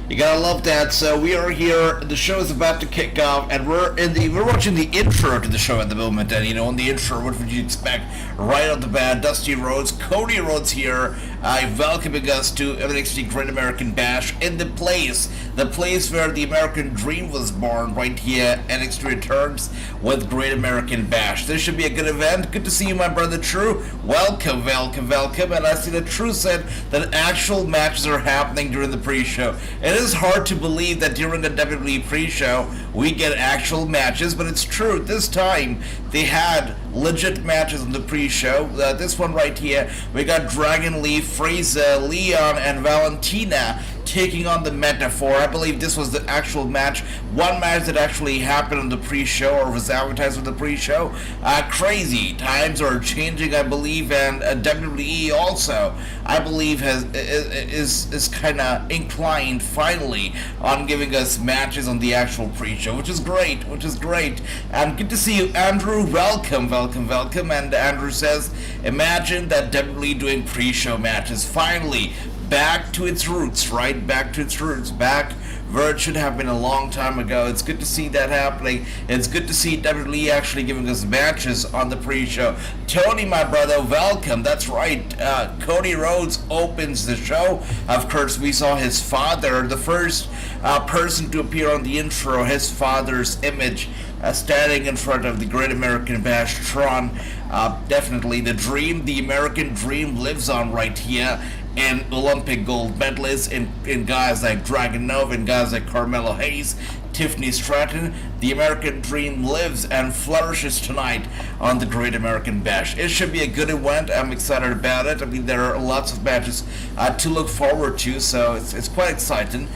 You gotta love that. So we are here. The show is about to kick off, and we're watching the intro to the show at the moment. And in the intro, what would you expect? Right off the bat, Dusty Rhodes, Cody Rhodes here, welcoming us to NXT Great American Bash in the place where the American Dream was born. Right here, NXT returns with Great American Bash. This should be a good event. Good to see you, my brother True. Welcome. And I see that True said that actual matches are happening during the pre-show. It is hard to believe that during the WWE pre-show we get actual matches, but it's true. This time they had legit matches in the pre-show. This one right here, we got Dragon Lee, Fraser, Leon, and Valentina taking on the Metaphor. I believe this was the actual match. One match that actually happened on the pre-show or was advertised for the pre-show. Crazy times are changing, I believe, and WWE also, I believe, is kind of inclined finally on giving us matches on the actual pre-show, which is great. And good to see you, Andrew. Welcome. And Andrew says, imagine that WWE doing pre-show matches finally. Back to its roots, right? Back where it should have been a long time ago. It's good to see that happening. It's good to see WWE actually giving us matches on the pre-show. Tony, my brother, welcome. That's right. Cody Rhodes opens the show. Of course, we saw his father, the first person to appear on the intro, his father's image standing in front of the Great American Bash Tron. Definitely the dream, the American dream lives on right here. And Olympic gold medalists in guys like Dragunov and guys like Carmelo Hayes, Tiffany Stratton. The American dream lives and flourishes tonight on the Great American Bash. It should be a good event. I'm excited about it. I mean, there are lots of matches to look forward to, so it's quite exciting.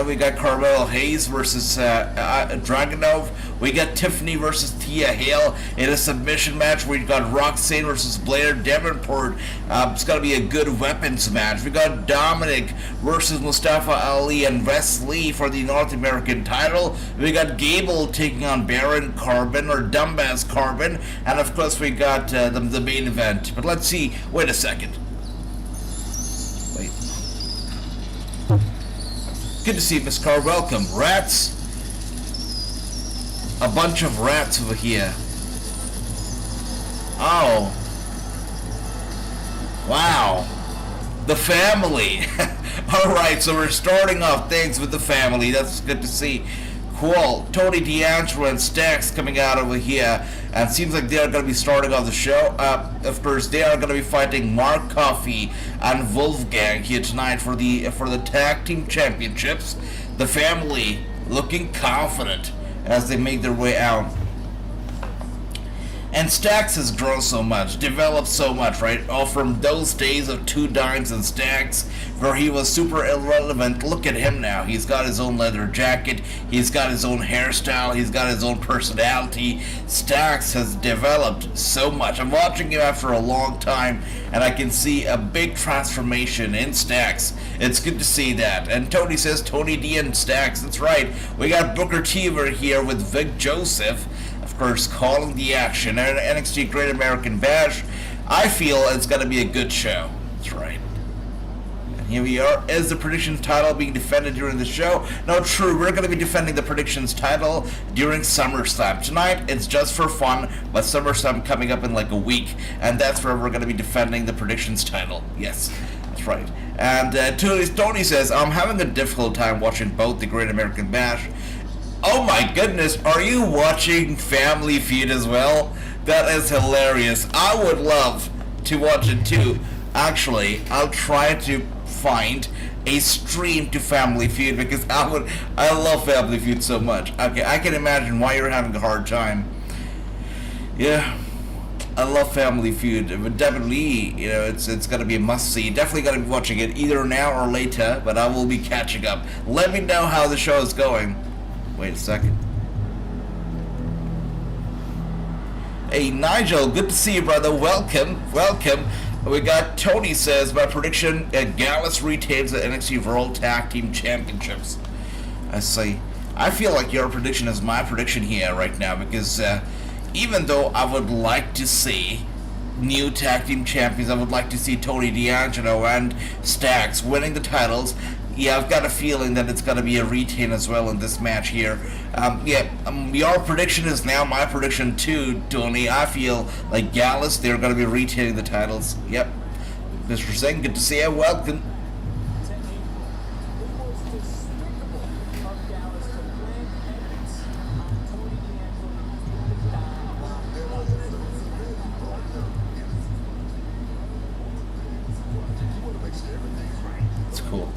We got Carmelo Hayes versus Dragunov. We got Tiffany versus Thea Hale in a submission match. We got Roxanne versus Blair Davenport. It's going to be a good weapons match. We got Dominic versus Mustafa Ali and Wrasslinews for the North American title. We got Gable taking on Baron Corbin or Dumbass Corbin. And of course we got the main event. But let's see. Wait a second. Wait. Good to see you, Miss Carr. Welcome. Rats. A bunch of rats over here. Oh. Wow. The family. Alright, so we're starting off things with the family. That's good to see. Cool. Tony D'Angelo and Stax coming out over here. And it seems like they are going to be starting off the show. Of course, they are going to be fighting Mark Coffey and Wolfgang here tonight for the tag team championships. The family looking confident as they make their way out. And Stax has grown so much, developed so much, right? All from those days of 2 Dimes and Stax, where he was super irrelevant. Look at him now. He's got his own leather jacket. He's got his own hairstyle. He's got his own personality. Stax has developed so much. I'm watching him after a long time, and I can see a big transformation in Stax. It's good to see that. And Tony says Tony D and Stax. That's right. We got Booker T over here with Vic Joseph, of course, calling the action. And NXT Great American Bash, I feel it's going to be a good show. That's right. And here we are. Is the predictions title being defended during the show? No, true. We're going to be defending the predictions title during SummerSlam. Tonight, it's just for fun, but SummerSlam coming up in like a week, and that's where we're going to be defending the predictions title. Yes, that's right. And Tony says, I'm having a difficult time watching both the Great American Bash. Oh my goodness, are you watching Family Feud as well? That is hilarious. I would love to watch it too. Actually, I'll try to find a stream to Family Feud because I love Family Feud so much. Okay, I can imagine why you're having a hard time. Yeah, I love Family Feud. But definitely, it's gonna be a must-see. Definitely gonna be watching it either now or later, but I will be catching up. Let me know how the show is going. Wait a second. Hey, Nigel, good to see you, brother. Welcome. We got Tony says, my prediction, Gallus retains the NXT World Tag Team Championships. I say, I feel like your prediction is my prediction here right now because even though I would like to see new tag team champions, I would like to see Tony D'Angelo and Stax winning the titles. yeah, I've got a feeling that it's going to be a retain as well in this match here. Your prediction is now my prediction too, Tony. I feel like Gallus, they're going to be retaining the titles. Yep. Mr. Singh, good to see you. Welcome. It's cool.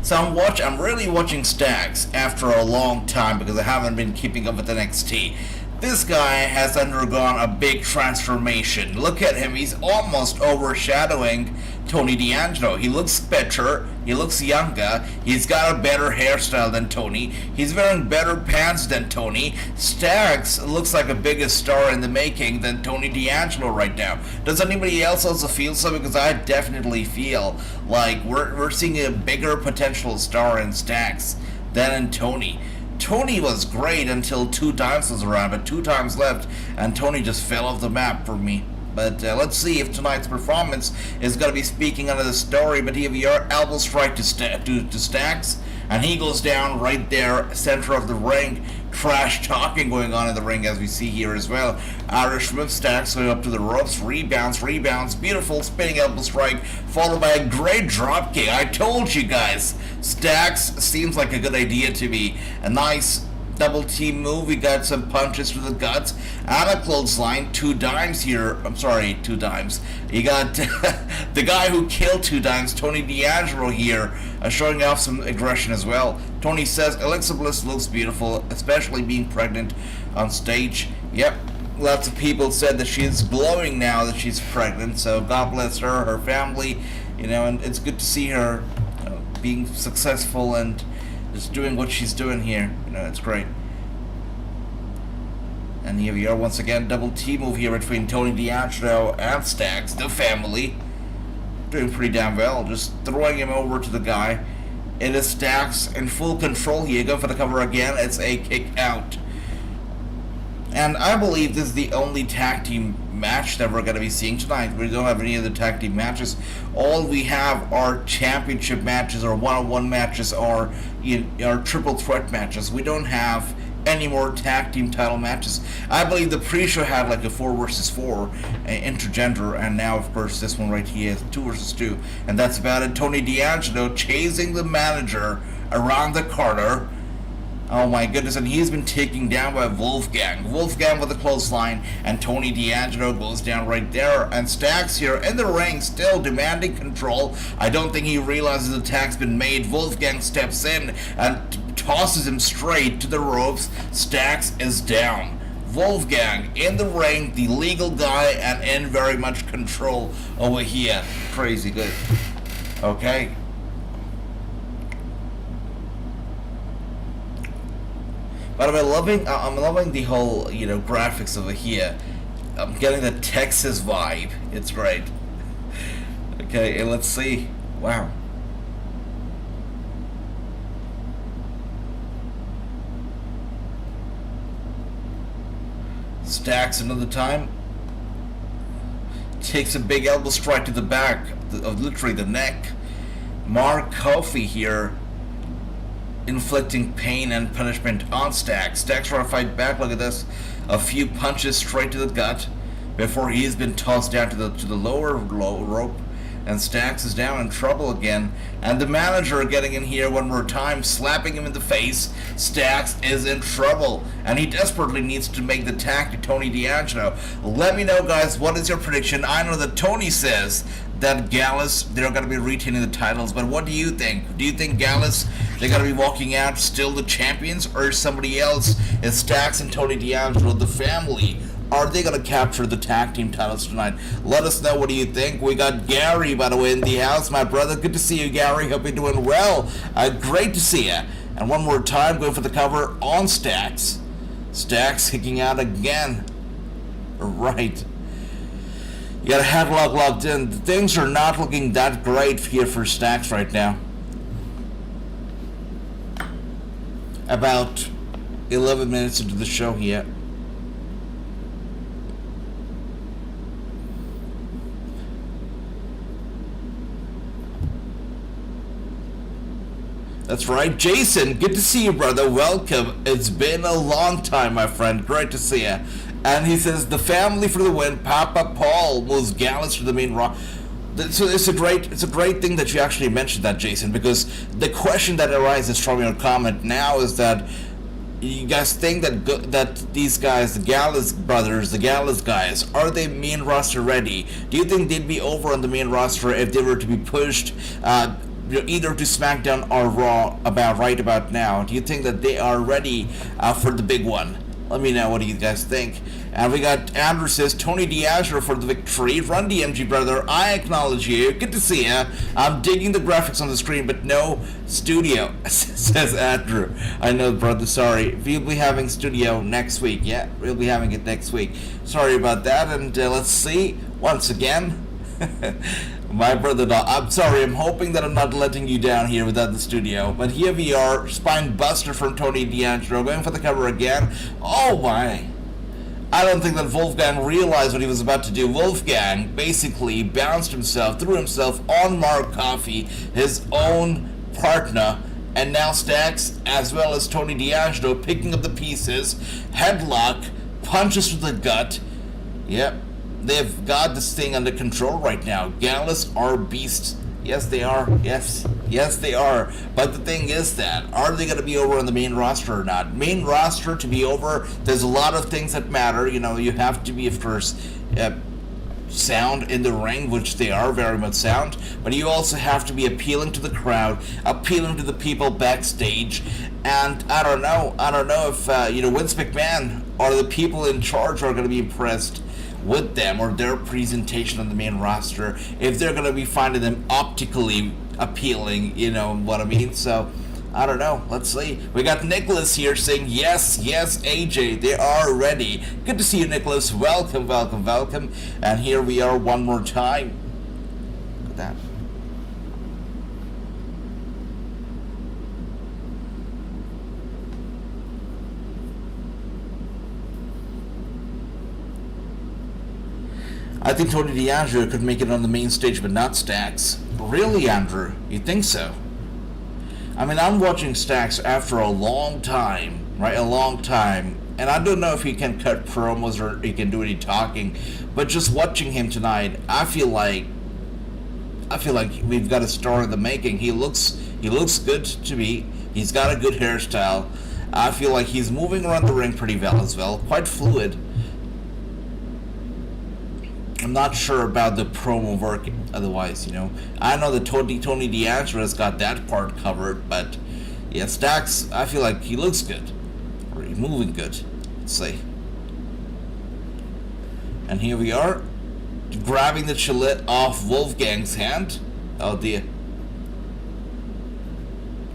So I'm really watching Stacks after a long time because I haven't been keeping up with NXT. This guy has undergone a big transformation. Look at him, he's almost overshadowing Tony D'Angelo. He looks better, he looks younger, he's got a better hairstyle than Tony, he's wearing better pants than Tony. Stacks looks like a bigger star in the making than Tony D'Angelo right now. Does anybody else also feel so? Because I definitely feel like we're seeing a bigger potential star in Stacks than in Tony. Tony was great until 2 times was around, but 2 times left, and Tony just fell off the map for me. But let's see if tonight's performance is going to be speaking under the story. But you have your elbow strike to Stacks, and he goes down right there, center of the ring. Trash talking going on in the ring as we see here as well. Irish whip, Stacks going up to the ropes, rebounds, beautiful spinning elbow strike, followed by a great drop kick. I told you guys, Stacks seems like a good idea to me. A nice double team move. We got some punches to the guts and a clothesline. 2 dimes here. I'm sorry, 2 dimes. You got the guy who killed 2 dimes, Tony D'Angelo here, showing off some aggression as well. Tony says Alexa Bliss looks beautiful, especially being pregnant on stage. Yep, lots of people said that she's glowing now that she's pregnant, so God bless her, her family, you know, and it's good to see her being successful and just doing what she's doing here. You know, it's great. And here we are once again, double T move here between Tony D'Angelo and Stacks, the family. Doing pretty damn well, just throwing him over to the guy. It is Stacks in full control here, going for the cover again. It's a kick out. And I believe this is the only tag team match that we're going to be seeing tonight. We don't have any other tag team matches. All we have are championship matches or one-on-one matches or triple threat matches. We don't have any more tag team title matches. I believe the pre-show had like a 4 versus 4 intergender, and now of course this one right here is 2 versus 2, and that's about it. Tony D'Angelo chasing the manager around the corner. Oh my goodness, and he's been taken down by Wolfgang. Wolfgang with a clothesline, and Tony D'Angelo goes down right there. And Stacks here in the ring, still demanding control. I don't think he realizes the attack's been made. Wolfgang steps in and tosses him straight to the ropes. Stacks is down. Wolfgang in the ring, the legal guy, and in very much control over here. Crazy good. Okay. But I'm loving the whole, graphics over here. I'm getting the Texas vibe. It's great. Okay, and let's see. Wow. Stacks another time. Takes a big elbow strike to the back of literally the neck. Mark Kofi here, inflicting pain and punishment on Stacks. Stacks trying to fight back. Look at this. A few punches straight to the gut before he's been tossed down to the lower rope. And Stacks is down in trouble again. And the manager getting in here one more time, slapping him in the face. Stacks is in trouble, and he desperately needs to make the tag to Tony D'Angelo. Let me know, guys, what is your prediction? I know that Tony says that Gallus, they're going to be retaining the titles, but what do you think? Do you think Gallus, they're going to be walking out still the champions, or somebody else? Is Stacks and Tony D'Angelo the family? Are they going to capture the tag team titles tonight? Let us know. What do you think? We got Gary, by the way, in the house. My brother, good to see you, Gary. Hope you're doing well. Great to see you. And one more time, going for the cover on Stacks. Stacks kicking out again. Right. You got a headlock locked in. Things are not looking that great here for Stacks right now. About 11 minutes into the show here. That's right. Jason, good to see you, brother. Welcome. It's been a long time, my friend. Great to see you. And he says, the family for the win. Papa Paul moves Gallus to the main roster. So it's a great thing that you actually mentioned that, Jason, because the question that arises from your comment now is that you guys think that these guys, the Gallus brothers, the Gallus guys, are they main roster ready? Do you think they'd be over on the main roster if they were to be pushed either to SmackDown or Raw right about now? Do you think that they are ready for the big one? Let me know, what do you guys think? And we got Andrew says, Tony D'Angelo for the victory. Run DMG, brother, I acknowledge you. Good to see you. I'm digging the graphics on the screen, but no studio, says Andrew. I know, brother, sorry. We'll be having studio next week. Yeah, we'll be having it next week. Sorry about that, and let's see, once again. My brother, I'm sorry, I'm hoping that I'm not letting you down here without the studio. But here we are, spine buster from Tony D'Angelo, going for the cover again. Oh my. I don't think that Wolfgang realized what he was about to do. Wolfgang basically threw himself on Mark Coffey, his own partner, and now Stacks, as well as Tony D'Angelo, picking up the pieces, headlock, punches to the gut. Yep. They've got this thing under control right now. Gallus are beasts. Yes, they are. Yes, they are. But the thing is that, are they going to be over on the main roster or not? Main roster to be over, there's a lot of things that matter. You know, you have to be, of course, sound in the ring, which they are very much sound. But you also have to be appealing to the crowd, appealing to the people backstage. And I don't know if, Vince McMahon or the people in charge are going to be impressed with them or their presentation on the main roster, if they're going to be finding them optically appealing, you know what I mean? So, I don't know. Let's see. We got Nicholas here saying, yes, AJ, they are ready. Good to see you, Nicholas. Welcome. And here we are one more time. Look at that. I think Tony D'Angelo could make it on the main stage, but not Stacks. Really, Andrew? You think so? I mean, I'm watching Stacks after a long time, right? A long time. And I don't know if he can cut promos or he can do any talking, but just watching him tonight, I feel like we've got a star in the making. He looks good to me. He's got a good hairstyle. I feel like he's moving around the ring pretty well as well, quite fluid. I'm not sure about the promo work otherwise, you know. I know that Tony D'Angelo has got that part covered, but yeah, Stacks, I feel like he looks good. Or he's moving good. Let's see. And here we are, grabbing the chillet off Wolfgang's hand. Oh dear.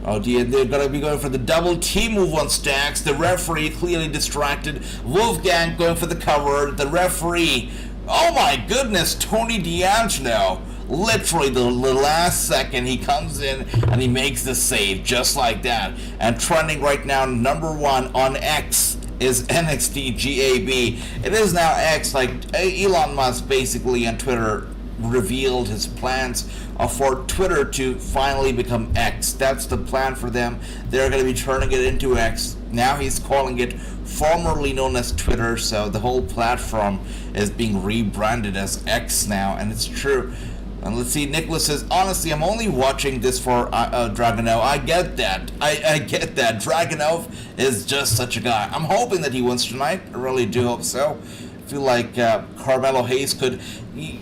They're going to be going for the double T move on Stacks. The referee clearly distracted. Wolfgang going for the cover. The referee, oh my goodness, Tony D'Angelo. Literally the last second he comes in and he makes the save just like that. And trending right now, number one on X is NXT GAB. It is now X, like Elon Musk basically on Twitter revealed his plans for Twitter to finally become X. That's the plan for them. They're going to be turning it into X. Now he's calling it formerly known as Twitter, so the whole platform is being rebranded as X now, and it's true. And let's see, Nicholas says, honestly, I'm only watching this for Dragunov. I get that. I get that. Dragunov is just such a guy. I'm hoping that he wins tonight. I really do hope so. I feel like Carmelo Hayes could,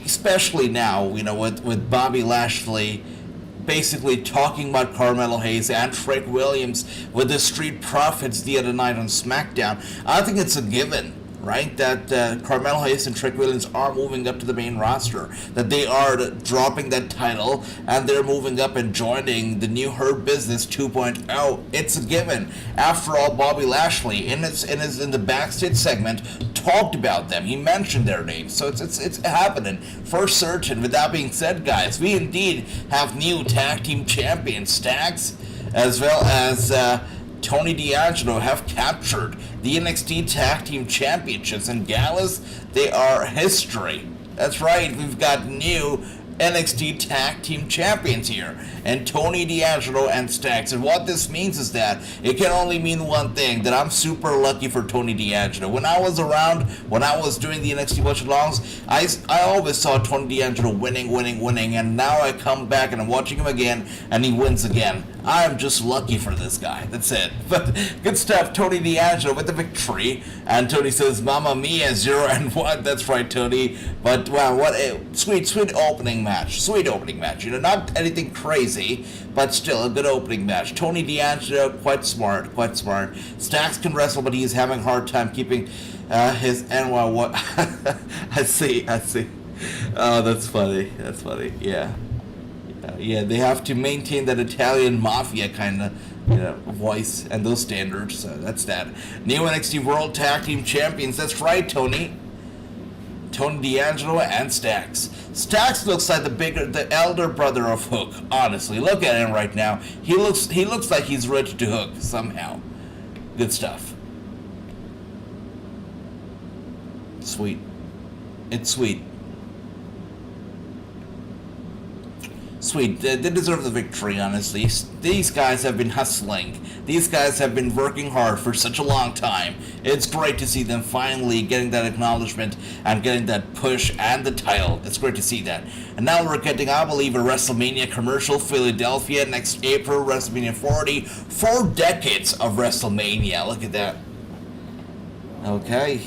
especially now, you know, with Bobby Lashley basically talking about Carmelo Hayes and Trick Williams with the Street Profits the other night on SmackDown. I think it's a given, right, that Carmelo Hayes and Trick Williams are moving up to the main roster, that they are dropping that title and they're moving up and joining the new Hurt Business 2.0. It's a given. After all, Bobby Lashley in the backstage segment talked about them. He mentioned their names, so it's happening for certain. With that being said, guys, we indeed have new tag team champions. Stacks as well as Tony D'Angelo have captured the NXT Tag Team Championships, and Gallus, they are history. That's right, we've got new NXT Tag Team Champions here, and Tony D'Angelo and Stacks. And what this means is that it can only mean one thing, that I'm super lucky for Tony D'Angelo. When I was around, when I was doing the NXT watch-alongs, I always saw Tony D'Angelo winning, and now I come back and I'm watching him again, and he wins again. I'm just lucky for this guy. That's it. But good stuff, Tony D'Angelo with the victory. And Tony says, Mamma Mia, 0-1. That's right, Tony. But wow, what a sweet opening match. Sweet opening match. You know, not anything crazy, but still a good opening match. Tony D'Angelo, quite smart. Stacks can wrestle, but he's having a hard time keeping his NY. What? I see. Oh, that's funny. Yeah. Yeah, they have to maintain that Italian mafia kind of, voice and those standards. So that's that. New NXT World Tag Team Champions. That's right, Tony D'Angelo and Stacks. Stacks looks like the elder brother of Hook. Honestly, look at him right now. He looks like he's ready to hook somehow. Good stuff. Sweet. It's sweet. Sweet. They deserve the victory, honestly. These guys have been hustling. These guys have been working hard for such a long time. It's great to see them finally getting that acknowledgement and getting that push and the title. It's great to see that. And now we're getting, I believe, a WrestleMania commercial, Philadelphia, next April, WrestleMania 40. 4 decades of WrestleMania. Look at that. Okay.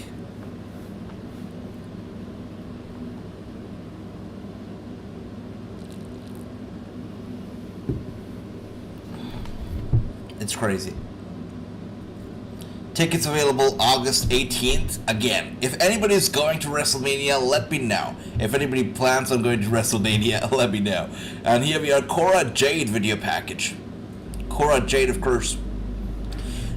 It's crazy. Tickets available August 18th. Again, if anybody's going to WrestleMania, let me know. If anybody plans on going to WrestleMania, let me know. And here we are, Cora Jade video package. Cora Jade, of course,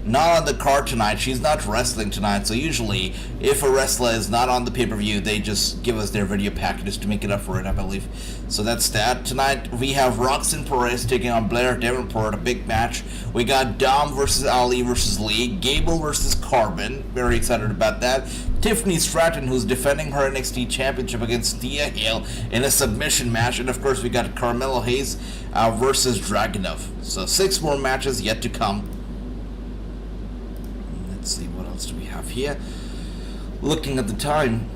not on the card tonight. She's not wrestling tonight, so usually if a wrestler is not on the pay-per-view, they just give us their video packages to make it up for it, I believe. So that's that. Tonight we have Roxanne Perez taking on Blair Davenport, a big match. We got Dom versus Ali versus Lee, Gable versus Corbin, very excited about that. Tiffany Stratton, who's defending her NXT Championship against Thea Hale in a submission match, and of course we got Carmelo Hayes versus Dragunov. So 6 more matches yet to come. Let's see, what else do we have here? Looking at the time.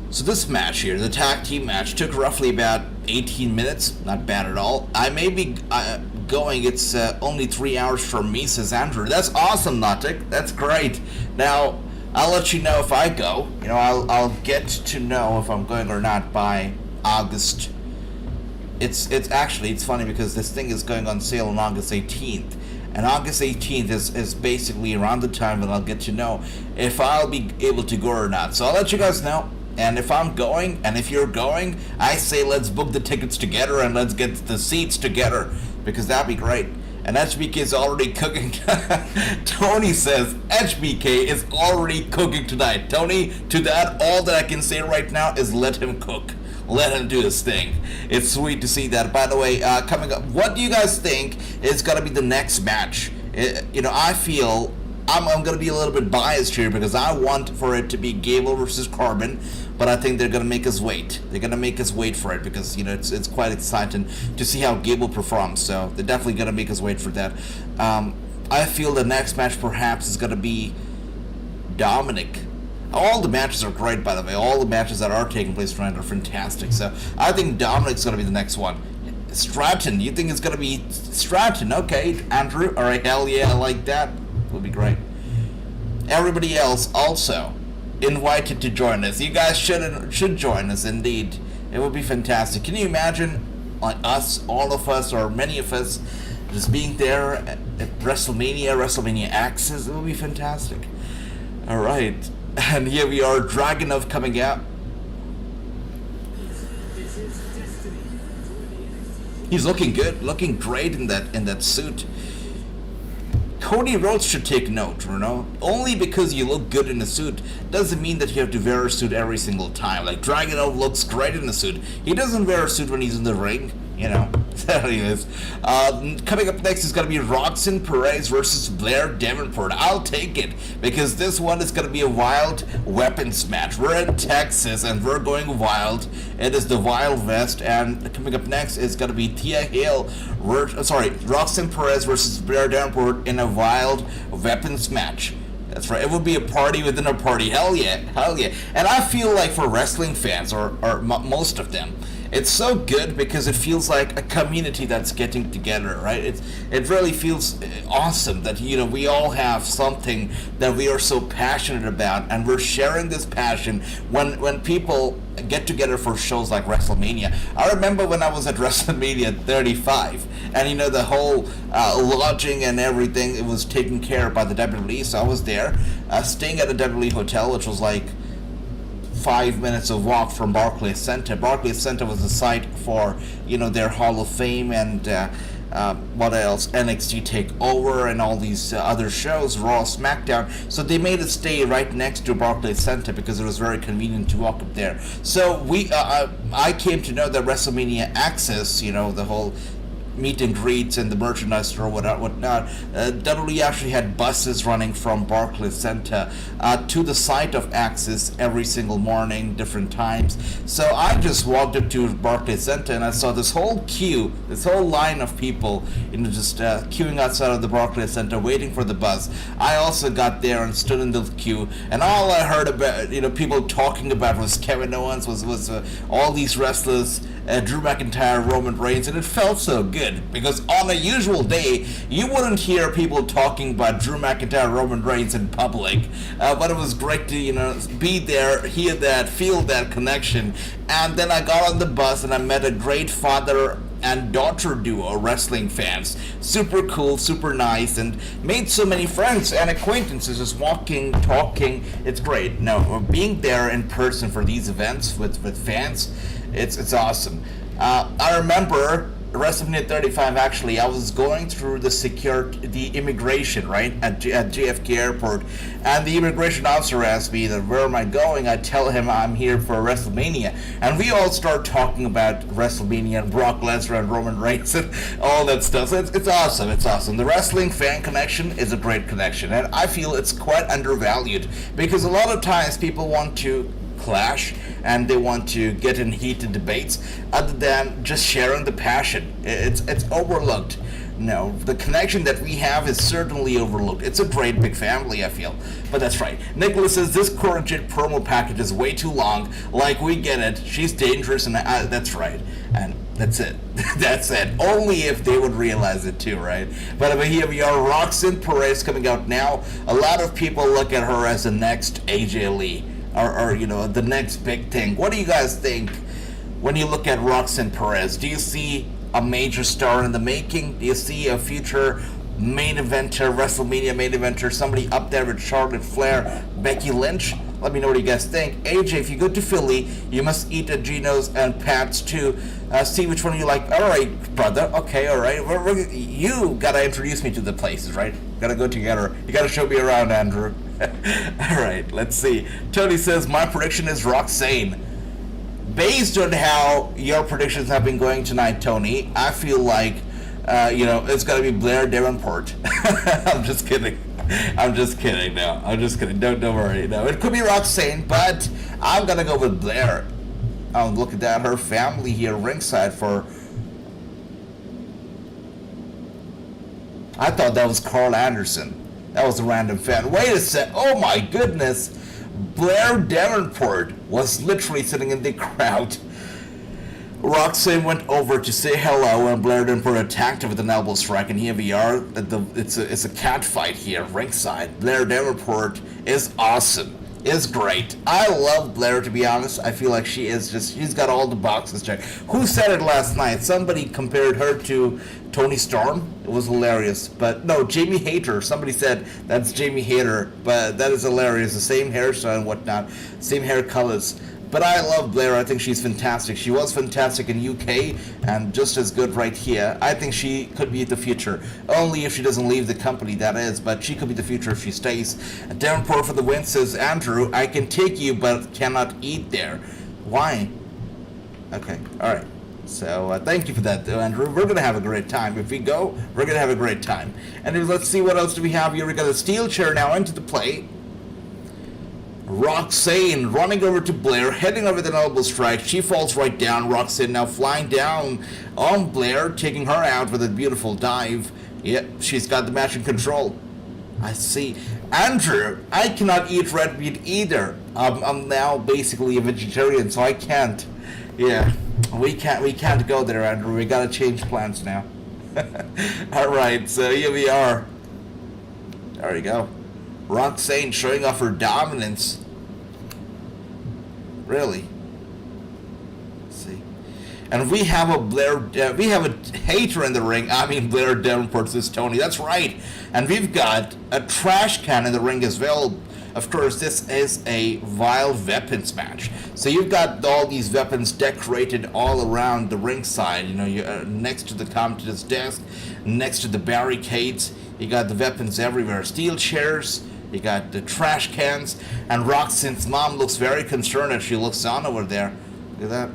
So this match here, the tag team match, took roughly about 18 minutes. Not bad at all. I may be going, it's only 3 hours from me, says Andrew. That's awesome, Nautic. That's great. Now, I'll let you know if I go. You know, I'll get to know if I'm going or not by August. It's funny because this thing is going on sale on August 18th. And August 18th is basically around the time when I'll get to know if I'll be able to go or not. So I'll let you guys know. And if I'm going, and if you're going, I say let's book the tickets together and let's get the seats together, because that'd be great. And HBK is already cooking. Tony says HBK is already cooking tonight. Tony, to that, all that I can say right now is let him cook. Let him do his thing. It's sweet to see that. By the way, coming up, what do you guys think is going to be the next match? I feel I'm going to be a little bit biased here because I want for it to be Gable versus Corbin, but I think they're going to make us wait. They're going to make us wait for it because, it's quite exciting to see how Gable performs. So they're definitely going to make us wait for that. I feel the next match perhaps is going to be Dominic. All the matches are great, by the way. All the matches that are taking place tonight are fantastic. So I think Dominic's going to be the next one. Stratton, you think it's going to be Stratton? Okay, Andrew. All right, hell yeah, I like that. Will be great. Everybody else also invited to join us. You guys should join us, indeed. It would be fantastic. Can you imagine, like us, all of us, or many of us, just being there at WrestleMania Access? It would be fantastic. All right. And here we are, Dragunov coming out. He's looking good, looking great in that suit. Cody Rhodes should take note, Only because you look good in a suit doesn't mean that you have to wear a suit every single time. Like, Dragunov looks great in a suit. He doesn't wear a suit when he's in the ring. you know. There he is. Coming up next is going to be Roxanne Perez versus Blair Davenport. I'll take it, because this one is going to be a wild weapons match. We're in Texas, and we're going wild. It is the Wild West, and coming up next is going to be Roxanne Perez versus Blair Davenport in a wild weapons match. That's right. It would be a party within a party. Hell yeah. Hell yeah. And I feel like for wrestling fans, or most of them, it's so good because it feels like a community that's getting together, right? It really feels awesome that, you know, we all have something that we are so passionate about, and we're sharing this passion when people get together for shows like WrestleMania. I remember when I was at WrestleMania 35, and, you know, the whole lodging and everything, it was taken care of by the WWE, so I was there, staying at a WWE hotel, which was like 5 minutes of walk from Barclays Center. Barclays Center was the site for, you know, their Hall of Fame and what else, NXT TakeOver and all these other shows, Raw, SmackDown. So they made us stay right next to Barclays Center because it was very convenient to walk up there. So I came to know that WrestleMania Access, you know, the whole meet and greets and the merchandise store, whatnot. WWE actually had buses running from Barclays Center to the site of Axis every single morning, different times. So I just walked up to Barclays Center and I saw this whole queue, this whole line of people, you know, just queuing outside of the Barclays Center waiting for the bus. I also got there and stood in the queue, and all I heard about, you know, people talking about was Kevin Owens, was all these wrestlers, Drew McIntyre, Roman Reigns, and it felt so good because on a usual day you wouldn't hear people talking about Drew McIntyre, Roman Reigns in public, but it was great to, you know, be there, hear that, feel that connection. And then I got on the bus and I met a great father and daughter duo, wrestling fans. Super cool, super nice, and made so many friends and acquaintances just walking, talking. It's great. No, being there in person for these events with fans, it's awesome. I remember WrestleMania 35, actually, I was going through the immigration, right, at JFK Airport, and the immigration officer asked me that, where am I going? I tell him I'm here for WrestleMania, and we all start talking about WrestleMania and Brock Lesnar and Roman Reigns and all that stuff. So it's awesome, it's awesome. The wrestling fan connection is a great connection, and I feel it's quite undervalued, because a lot of times people want to clash and they want to get in heated debates other than just sharing the passion. It's overlooked. No, the connection that we have is certainly overlooked. It's a great big family, I feel. But that's right. Nicholas says this Corrigate promo package is way too long. Like, we get it. She's dangerous, and that's right. And that's it. That's it. Only if they would realize it too, right? But here we are, Roxanne Perez coming out now. A lot of people look at her as the next AJ Lee. Or you know, the next big thing. What do you guys think when you look at Roxanne Perez? Do you see a major star in the making? Do you see a future main eventer, WrestleMania main eventer, somebody up there with Charlotte Flair, Becky Lynch? Let me know what you guys think. AJ, if you go to Philly, you must eat at Geno's and Pat's too. See which one you like. All right, brother. Okay, all right. You gotta introduce me to the places, right? Gotta go together. You gotta show me around, Andrew. All right, let's see. Tony says, my prediction is Roxanne. Based on how your predictions have been going tonight, Tony, I feel like, you know, it's gotta be Blair Davenport. I'm just kidding. I'm just kidding. No, I'm just kidding. Don't worry. No, it could be Roxanne, but I'm gonna go with Blair. Oh, look at that. Her family here ringside for... I thought that was Carl Anderson. That was a random fan. Wait a sec. Oh my goodness. Blair Davenport was literally sitting in the crowd. Roxanne went over to say hello, and Blair Davenport attacked her with an elbow strike, and here we are. It's a cat fight here, ringside. Blair Davenport is awesome. Is great. I love Blair, to be honest. I feel like she's got all the boxes checked. Who said it last night? Somebody compared her to Toni Storm. It was hilarious. But no, Jamie Hayter. Somebody said that's Jamie Hayter, but that is hilarious. The same hairstyle and whatnot, same hair colors. But I love Blair. I think she's fantastic. She was fantastic in UK and just as good right here. I think she could be the future. Only if she doesn't leave the company, that is. But she could be the future if she stays. Davenport for the win, says Andrew. I can take you but cannot eat there. Why? Okay, alright. So thank you for that, though, Andrew. We're going to have a great time. If we go, we're going to have a great time. And let's see what else do we have here. We got a steel chair now into the play. Roxanne running over to Blair, heading over with an elbow strike. She falls right down. Roxanne now flying down on Blair, taking her out with a beautiful dive. Yep, she's got the match in control. I see. Andrew, I cannot eat red meat either. I'm now basically a vegetarian, so I can't. Yeah, we can't go there, Andrew. We gotta change plans now. All right, so here we are. There you go. Roxanne showing off her dominance. Really. Let's see. And we have a we have a hater in the ring. I mean, Blair Davenport says Tony. That's right. And we've got a trash can in the ring as well. Of course, this is a vile weapons match. So you've got all these weapons decorated all around the ringside. You know, you're next to the commentator's desk, next to the barricades. You got the weapons everywhere. Steel chairs. You got the trash cans. And Roxanne's mom looks very concerned as she looks on over there. Look at that.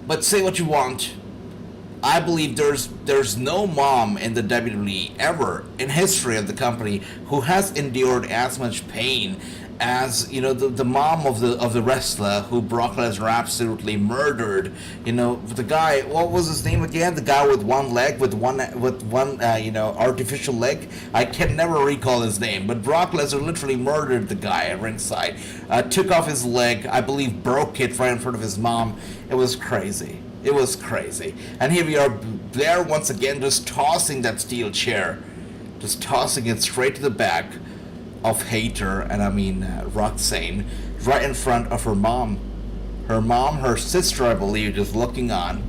But say what you want. I believe there's no mom in the WWE ever in history of the company who has endured as much pain as, you know, the mom of the wrestler who Brock Lesnar absolutely murdered. You know, the guy, what was his name again? The guy with one leg, with one you know, artificial leg. I can never recall his name, but Brock Lesnar literally murdered the guy at ringside. Took off his leg, I believe broke it right in front of his mom. It was crazy. It was crazy. And here we are, Blair once again just tossing that steel chair. Just tossing it straight to the back of Hater, and I mean Roxanne, right in front of her mom. Her sister, I believe, just looking on.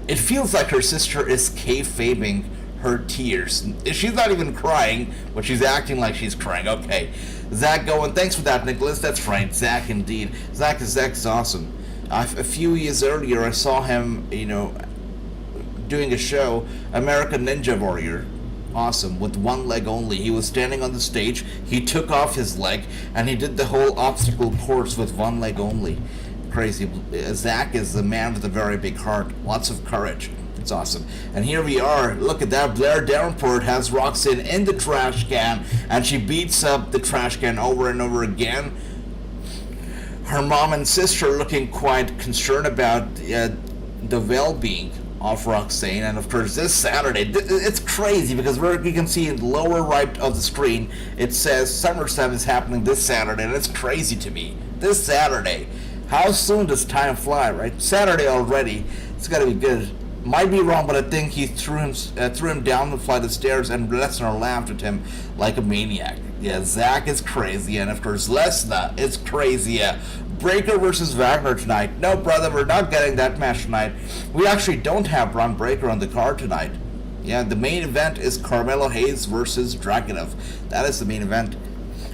It feels like her sister is kayfabing her tears. She's not even crying, but she's acting like she's crying. Okay. Zach going, thanks for that, Nicholas. That's right, Zach indeed. Zach's awesome. A few years earlier, I saw him, you know, doing a show, American Ninja Warrior. Awesome, with one leg only. He was standing on the stage, he took off his leg, and he did the whole obstacle course with one leg only. Crazy. Zach is the man with a very big heart. Lots of courage. It's awesome. And here we are. Look at that. Blair Davenport has Roxanne in the trash can, and she beats up the trash can over and over again. Her mom and sister looking quite concerned about the well-being of Roxanne. And of course, this Saturday, it's crazy because you can see in the lower right of the screen, it says SummerSlam is happening this Saturday, and it's crazy to me. This Saturday. How soon does time fly, right? Saturday already. It's got to be good. Might be wrong, but I think he threw him down the flight of stairs, and Lesnar laughed at him like a maniac. Yeah, Zach is crazy, and of course Lesnar is crazy. Yeah. Breakker versus Wagner tonight. No, brother, we're not getting that match tonight. We actually don't have Bron Breakker on the card tonight. Yeah, the main event is Carmelo Hayes versus Dragunov. That is the main event.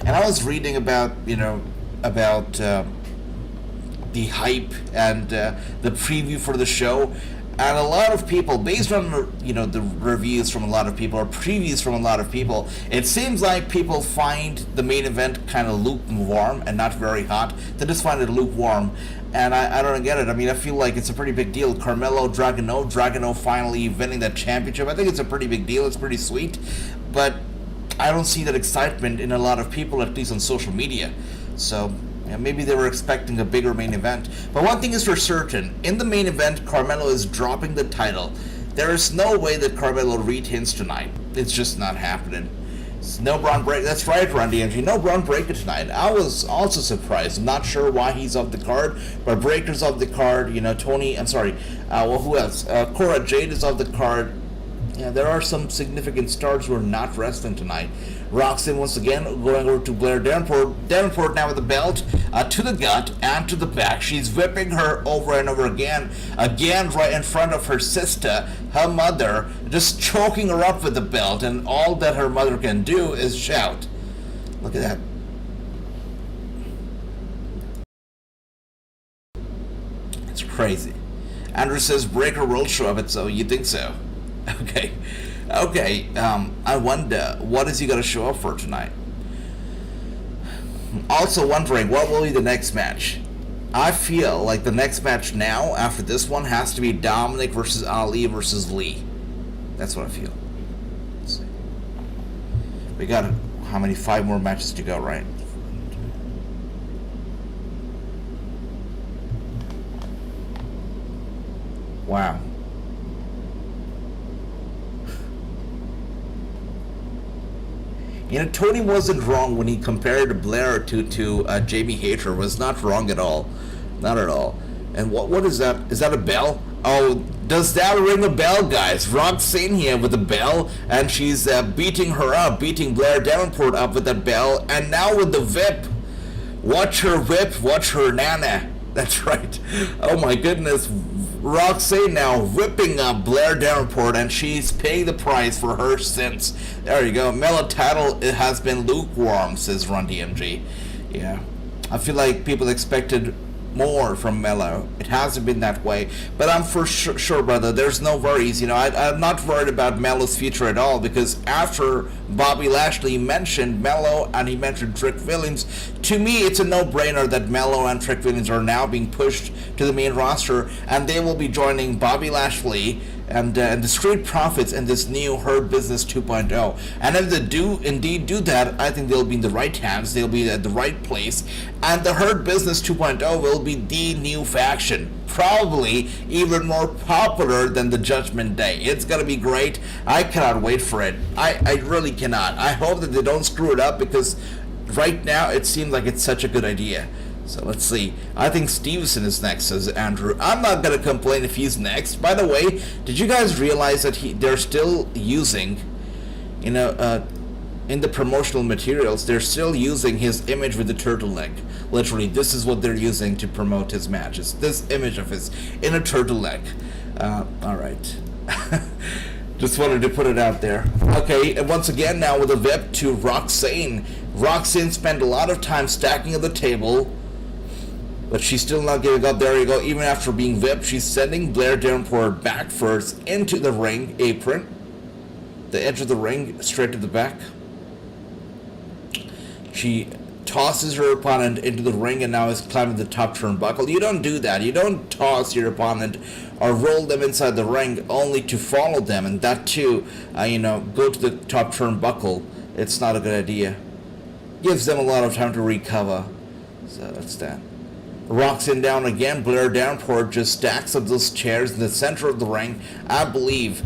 And I was reading about, you know, about the hype and the preview for the show. And a lot of people, based on, you know, the reviews from a lot of people or previews from a lot of people, it seems like people find the main event kind of lukewarm and not very hot. They just find it lukewarm, and I don't get it. I mean, I feel like it's a pretty big deal. Carmelo, Dragunov finally winning that championship. I think it's a pretty big deal. It's pretty sweet, but I don't see that excitement in a lot of people, at least on social media. So yeah, maybe they were expecting a bigger main event. But one thing is for certain, in the main event, Carmelo is dropping the title. There is no way that Carmelo retains tonight. It's just not happening. No Bron Breakker. That's right, Randy Angie. No Bron Breakker tonight. I was also surprised. I'm not sure why he's off the card, but Breakker's off the card. You know, well, who else? Cora Jade is off the card. Yeah, there are some significant stars who are not wrestling tonight. Roxanne once again going over to Blair Davenport. Davenport now with the belt to the gut and to the back. She's whipping her over and over again right in front of her sister, her mother, just choking her up with the belt, and all that her mother can do is shout. Look at that. It's crazy. Andrew says Breakker will show up, so you think so? Okay. Okay, I wonder, what is he going to show up for tonight? Also wondering, what will be the next match? I feel like the next match now, after this one, has to be Dominic versus Ali versus Lee. That's what I feel. Let's see. We got, how many? 5 more matches to go, right? Wow. You know, Tony wasn't wrong when he compared Blair to Jamie Hayter. Was not wrong at all. Not at all. And what is that? Is that a bell? Oh, does that ring a bell, guys? Roxanne here with a bell, and she's beating her up, beating Blair Davenport up with that bell, and now with the whip. Watch her whip, watch her nana. That's right. Oh my goodness. Roxanne now whipping up Blair Davenport, and she's paying the price for her sins. There you go. Melo title, it has been lukewarm, says Run DMG. Yeah. I feel like people expected more from Melo. It hasn't been that way, but I'm for sure, brother, there's no worries. You know, I'm not worried about Melo's future at all, because after Bobby Lashley mentioned Melo and he mentioned Trick Williams, to me it's a no-brainer that Melo and Trick Williams are now being pushed to the main roster, and they will be joining Bobby Lashley and the Street Profits in this new Hurt Business 2.0. And if they do indeed do that, I think they'll be in the right hands, they'll be at the right place, and the Hurt Business 2.0 will be the new faction, probably even more popular than the Judgment Day. It's gonna be great. I cannot wait for it. I really cannot. I hope that they don't screw it up, because right now it seems like it's such a good idea. So let's see. I think Steveson is next, says Andrew. I'm not gonna complain if he's next. By the way, did you guys realize that they're still using, you know, in the promotional materials, they're still using his image with the turtleneck. Literally, this is what they're using to promote his matches. This image of his in a turtleneck. Alright. Just wanted to put it out there. Okay, and once again now with a whip to Roxanne. Roxanne spent a lot of time stacking at the table, but she's still not giving up. There you go. Even after being whipped, she's sending Blair Davenport back first into the ring apron. The edge of the ring, straight to the back. She tosses her opponent into the ring and now is climbing the top turnbuckle. You don't do that. You don't toss your opponent or roll them inside the ring only to follow them, and that too, you know, go to the top turnbuckle. It's not a good idea. Gives them a lot of time to recover. So that's that. Roxanne down again. Blair Davenport just stacks up those chairs in the center of the ring. I believe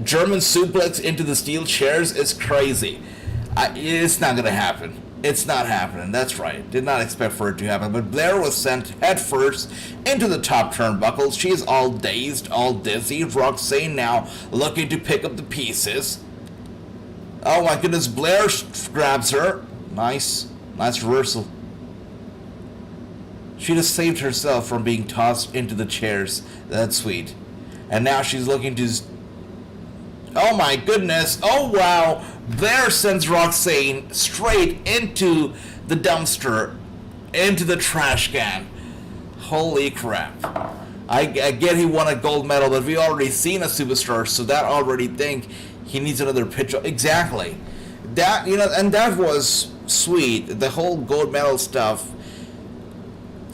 German suplex into the steel chairs is crazy. It's not gonna happen. It's not happening. That's right. Did not expect for it to happen. But Blair was sent headfirst into the top turnbuckle. She's all dazed, all dizzy. Roxanne now looking to pick up the pieces. Oh my goodness, Blair grabs her. Nice reversal. She just saved herself from being tossed into the chairs. That's sweet. And now she's looking to... Oh my goodness. Oh wow. Blair sends Roxanne straight into the dumpster, into the trash can. Holy crap. I get he won a gold medal, but we already seen a superstar, so that already think he needs another pitch. Exactly. That, you know, and that was sweet. The whole gold medal stuff,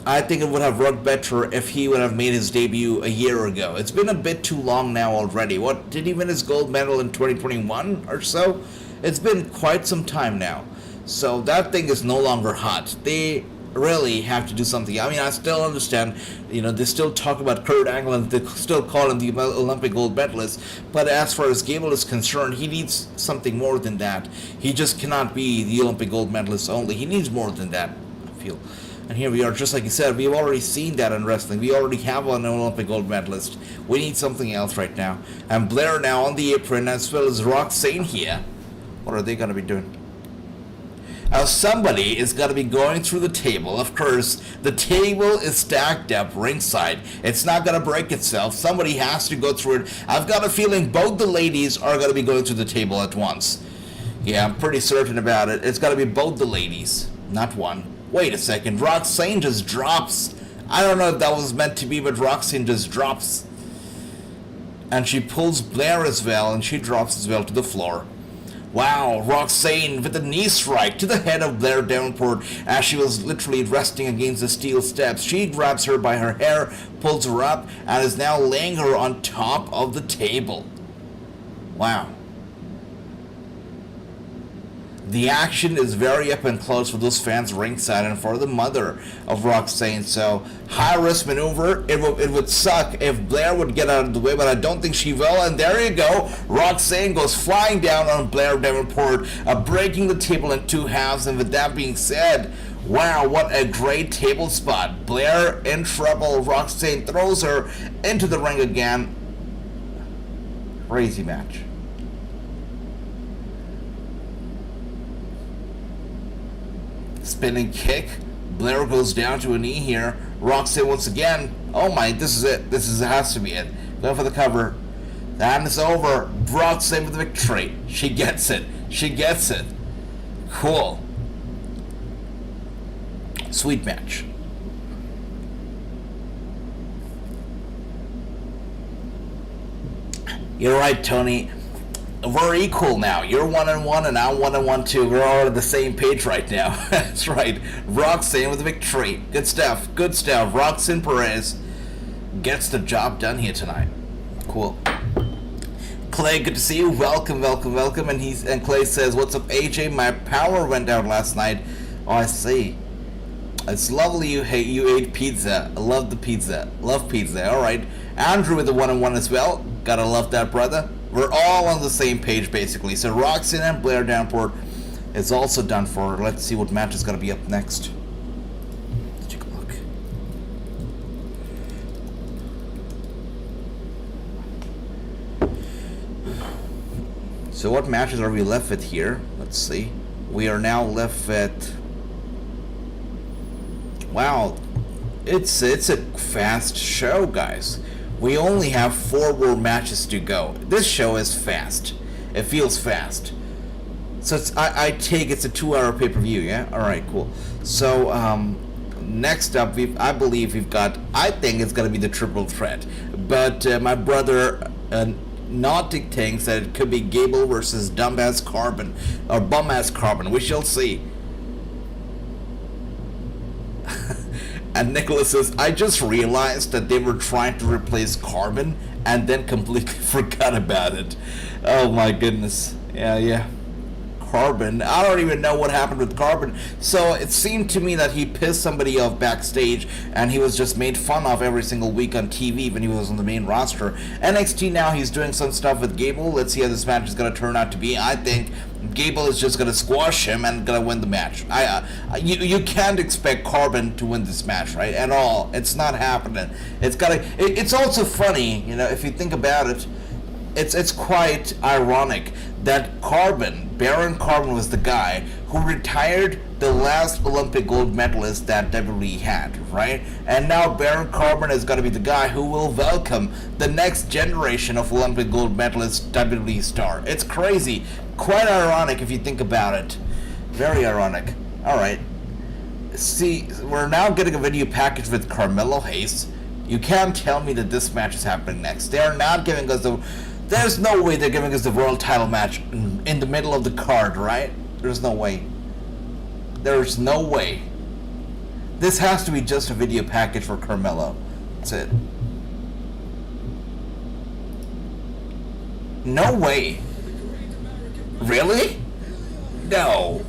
I think it would have worked better if he would have made his debut a year ago. It's been a bit too long now already. What, did he win his gold medal in 2021 or so? It's been quite some time now. So that thing is no longer hot. They really have to do something. I mean, I still understand, you know, they still talk about Kurt Angle and they still call him the Olympic gold medalist. But as far as Gable is concerned, he needs something more than that. He just cannot be the Olympic gold medalist only. He needs more than that, I feel. And here we are, just like you said, we've already seen that in wrestling. We already have an Olympic gold medalist. We need something else right now. And Blair now on the apron, as well as Roxanne here. What are they going to be doing? Now somebody is going to be going through the table. Of course, the table is stacked up ringside. It's not going to break itself. Somebody has to go through it. I've got a feeling both the ladies are going to be going through the table at once. Yeah, I'm pretty certain about it. It's got to be both the ladies, not one. Wait a second, Roxanne just drops. I don't know if that was meant to be, but Roxanne just drops. And she pulls Blair as well, and she drops as well to the floor. Wow, Roxanne with a knee strike to the head of Blair Davenport as she was literally resting against the steel steps. She grabs her by her hair, pulls her up, and is now laying her on top of the table. Wow. The action is very up and close for those fans ringside and for the mother of Roxanne. So, high-risk maneuver. It would suck if Blair would get out of the way, but I don't think she will. And there you go. Roxanne goes flying down on Blair Davenport, breaking the table in two halves. And with that being said, wow, what a great table spot. Blair in trouble. Roxanne throws her into the ring again. Crazy match. Spinning kick. Blair goes down to a knee here. Roxanne once again. Oh my, this is it. Has to be it. Going for the cover. And it's over. Roxanne with the victory. She gets it. She gets it. Cool. Sweet match. You're right, Tony. We're equal now. You're 1-1 and I'm 1-1 too. We're all on the same page right now. That's right. Roxanne with the victory. Good stuff. Good stuff. Roxanne Perez gets the job done here tonight. Cool. Clay, good to see you. Welcome, welcome, welcome. And Clay says, "What's up, AJ? My power went out last night." Oh, I see. It's lovely you ate pizza. I love the pizza. Love pizza. All right. Andrew with the 1-1 as well. Gotta love that, brother. We're all on the same page, basically. So Roxanne and Blair Davenport is also done for. Let's see what match is going to be up next. Let's take a look. So what matches are we left with here? Let's see. We are now left with... Wow. It's a fast show, guys. We only have 4 more matches to go. This show is fast. It feels fast. So I take it's a 2-hour pay-per-view, yeah? Alright, cool. So, next up, I believe we've got, I think it's going to be the triple threat. But my brother, Nautic thinks that it could be Gable versus Dumbass Corbin, or Bum-Ass Corbin. We shall see. And Nicholas says, I just realized that they were trying to replace Corbin and then completely forgot about it. Oh my goodness. Yeah. Corbin. I don't even know what happened with Corbin. So it seemed to me that he pissed somebody off backstage and he was just made fun of every single week on TV when he was on the main roster. NXT now, he's doing some stuff with Gable. Let's see how this match is going to turn out to be. I think Gable is just going to squash him and going to win the match. You can't expect Corbin to win this match, right? At all. It's not happening. It's also funny, you know, if you think about it. It's quite ironic that Baron Corbin was the guy who retired the last Olympic gold medalist that WWE had, right? And now Baron Corbin is going to be the guy who will welcome the next generation of Olympic gold medalist WWE star. It's crazy. Quite ironic if you think about it. Very ironic. Alright. See, we're now getting a video package with Carmelo Hayes. You can't tell me that this match is happening next. They are not giving us There's no way they're giving us the world title match in the middle of the card, right? There's no way. There's no way. This has to be just a video package for Carmelo. That's it. No way. Really? No.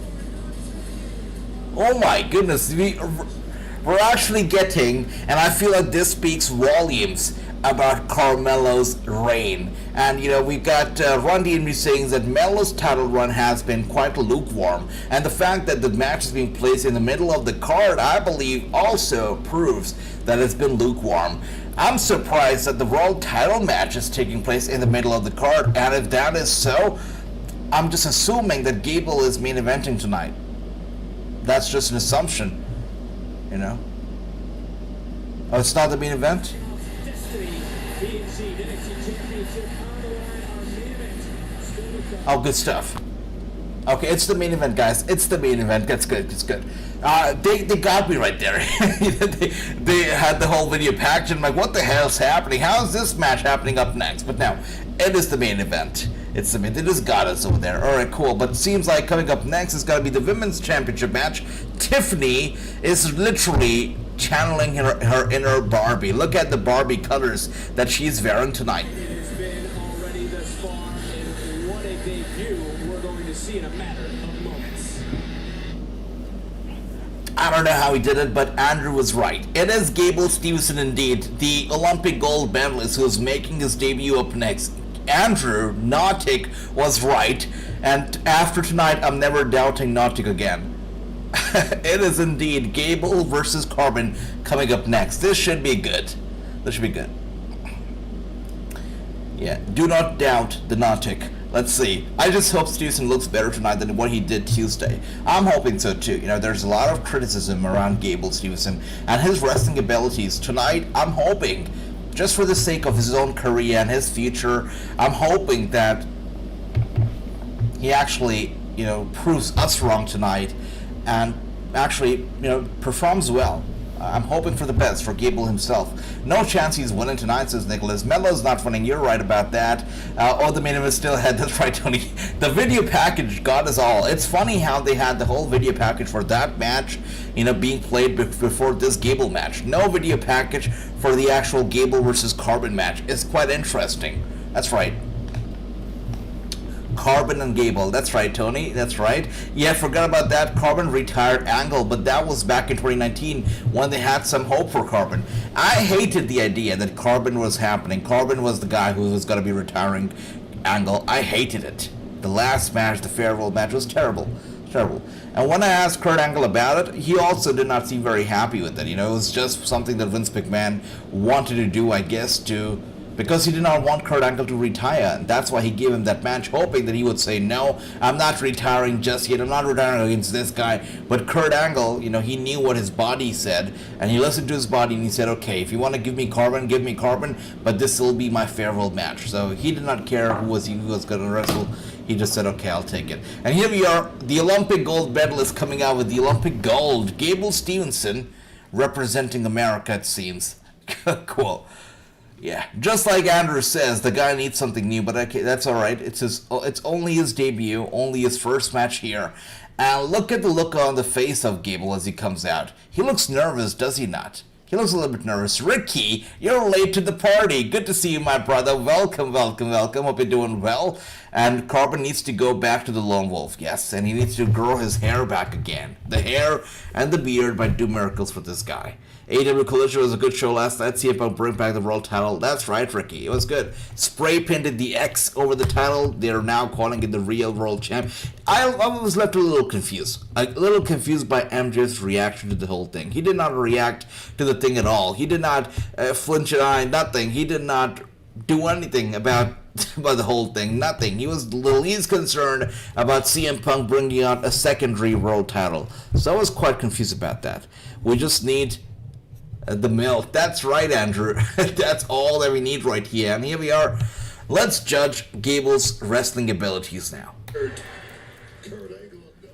Oh my goodness. We're actually getting, and I feel like this speaks volumes about Carmelo's reign. And you know, we got Ron DMD saying that Melo's title run has been quite lukewarm, and the fact that the match is being placed in the middle of the card, I believe, also proves that it's been lukewarm. I'm surprised that the world title match is taking place in the middle of the card, and if that is so, I'm just assuming that Gable is main eventing tonight. That's just an assumption, you know. Oh, it's not the main event? Oh, good stuff. Okay, it's the main event, guys. It's the main event. That's good. It's good. They got me right there. they had the whole video package, and I'm like, what the hell's happening? How is this match happening up next? But now, it is the main event. It's the main. They just got us over there. All right, cool. But it seems like coming up next is going to be the women's championship match. Tiffany is literally channeling her inner Barbie. Look at the Barbie colors that she's wearing tonight. I don't know how he did it, but Andrew was right. It is Gable Steveson indeed, the Olympic gold medalist who's making his debut up next. Andrew Nautic was right, and after tonight, I'm never doubting Nautic again. It is indeed Gable versus Corbin coming up next. This should be good. This should be good. Yeah, do not doubt the Nautic. Let's see. I just hope Steveson looks better tonight than what he did Tuesday. I'm hoping so too. You know, there's a lot of criticism around Gable Steveson and his wrestling abilities. Tonight, I'm hoping, just for the sake of his own career and his future, I'm hoping that he actually, you know, proves us wrong tonight and actually, you know, performs well. I'm hoping for the best for Gable himself. No chance he's winning tonight, says Nicholas. Melo's not winning. You're right about that. The main event still ahead. That's right, Tony. The video package got us all. It's funny how they had the whole video package for that match, you know, being played before this Gable match. No video package for the actual Gable versus Corbin match. It's quite interesting. That's right. Corbin and Gable. That's right, Tony. That's right. Yeah, forgot about that. Corbin retired Angle, but that was back in 2019 when they had some hope for Corbin. I hated the idea that Corbin was happening. Corbin was the guy who was going to be retiring Angle. I hated it. The last match, the farewell match, was terrible. Terrible. And when I asked Kurt Angle about it, he also did not seem very happy with it. You know, it was just something that Vince McMahon wanted to do, I guess, because he did not want Kurt Angle to retire. And that's why he gave him that match, hoping that he would say, no, I'm not retiring just yet. I'm not retiring against this guy. But Kurt Angle, you know, he knew what his body said, and he listened to his body, and he said, okay, if you want to give me Corbin, but this will be my farewell match. So he did not care who was going to wrestle. He just said, okay, I'll take it. And here we are, the Olympic gold medalist coming out with the Olympic gold. Gable Steveson representing America, it seems. Cool. Yeah, just like Andrew says, the guy needs something new, but okay, that's all right. It's only his debut, only his first match here. And look at the look on the face of Gable as he comes out. He looks nervous, does he not? He looks a little bit nervous. Ricky, you're late to the party. Good to see you, my brother. Welcome, welcome, welcome. Hope you're doing well. And Corbin needs to go back to the Lone Wolf, yes, and he needs to grow his hair back again. The hair and the beard might do miracles for this guy. AEW Collision was a good show last night. See about bring back the world title. That's right, Ricky. It was good. Spray painted the X over the title. They're now calling it the real world champ. I was left a little confused. A little confused by MJF's reaction to the whole thing. He did not react to the thing at all. He did not flinch an eye, nothing. He did not do anything about the whole thing. Nothing. He was least concerned about CM Punk bringing out a secondary world title. So I was quite confused about that. We just need the milk. That's right, Andrew. That's all that we need right here. And here we are. Let's judge Gable's wrestling abilities now.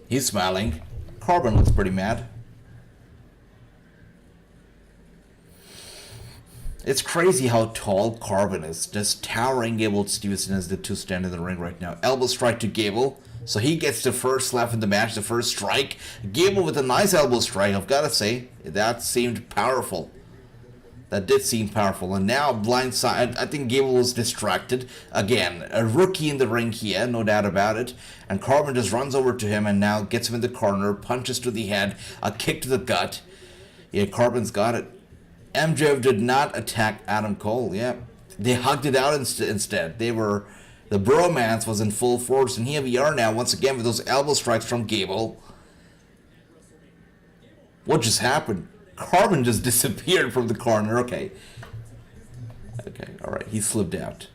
He's smiling. Corbin looks pretty mad. It's crazy how tall Corbin is. Just towering Gable Steveson as the two stand in the ring right now. Elbow strike to Gable. So he gets the first slap in the match, the first strike. Gable with a nice elbow strike, I've got to say. That seemed powerful. That did seem powerful. And now, blindside, I think Gable was distracted. Again, a rookie in the ring here, no doubt about it. And Corbin just runs over to him and now gets him in the corner, punches to the head, a kick to the gut. Yeah, Corbin's got it. MJF did not attack Adam Cole, yeah. They hugged it out instead. The bromance was in full force, and here we are now, once again, with those elbow strikes from Gable. What just happened? Corbin just disappeared from the corner. Okay, alright, he slipped out.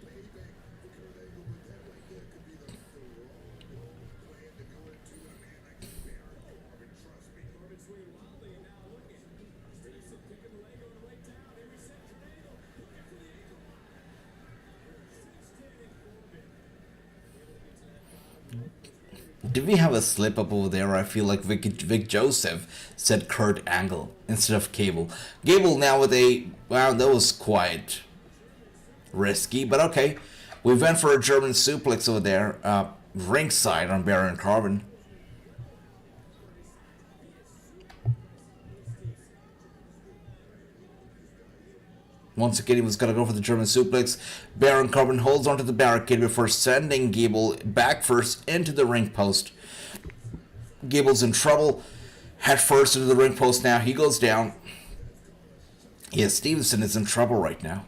Did we have a slip up over there? I feel like Vic Joseph said Kurt Angle instead of Gable. Gable now with a... Wow, that was quite risky, but okay. We went for a German suplex over there, ringside on Baron Corbin. Once again, he was going to go for the German suplex. Baron Corbin holds onto the barricade before sending Gable back first into the ring post. Gable's in trouble. Head first into the ring post now. He goes down. Yes, Steveson is in trouble right now.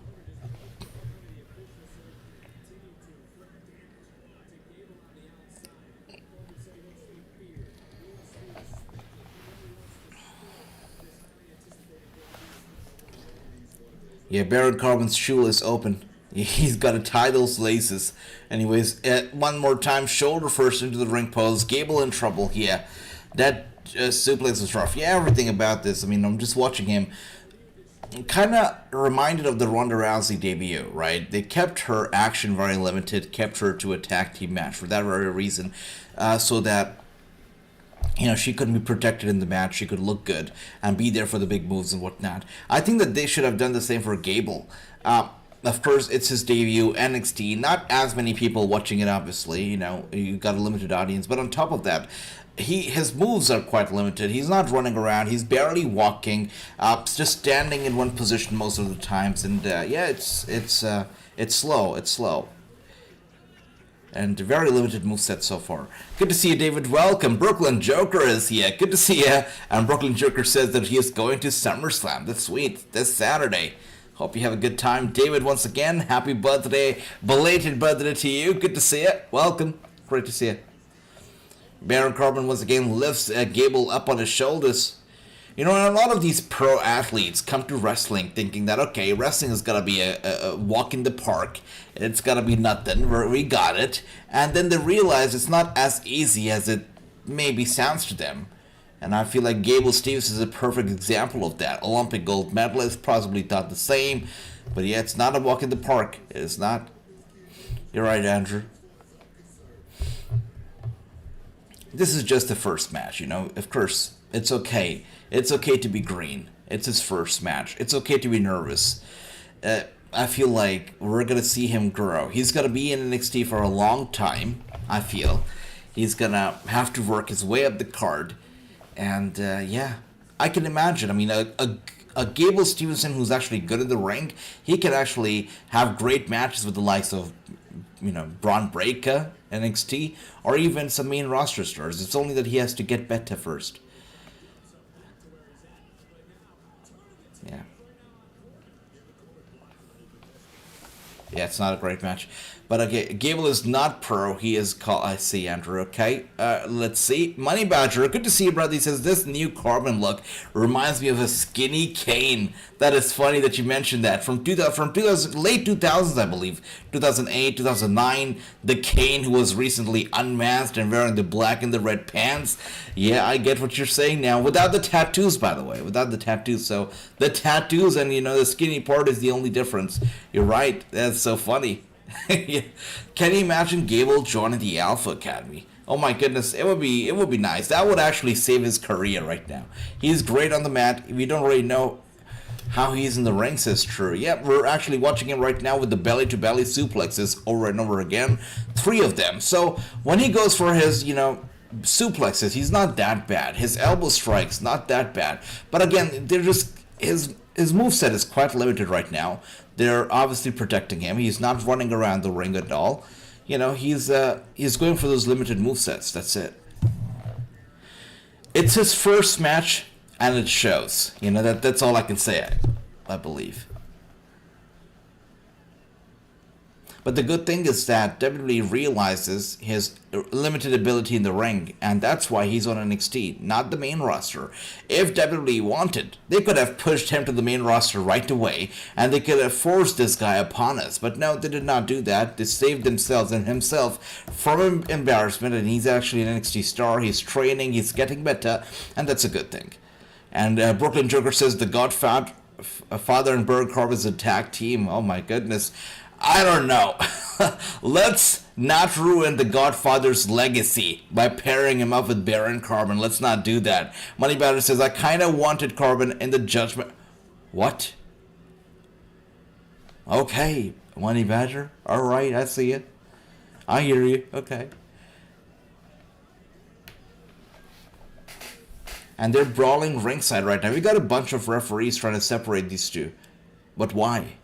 Yeah, Baron Corbin's shoe is open. He's got to tie those laces. Anyways, one more time, shoulder first into the ring post. Gable in trouble. Yeah, that suplex was rough. Yeah, everything about this. I mean, I'm just watching him. Kind of reminded of the Ronda Rousey debut, right? They kept her action very limited, kept her to a tag team match for that very reason, so that she couldn't be protected in the match. She could look good and be there for the big moves and whatnot. I think that they should have done the same for Gable. Of course, it's his debut, NXT. Not as many people watching it, obviously. You got a limited audience. But on top of that, his moves are quite limited. He's not running around. He's barely walking. Just standing in one position most of the times. And yeah, it's slow. It's slow. And very limited moveset so far. Good to see you, David. Welcome. Brooklyn Joker is here. Good to see you. And Brooklyn Joker says that he is going to SummerSlam. That's sweet. This Saturday. Hope you have a good time. David, once again, happy birthday. Belated birthday to you. Good to see you. Welcome. Great to see you. Baron Corbin once again lifts Gable up on his shoulders. A lot of these pro athletes come to wrestling thinking that, okay, wrestling is going to be a walk in the park. It's going to be nothing. We got it. And then they realize it's not as easy as it maybe sounds to them. And I feel like Gable Steveson is a perfect example of that. Olympic gold medalist, possibly thought the same. But yeah, it's not a walk in the park. It's not. You're right, Andrew. This is just the first match, Of course, it's okay. It's okay to be green. It's his first match. It's okay to be nervous. I feel like we're going to see him grow. He's going to be in NXT for a long time, I feel. He's going to have to work his way up the card. And, yeah, I can imagine. I mean, a Gable Steveson who's actually good in the ring, he can actually have great matches with the likes of, Bron Breakker, NXT, or even some main roster stars. It's only that he has to get better first. Yeah. Yeah, it's not a great match. But okay, Gable is not pro. He is called... I see, Andrew, okay. Let's see. Money Badger, good to see you, brother. He says, this new Corbin look reminds me of a skinny Kane. That is funny that you mentioned that. From late 2000s, I believe. 2008, 2009. The Kane who was recently unmasked and wearing the black and the red pants. Yeah, I get what you're saying now. Without the tattoos, by the way. Without the tattoos. So, the tattoos and, the skinny part is the only difference. You're right. That's so funny. Can you imagine Gable joining the Alpha Academy? Oh my goodness, it would be nice. That would actually save his career right now. He's great on the mat. We don't really know how he's in the ring, says True. Yeah, we're actually watching him right now with the belly-to-belly suplexes over and over again. 3 of them. So when he goes for his, suplexes, he's not that bad. His elbow strikes, not that bad. But again, they're just... His moveset is quite limited right now. They're obviously protecting him. He's not running around the ring at all. He's going for those limited movesets. That's it. It's his first match, and it shows. That's all I can say, I believe. But the good thing is that WWE realizes his limited ability in the ring, and that's why he's on NXT, not the main roster. If WWE wanted, they could have pushed him to the main roster right away, and they could have forced this guy upon us. But no, they did not do that. They saved themselves and himself from embarrassment, and he's actually an NXT star. He's training, he's getting better, and that's a good thing. And Brooklyn Joker says the Godfather Father and Baron Corbin's a tag team. Oh my goodness. I don't know. Let's not ruin the Godfather's legacy by pairing him up with Baron Corbin. Let's not do that. Money Badger says, I kind of wanted Corbin in the Judgment. What? Okay, Money Badger. Alright, I see it. I hear you. Okay. And they're brawling ringside right now. We got a bunch of referees trying to separate these two. But why?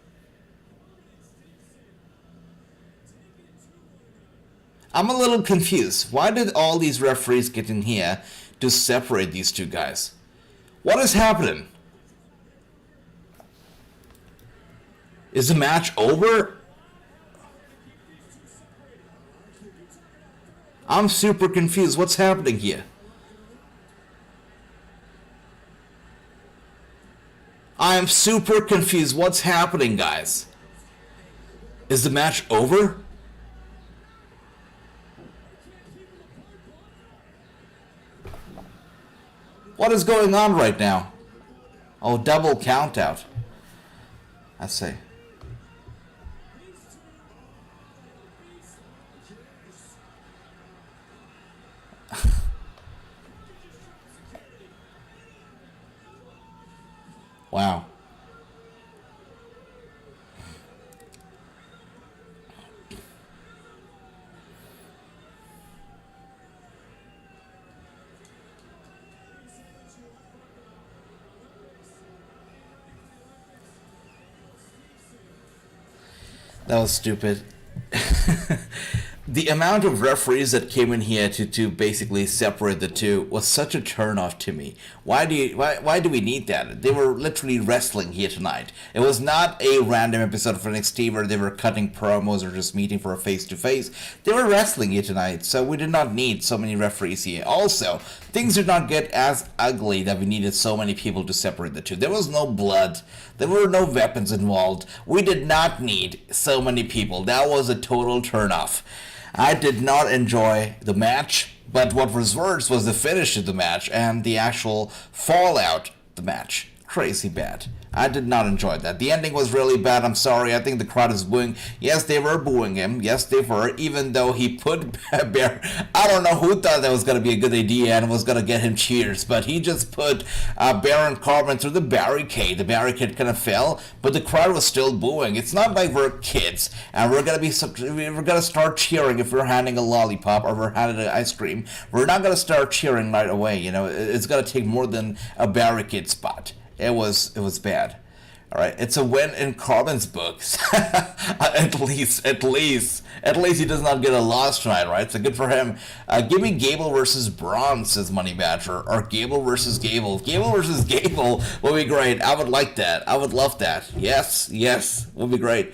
I'm a little confused. Why did all these referees get in here to separate these two guys? What is happening? Is the match over? I'm super confused. What's happening here? I am super confused. What's happening, guys? Is the match over? What is going on right now? Oh, double count out. I see. Wow. That was stupid. The amount of referees that came in here to basically separate the two was such a turnoff to me. Why do we need that? They were literally wrestling here tonight. It was not a random episode of NXT where they were cutting promos or just meeting for a face-to-face. They were wrestling here tonight, so we did not need so many referees here. Also, things did not get as ugly that we needed so many people to separate the two. There was no blood. There were no weapons involved. We did not need so many people. That was a total turnoff. I did not enjoy the match, but what was worse was the finish of the match and the actual fallout of the match. Crazy bad. I did not enjoy that. The ending was really bad. I'm sorry. I think the crowd is booing. Yes, they were booing him. Yes, they were. Even though he put Baron. I don't know who thought that was going to be a good idea and was going to get him cheers. But he just put Baron Corbin through the barricade. The barricade kind of fell, but the crowd was still booing. It's not like we're kids and we're going to start cheering if we're handing a lollipop or we're handing an ice cream. We're not going to start cheering right away. You know, it's going to take more than a barricade spot. It was bad. All right, it's a win in Corbin's books. at least he does not get a loss tonight, right? So good for him. Give me Gable versus Bron, says Money Badger, or Gable versus Gable. Gable versus Gable would be great. I would like that. I would love that. Yes, would be great.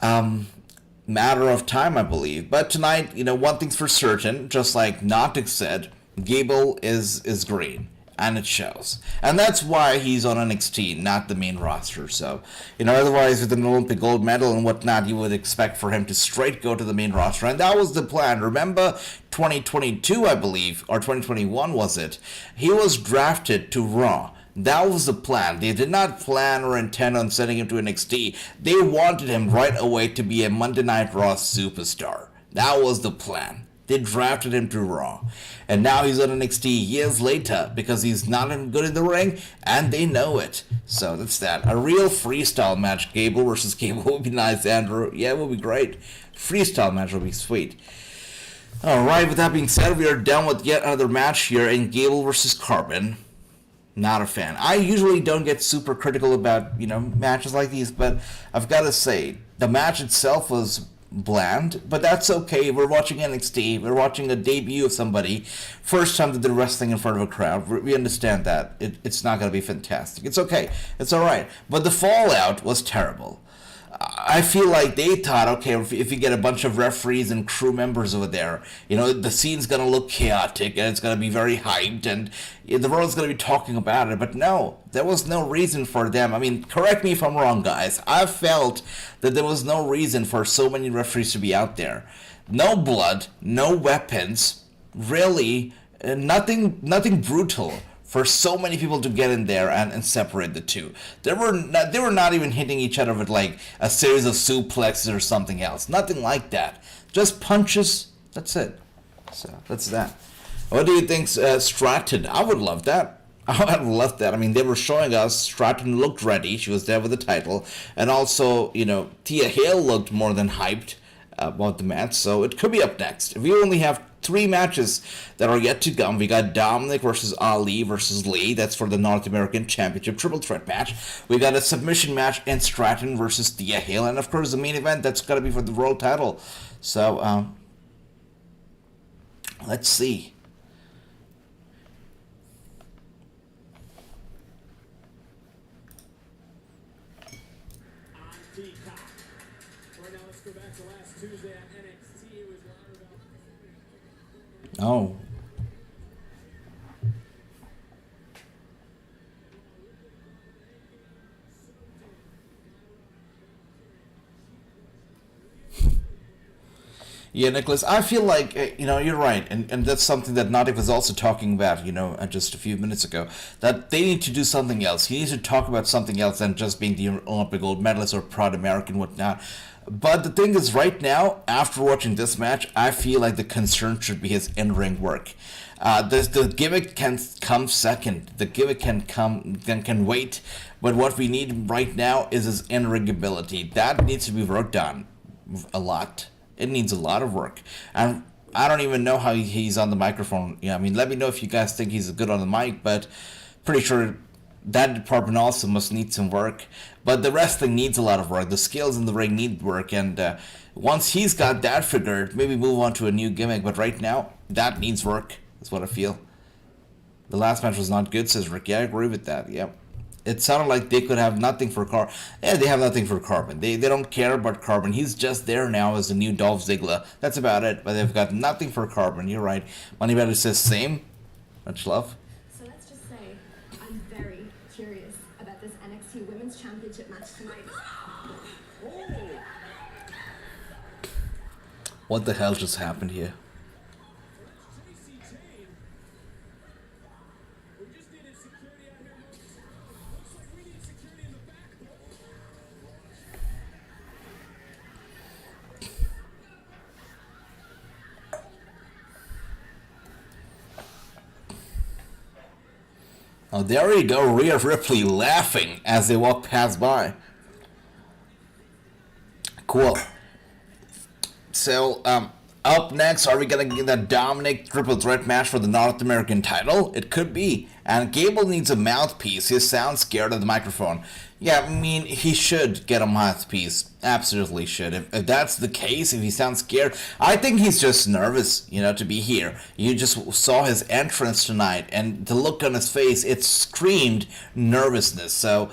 Matter of time, I believe. But tonight, you know, one thing's for certain, just like Nautic said, Gable is green. And it shows. And that's why he's on NXT, not the main roster. So, you know, otherwise with an Olympic gold medal and whatnot, you would expect for him to straight go to the main roster. And that was the plan. Remember 2022, I believe, or 2021 was it? He was drafted to Raw. That was the plan. They did not plan or intend on sending him to NXT. They wanted him right away to be a Monday Night Raw superstar. That was the plan. They drafted him to Raw. And now he's on NXT years later because he's not good in the ring, and they know it. So that's that. A real freestyle match, Gable versus Gable, would be nice, Andrew. Yeah, it would be great. Freestyle match would be sweet. Alright, with that being said, we are done with yet another match here in Gable versus Corbin. Not a fan. I usually don't get super critical about, you know, matches like these, but I've got to say, the match itself was bland, but that's okay. We're watching NXT. We're watching a debut of somebody. First time that they're wrestling in front of a crowd. We understand that. It's not going to be fantastic. It's okay. It's all right. But the fallout was terrible. I feel like they thought, okay, if you get a bunch of referees and crew members over there, you know, the scene's going to look chaotic and it's going to be very hyped and the world's going to be talking about it. But no, there was no reason for them. I mean, correct me if I'm wrong, guys. I felt that there was no reason for so many referees to be out there. No blood, no weapons, really, nothing brutal. For so many people to get in there and separate the two. They were not even hitting each other with like a series of suplexes or something else. Nothing like that. Just punches. That's it. So that's that. What do you think, Stratton? I would love that. I would love that. I mean, they were showing us Stratton looked ready. She was there with the title. And also, you know, Thea Hale looked more than hyped about the match. So it could be up next. If we only have 3 matches that are yet to come, we got Dominic versus Ali versus Lee. That's for the North American Championship triple threat match. We got a submission match in Stratton versus Thea Hale. And of course, the main event, that's got to be for the world title. So, let's see. Oh. Yeah, Nicholas, I feel like, you know, you're right, and that's something that Nadik was also talking about, you know, just a few minutes ago, that they need to do something else. He needs to talk about something else than just being the Olympic gold medalist or proud American, whatnot. But the thing is, right now, after watching this match, I feel like the concern should be his in-ring work. The gimmick can come second. The gimmick can wait. But what we need right now is his in-ring ability. That needs to be worked on a lot. It needs a lot of work. And I don't even know how he's on the microphone. Yeah, I mean, let me know if you guys think he's good on the mic, but pretty sure that department also must need some work. But the wrestling needs a lot of work. The skills in the ring need work. And once he's got that figured, maybe move on to a new gimmick. But right now, that needs work. That's what I feel. The last match was not good, says Rick. Yeah, I agree with that. Yeah. It sounded like they could have nothing for Corbin. Yeah, they have nothing for Corbin. They don't care about Corbin. He's just there now as the new Dolph Ziggler. That's about it. But they've got nothing for Corbin. You're right. Moneybetter says same. Much love. So let's just say I'm very curious about this NXT Women's Championship match tonight. What the hell just happened here? Oh, there you go, Rhea Ripley laughing as they walk past by. Cool. So, up next, are we going to get that Dominic triple threat match for the North American title? It could be. And Gable needs a mouthpiece. He sounds scared of the microphone. Yeah, I mean, he should get a mouthpiece. Absolutely should. If that's the case, if he sounds scared, I think he's just nervous, you know, to be here. You just saw his entrance tonight, and the look on his face, it screamed nervousness. So,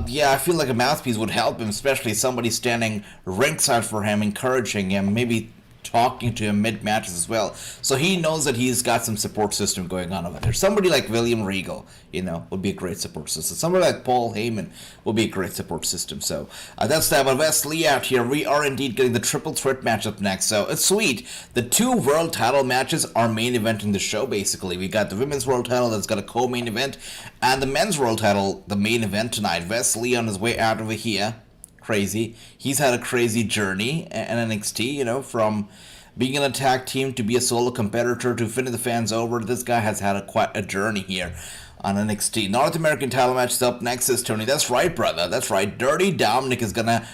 yeah, I feel like a mouthpiece would help him, especially somebody standing ringside for him, encouraging him, maybe talking to him mid-matches as well. So he knows that he's got some support system going on over there. Somebody like William Regal, you know, would be a great support system. Somebody like Paul Heyman would be a great support system. So that's that. But Wesley out here, we are indeed getting the triple threat match up next. So it's sweet. The 2 world title matches are main eventing the show, basically. We got the women's world title that's got a co-main event, and the men's world title, the main event tonight. Wesley on his way out over here. Crazy. He's had a crazy journey in NXT, you know, from being in a tag team to be a solo competitor to winning the fans over. This guy has had quite a journey here on NXT. North American title match is up next, says Tony. That's right, brother. That's right. Dirty Dominic is gonna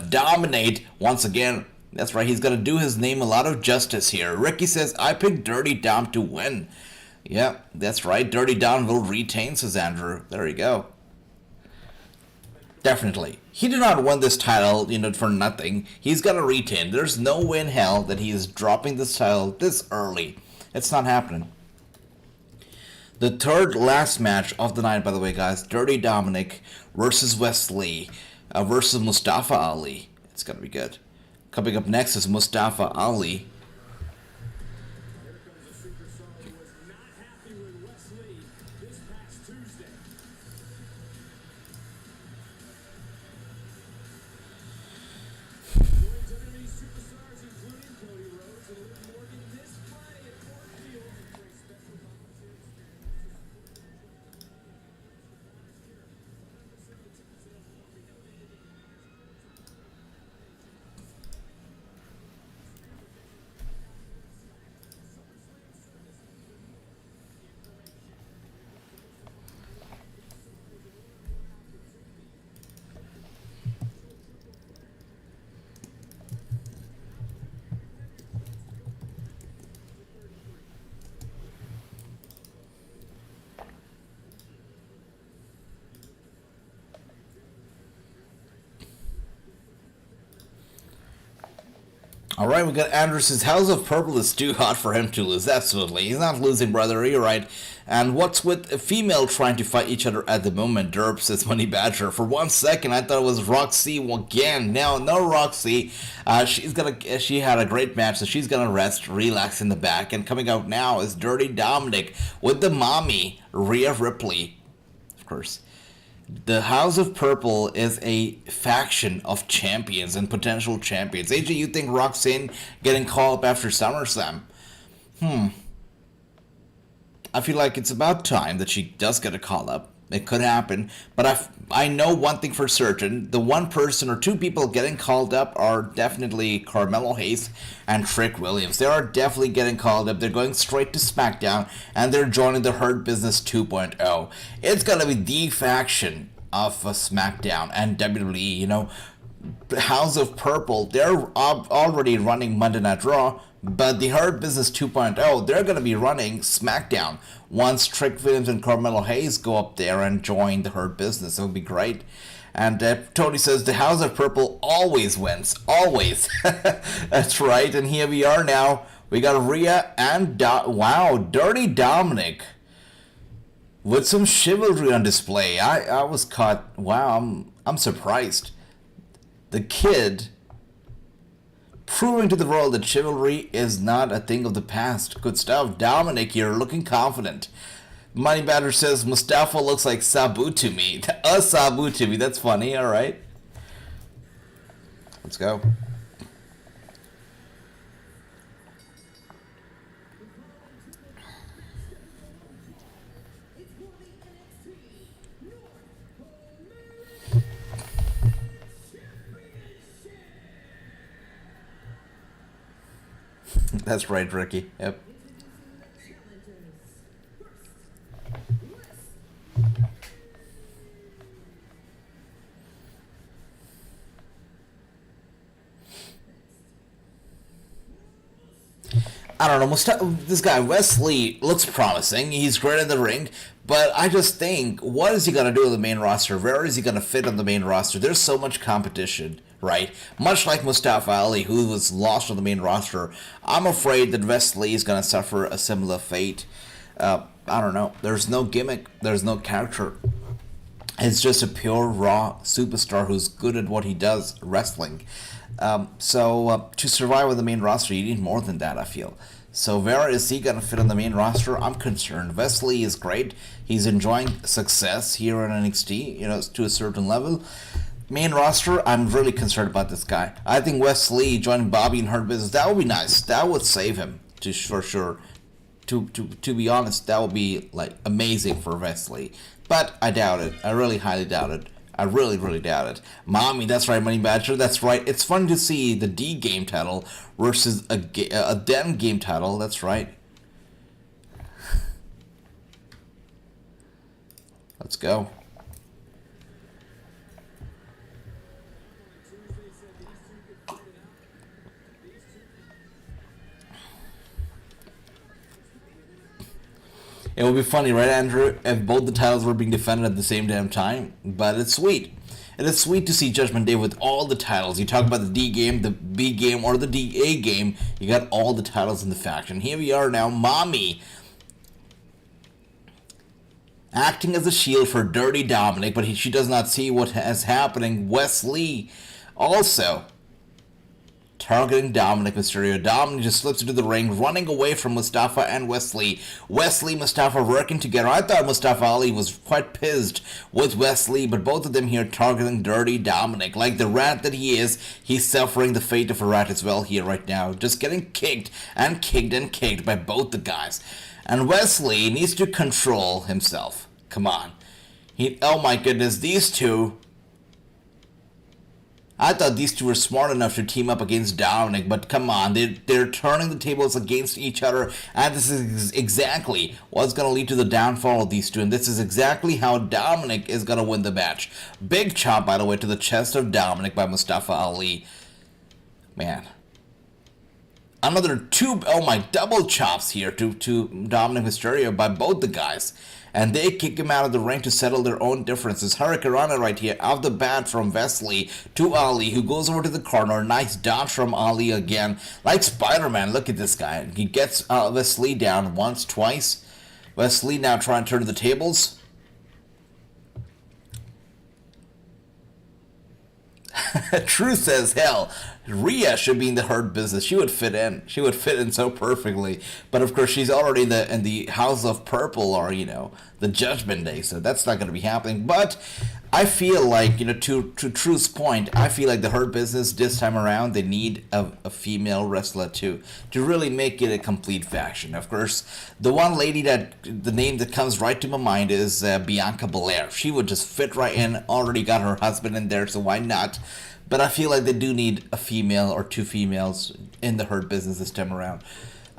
dominate once again. That's right. He's gonna do his name a lot of justice here. Ricky says, I picked Dirty Dom to win. Yeah, that's right. Dirty Dom will retain, says Andrew. There you go. Definitely. He did not win this title, you know, for nothing. He's got to retain. There's no way in hell that he is dropping this title this early. It's not happening. The third last match of the night, by the way, guys. Dirty Dominic versus Wesley versus Mustafa Ali. It's going to be good. Coming up next is Mustafa Ali. All right, we got Anderson's House of Purple is too hot for him to lose. Absolutely. He's not losing, brother. You're right. And what's with a female trying to fight each other at the moment? Derp says Money Badger. For 1 second, I thought it was Roxanne again. No Roxy. She had a great match, so she's gonna rest, relax in the back. And coming out now is Dirty Dominic with the mommy, Rhea Ripley. Of course. The House of Purple is a faction of champions and potential champions. AJ, you think Roxanne getting called up after SummerSlam? I feel like it's about time that she does get a call up. It could happen, but I know one thing for certain. The one person or two people getting called up are definitely Carmelo Hayes and Trick Williams. They are definitely getting called up. They're going straight to SmackDown, and they're joining the Hurt Business 2.0. It's going to be the faction of SmackDown and WWE, you know. House of Purple, they're already running Monday Night Raw, but the Hurt Business 2.0, they're going to be running SmackDown once Trick Williams and Carmelo Hayes go up there and join the Hurt Business. It would be great. And Tony says the House of Purple always wins. Always. That's right. And here we are now. We got Rhea and Dirty Dominic with some chivalry on display. I was caught. Wow, I'm surprised. The kid proving to the world that chivalry is not a thing of the past. Good stuff. Dominic here looking confident. Money Batter says Mustafa looks like Sabu to me. A Sabu to me. That's funny. All right. Let's go. That's right, Ricky. Yep. I don't know, this guy Wesley looks promising. He's great in the ring, but I just think, what is he going to do on the main roster? Where is he going to fit on the main roster? There's so much competition, right? Much like Mustafa Ali, who was lost on the main roster, I'm afraid that Wesley is going to suffer a similar fate. I don't know. There's no gimmick. There's no character. It's just a pure, raw superstar who's good at what he does, wrestling. So to survive on the main roster, you need more than that, I feel. So where is he going to fit on the main roster? I'm concerned. Wesley is great. He's enjoying success here in NXT, you know, to a certain level. Main roster, I'm really concerned about this guy. I think Wesley joining Bobby in Hurt Business, that would be nice. That would save him, for sure. To be honest, that would be like amazing for Wesley. But I doubt it. I really highly doubt it. I really, really doubt it. Mommy, that's right, Money Badger, that's right. It's fun to see the D game title versus a Den game title, that's right. Let's go. It would be funny, right, Andrew, if both the titles were being defended at the same damn time? But it's sweet. It is sweet to see Judgment Day with all the titles. You talk about the D game, the B game, or the DA game, you got all the titles in the faction. Here we are now, Mommy, acting as a shield for Dirty Dominic, but she does not see what is happening. Wesley also targeting Dominic Mysterio. Dominic just slips into the ring, running away from Mustafa and Wesley. Wesley, Mustafa working together. I thought Mustafa Ali was quite pissed with Wesley, but both of them here targeting Dirty Dominic. Like the rat that he is, he's suffering the fate of a rat as well here right now. Just getting kicked and kicked and kicked by both the guys. And Wesley needs to control himself. Come on. Oh my goodness, these two. I thought these two were smart enough to team up against Dominic, but come on, they're turning the tables against each other, and this is exactly what's going to lead to the downfall of these two, and this is exactly how Dominic is going to win the match. Big chop, by the way, to the chest of Dominic by Mustafa Ali. Man. Another double chops here to Dominic Mysterio by both the guys. and they kick him out of the ring to settle their own differences. Hurricanrana right here, off the bat from Wesley to Ali, who goes over to the corner. Nice dodge from Ali again, like Spider-Man. Look at this guy. He gets Wesley down once, twice. Wesley now trying to turn the tables. Truth says, hell, Rhea should be in the Hurt Business. She would fit in. She would fit in so perfectly. But of course, she's already in the House of Purple, or the Judgment Day. So that's not going to be happening. But I feel like, to Truth's point, I feel like the Hurt Business this time around, they need a female wrestler to really make it a complete faction. Of course, the one lady the name that comes right to my mind is Bianca Belair. She would just fit right in. Already got her husband in there, so why not? But I feel like they do need a female or two females in the Hurt Business this time around.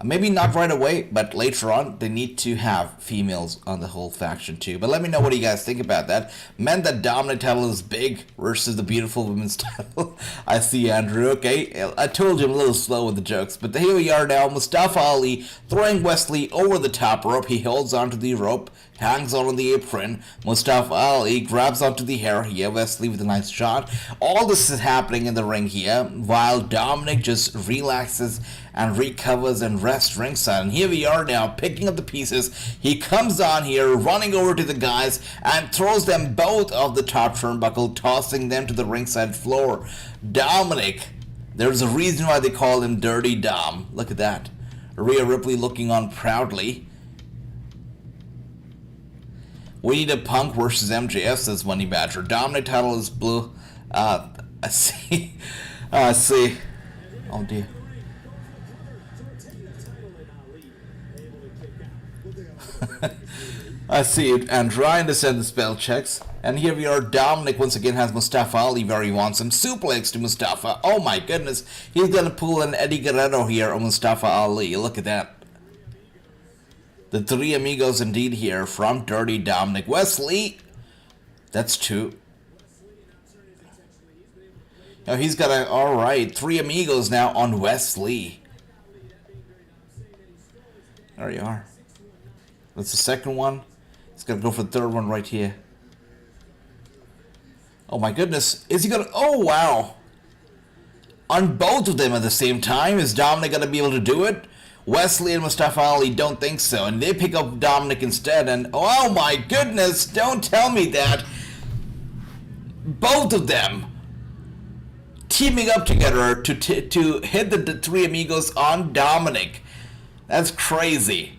Maybe not right away, but later on, they need to have females on the whole faction too. But let me know what you guys think about that. Men, that dominant title is big versus the beautiful women's title. I see, Andrew. Okay, I told you I'm a little slow with the jokes, but here we are now. Mustafa Ali throwing Wesley over the top rope. He holds onto the rope, hangs on the apron. Mustafa Ali grabs onto the hair here. Wesley with a nice shot. All this is happening in the ring here, while Dominic just relaxes and recovers and rests ringside. And here we are now, picking up the pieces. He comes on here, running over to the guys, and throws them both off the top turnbuckle, tossing them to the ringside floor. Dominic, there's a reason why they call him Dirty Dom. Look at that. Rhea Ripley looking on proudly. We need a Punk versus MJF, says Money Badger. Dominic title is blue. I see. I see. Oh dear. I see it, and trying to send the spell checks. And here we are. Dominic once again has Mustafa Ali where he wants him. Suplex to Mustafa. Oh my goodness. He's gonna pull an Eddie Guerrero here on Mustafa Ali. Look at that. The three amigos indeed here from Dirty Dominic. Wesley. That's two. Now he's got a, alright, three amigos now on Wesley. There you are. That's the second one. He's gonna go for the third one right here. Oh my goodness. Is he gonna... Oh wow. On both of them at the same time. Is Dominic gonna be able to do it? Wesley and Mustafa Ali don't think so. And they pick up Dominic instead. And oh my goodness. Don't tell me that. Both of them teaming up together to hit the three amigos on Dominic. That's crazy.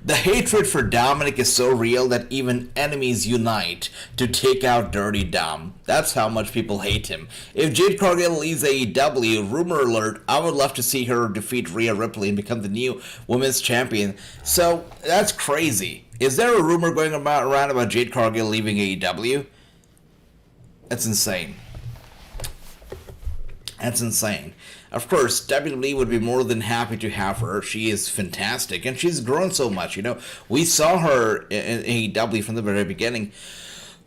The hatred for Dominic is so real that even enemies unite to take out Dirty Dom. That's how much people hate him. If Jade Cargill leaves AEW, rumor alert, I would love to see her defeat Rhea Ripley and become the new women's champion. So, that's crazy. Is there a rumor going around about Jade Cargill leaving AEW? That's insane. That's insane. Of course, WWE would be more than happy to have her. She is fantastic, and she's grown so much. We saw her in AEW from the very beginning.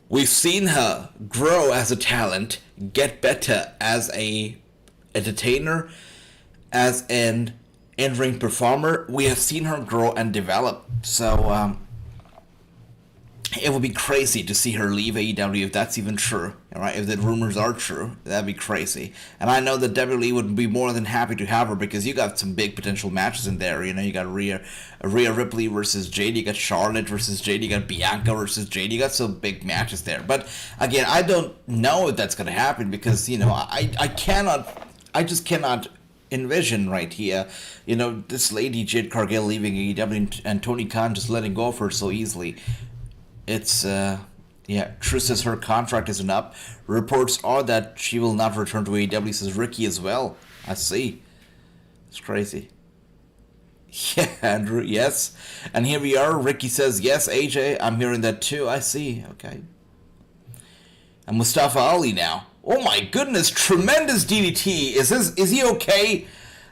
We've seen her grow as a talent, get better as a entertainer, as an in-ring performer. We have seen her grow and develop. So, it would be crazy to see her leave AEW if that's even true. Alright, if the rumors are true, that'd be crazy. And I know that WWE would be more than happy to have her because you got some big potential matches in there. You got Rhea Ripley versus Jade, you got Charlotte versus Jade, you got Bianca versus Jade, you got some big matches there. But again, I don't know if that's gonna happen because, I just cannot envision right here, this lady Jade Cargill leaving AEW and Tony Khan just letting go of her so easily. It's, Trish says her contract isn't up. Reports are that she will not return to AEW, says Ricky as well. I see. It's crazy. Yeah, Andrew, yes. And here we are. Ricky says, yes, AJ, I'm hearing that too. I see. Okay. And Mustafa Ali now. Oh my goodness, tremendous DDT. Is he okay?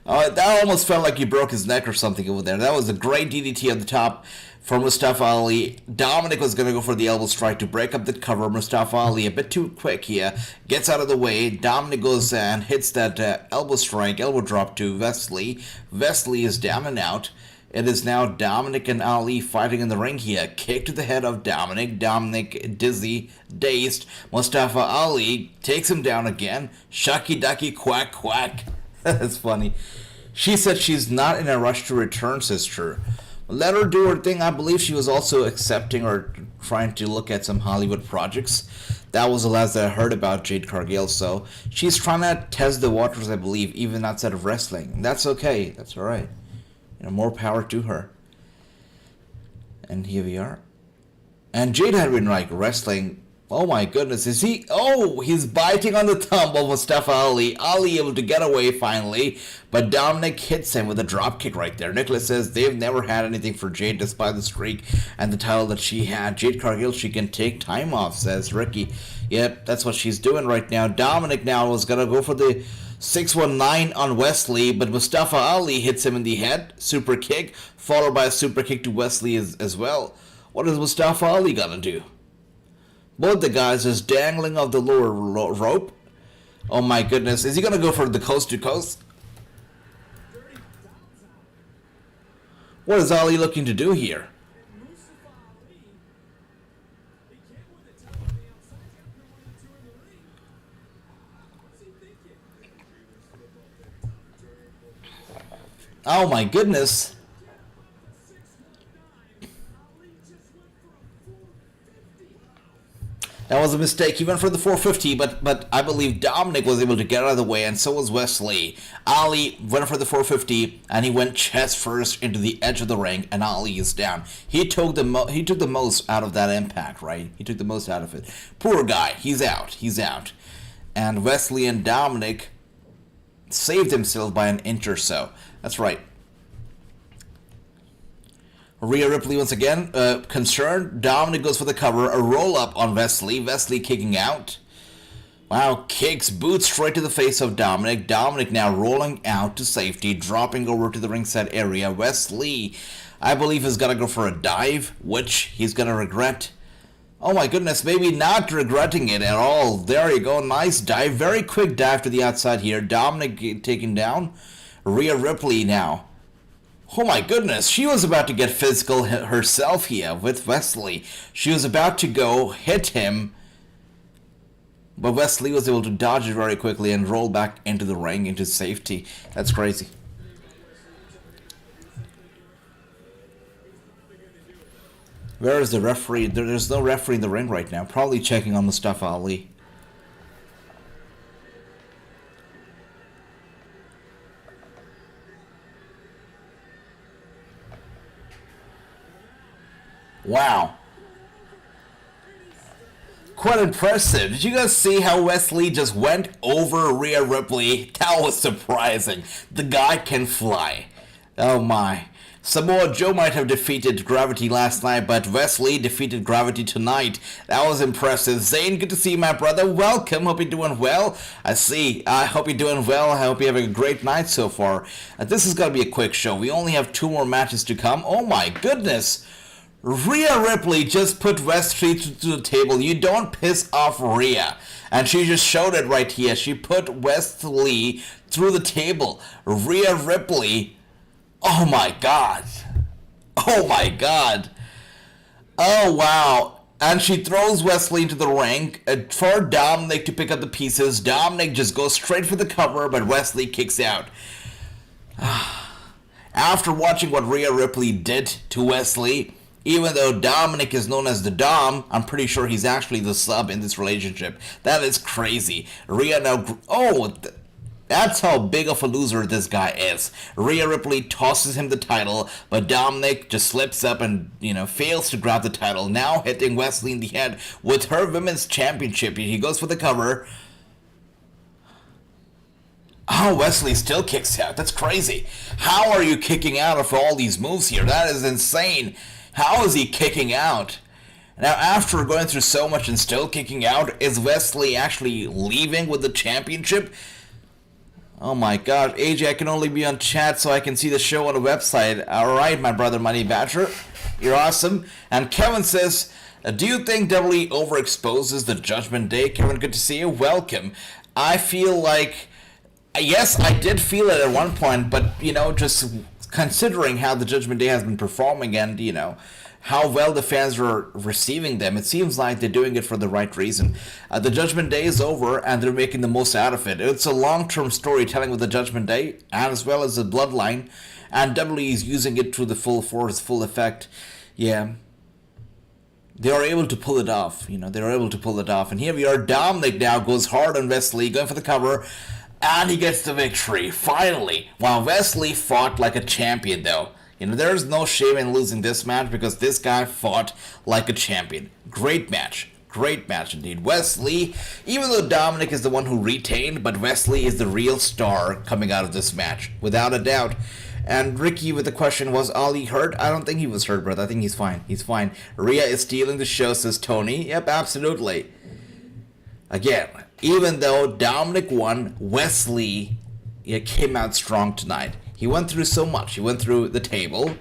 That almost felt like he broke his neck or something over there. That was a great DDT on the top for Mustafa Ali. Dominic was going to go for the elbow strike to break up the cover. Mustafa Ali a bit too quick here. Gets out of the way. Dominic goes and hits that elbow strike, elbow drop to Wesley. Wesley is down and out. It is now Dominic and Ali fighting in the ring here. Kick to the head of Dominic. Dominic dizzy, dazed. Mustafa Ali takes him down again. Shucky ducky quack quack. That's funny. She said she's not in a rush to return, sister. Let her do her thing. I believe she was also accepting or trying to look at some Hollywood projects. That was the last that I heard about Jade Cargill, so she's trying to test the waters, I believe, even outside of wrestling. That's okay. That's alright. More power to her. And here we are. And Jade had been like wrestling. Oh my goodness, is he? Oh, he's biting on the thumb of Mustafa Ali. Ali able to get away finally, but Dominic hits him with a drop kick right there. Nicholas says they've never had anything for Jade despite the streak and the title that she had. Jade Cargill, she can take time off, says Ricky. Yep, that's what she's doing right now. Dominic now was gonna go for the 619 on Wesley, but Mustafa Ali hits him in the head. Super kick, followed by a super kick to Wesley as well. What is Mustafa Ali gonna do? Both the guys just dangling off the lower rope. Oh my goodness. Is he going to go for the coast to coast? What is Ali looking to do here? Oh my goodness. That was a mistake. He went for the 450, but I believe Dominic was able to get out of the way, and so was Wesley. Ali went for the 450, and he went chest first into the edge of the ring, and Ali is down. He took the most out of that impact, right? He took the most out of it. Poor guy. He's out. He's out. And Wesley and Dominic saved himself by an inch or so. That's right. Rhea Ripley once again concerned. Dominic goes for the cover. A roll-up on Wesley. Wesley kicking out. Wow, kicks, boots straight to the face of Dominic. Dominic now rolling out to safety, dropping over to the ringside area. Wesley, I believe, is going to go for a dive, which he's going to regret. Oh my goodness, maybe not regretting it at all. There you go, nice dive. Very quick dive to the outside here. Dominic taken down. Rhea Ripley now. Oh my goodness, she was about to get physical herself here with Wesley. She was about to go hit him, but Wesley was able to dodge it very quickly and roll back into the ring, into safety. That's crazy. Where is the referee? There's no referee in the ring right now. Probably checking on Mustafa Ali. Wow. Quite impressive. Did you guys see how Wesley just went over Rhea Ripley? That was surprising. The guy can fly. Oh my. Samoa Joe might have defeated Gravity last night, but Wesley defeated Gravity tonight. That was impressive. Zane, good to see you, my brother. Welcome. Hope you're doing well. I see. I hope you're doing well. I hope you're having a great night so far. This is going to be a quick show. We only have 2 more matches to come. Oh my goodness. Rhea Ripley just put Wesley to the table. You don't piss off Rhea. And she just showed it right here. She put Wesley through the table. Rhea Ripley. Oh my god. Oh my god. Oh wow. And she throws Wesley into the ring for Dominic to pick up the pieces. Dominic just goes straight for the cover, but Wesley kicks out. After watching what Rhea Ripley did to Wesley, even though Dominic is known as the Dom, I'm pretty sure he's actually the sub in this relationship. That is crazy. Rhea now... Oh, that's how big of a loser this guy is. Rhea Ripley tosses him the title, but Dominic just slips up and, fails to grab the title. Now hitting Wesley in the head with her women's championship. He goes for the cover. Oh, Wesley still kicks out. That's crazy. How are you kicking out of all these moves here? That is insane. How is he kicking out? Now, after going through so much and still kicking out, is Wesley actually leaving with the championship? Oh my god, AJ, I can only be on chat so I can see the show on the website. Alright, my brother Money Badger, you're awesome. And Kevin says, do you think WWE overexposes the Judgment Day? Kevin, good to see you. Welcome. I feel like, yes, I did feel it at one point, but, just considering how the Judgment Day has been performing and, how well the fans are receiving them, it seems like they're doing it for the right reason. The Judgment Day is over, and they're making the most out of it. It's a long-term storytelling with the Judgment Day, and as well as the Bloodline, and WWE is using it to the full force, full effect. Yeah. They are able to pull it off, they're able to pull it off. And here we are, Dominic now goes hard on Wesley, going for the cover, and he gets the victory, finally. While Wesley fought like a champion, though. There's no shame in losing this match because this guy fought like a champion. Great match indeed. Wesley, even though Dominic is the one who retained, but Wesley is the real star coming out of this match, without a doubt. And Ricky with the question, was Ali hurt? I don't think he was hurt, brother. I think he's fine. He's fine. Rhea is stealing the show, says Tony. Yep, absolutely. Again, even though Dominic won, Wesley came out strong tonight. He went through so much. He went through the table,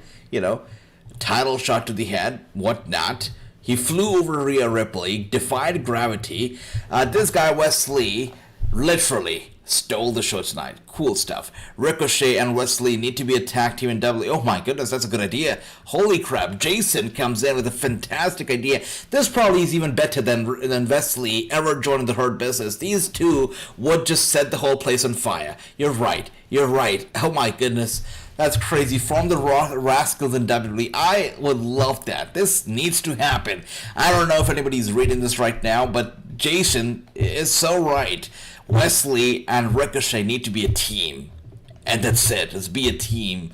title shot to the head, whatnot. He flew over Rhea Ripley, defied gravity. This guy, Wesley, literally stole the show tonight. Cool stuff. Ricochet and Wesley need to be a tag team in WWE. Oh my goodness, that's a good idea. Holy crap. Jason comes in with a fantastic idea. This probably is even better than Wesley ever joining the Hurt Business. These two would just set the whole place on fire. You're right. Oh my goodness. That's crazy. From the Rascals in WWE. I would love that. This needs to happen. I don't know if anybody's reading this right now, but Jason is so right. Wesley and Ricochet need to be a team. And that's it. Just be a team.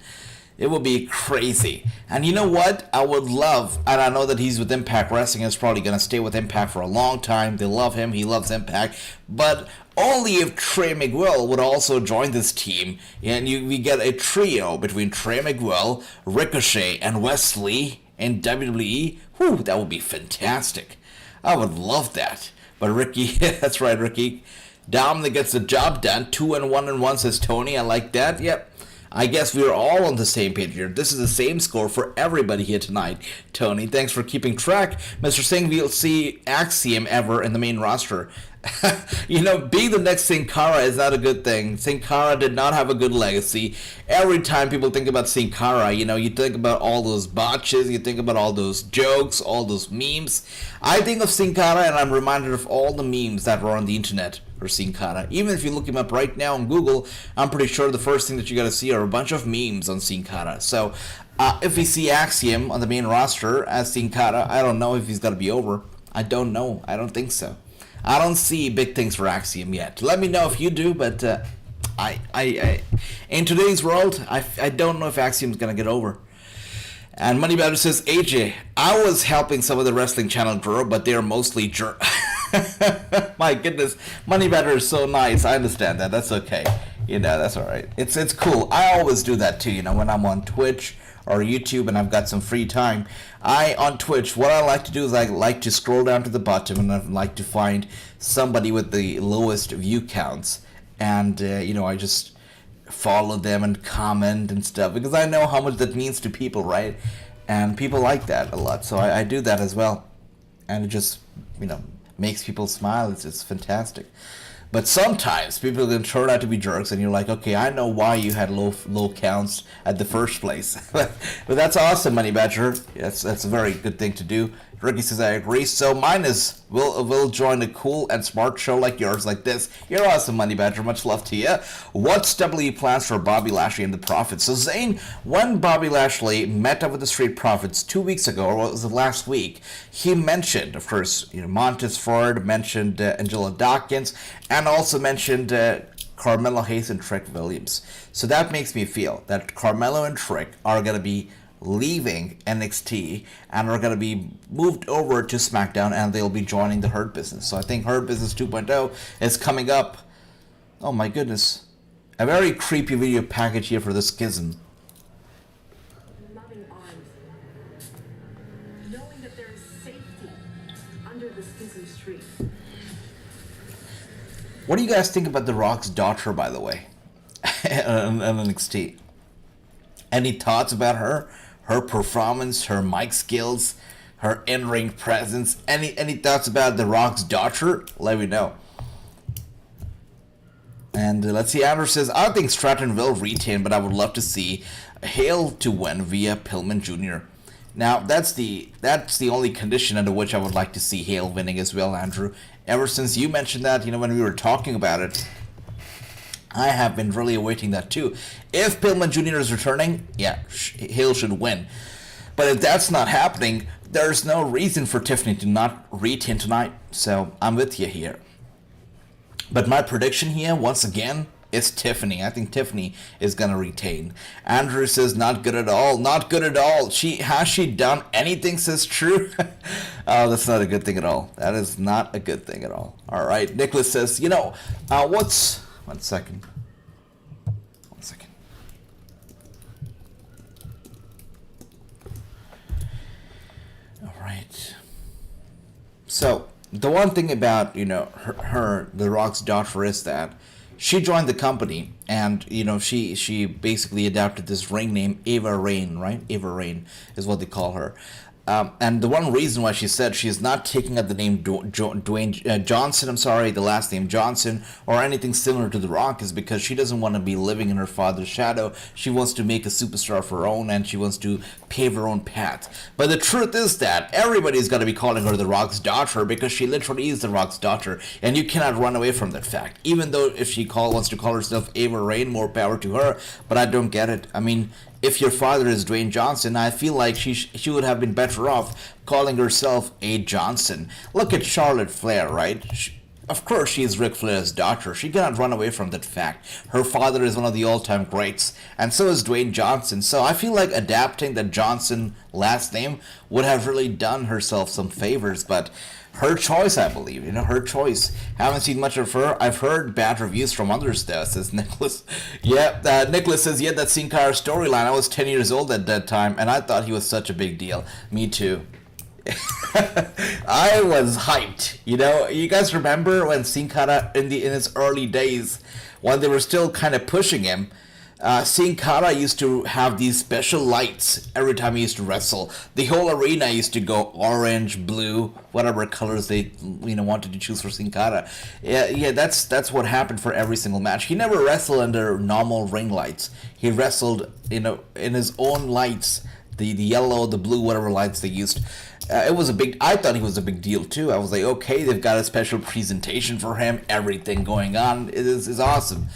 It would be crazy. And you know what? I would love, and I know that he's with Impact Wrestling, is probably going to stay with Impact for a long time. They love him. He loves Impact. But only if Trey Miguel would also join this team. And we get a trio between Trey Miguel, Ricochet, and Wesley in WWE. Whew, that would be fantastic. I would love that. But Ricky, that's right, Ricky. Dominic gets the job done. 2-1-1, says Tony. I like that. Yep. I guess we're all on the same page here. This is the same score for everybody here tonight. Tony, thanks for keeping track. Mr. Singh, we'll see Axiom ever in the main roster. Being the next Sin Cara is not a good thing. Sin Cara did not have a good legacy. Every time people think about Sin Cara, you think about all those botches, you think about all those jokes, all those memes. I think of Sin Cara and I'm reminded of all the memes that were on the internet for Sin Cara. Even if you look him up right now on Google, I'm pretty sure the first thing that you gotta see are a bunch of memes on Sin Cara. So, if we see Axiom on the main roster as Sin Cara, I don't know if he's gonna be over. I don't know. I don't think so. I don't see big things for Axiom yet. Let me know if you do, but I in today's world, I don't know if Axiom's gonna get over. And Money Batter says, AJ, I was helping some of the wrestling channel grow, but they are mostly My goodness, Money Batter is so nice. I understand that. That's okay. That's all right. It's cool. I always do that too. When I'm on Twitch or YouTube and I've got some free time, on Twitch, what I like to do is I like to scroll down to the bottom and I like to find somebody with the lowest view counts, and I just follow them and comment and stuff because I know how much that means to people, right? And people like that a lot, so I do that as well, and it just makes people smile. It's fantastic. But sometimes people can turn out to be jerks, and you're like, okay, I know why you had low counts at the first place. But that's awesome, Money Badger. That's a very good thing to do. Ricky says, I agree. So mine is, we'll join a cool and smart show like yours, like this. You're awesome, Money Badger. Much love to you. What's WWE plans for Bobby Lashley and the Profits? So Zane, when Bobby Lashley met up with the Street Profits 2 weeks ago, or was it last week, he mentioned, of course, Montez Ford, mentioned Angela Dawkins, and also mentioned Carmelo Hayes and Trick Williams. So that makes me feel that Carmelo and Trick are going to be leaving NXT and are going to be moved over to SmackDown, and they'll be joining the Hurt Business. So I think Hurt Business 2.0 is coming up. Oh my goodness. A very creepy video package here for the Schism. Loving arms. Knowing that there is safety under the Schism tree. What do you guys think about The Rock's daughter, by the way, on NXT? Any thoughts about her? Her performance, her mic skills, her in-ring presence? Any thoughts about The Rock's daughter? Let me know. And let's see, Andrew says, I don't think Stratton will retain, but I would love to see Hale to win via Pillman Jr. Now, that's the only condition under which I would like to see Hale winning as well, Andrew. Ever since you mentioned that, when we were talking about it, I have been really awaiting that too. If Pillman Jr. is returning, yeah, Hale should win. But if that's not happening, there's no reason for Tiffany to not retain tonight. So I'm with you here. But my prediction here, once again, is Tiffany. I think Tiffany is going to retain. Andrew says, not good at all. Not good at all. Has she done anything, says True? Oh, that's not a good thing at all. That is not a good thing at all. All right. Nicholas says, what's... One second. All right. So, the one thing about, The Rock's daughter is that she joined the company, and she basically adopted this ring name, Ava Rain, right? Ava Rain is what they call her. And the one reason why she said she's not taking up the name Dwayne Johnson, the last name Johnson, or anything similar to The Rock, is because she doesn't want to be living in her father's shadow. She wants to make a superstar of her own, and she wants to pave her own path. But the truth is that everybody's got to be calling her The Rock's daughter, because she literally is The Rock's daughter, and you cannot run away from that fact. Even though if she wants to call herself Ava Rain, more power to her, but I don't get it. I mean, if your father is Dwayne Johnson, I feel like she would have been better off calling herself A. Johnson. Look at Charlotte Flair, right? Of course she is Ric Flair's daughter. She cannot run away from that fact. Her father is one of the all-time greats, and so is Dwayne Johnson. So I feel like adapting the Johnson last name would have really done herself some favors, but her choice, I believe. Her choice. Haven't seen much of her. I've heard bad reviews from others, though, says Nicholas. Yeah, Nicholas says, yeah, that Sin Cara storyline. I was 10 years old at that time, and I thought he was such a big deal. Me too. I was hyped. You guys remember when Sin Cara, in his early days, when they were still kind of pushing him, Sin Cara used to have these special lights every time he used to wrestle. The whole arena used to go orange, blue, whatever colors they wanted to choose for Sin Cara. Yeah, that's what happened for every single match. He never wrestled under normal ring lights. He wrestled in his own lights, the yellow, the blue, whatever lights they used. I thought he was a big deal too. I was like, okay, they've got a special presentation for him, everything going on. It is awesome.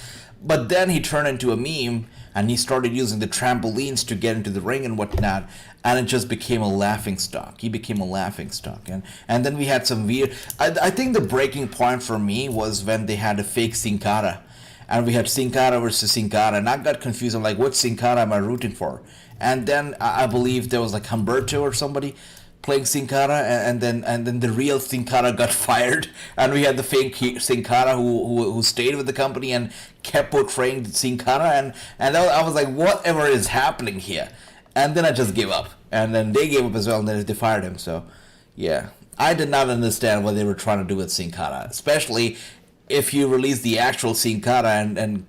But then he turned into a meme, and he started using the trampolines to get into the ring and whatnot, and it just became a laughingstock. He became a laughingstock. And then we had some weird... I think the breaking point for me was when they had a fake Sin Cara, and we had Sin Cara versus Sin Cara, and I got confused. I'm like, what Sin Cara am I rooting for? And then I believe there was like Humberto or somebody playing Sin Cara, and then the real Sin Cara got fired, and we had the fake Sin Cara who stayed with the company and kept portraying Sin Cara, and I was like, whatever is happening here? And then I just gave up, and then they gave up as well, and then they fired him. So yeah, I did not understand what they were trying to do with Sin Cara, especially if you release the actual Sin Cara and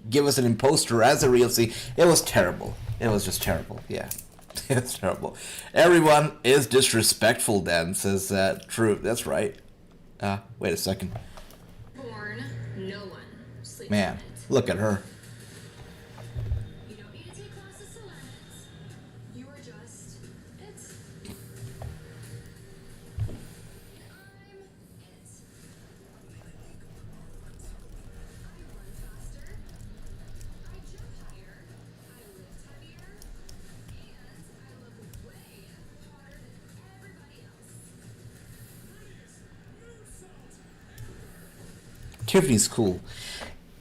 give us an imposter as a real Sin. It was terrible. It was just terrible. Yeah. It's terrible. Everyone is disrespectful then, says True. That's right. Wait a second. Born, no one sleeps. Man, look at her. You don't need to take classes to learn it. You are just it. I'm it. I run faster. I jump higher. I lift heavier. And I look way hotter than everybody else. Tiffany's cool.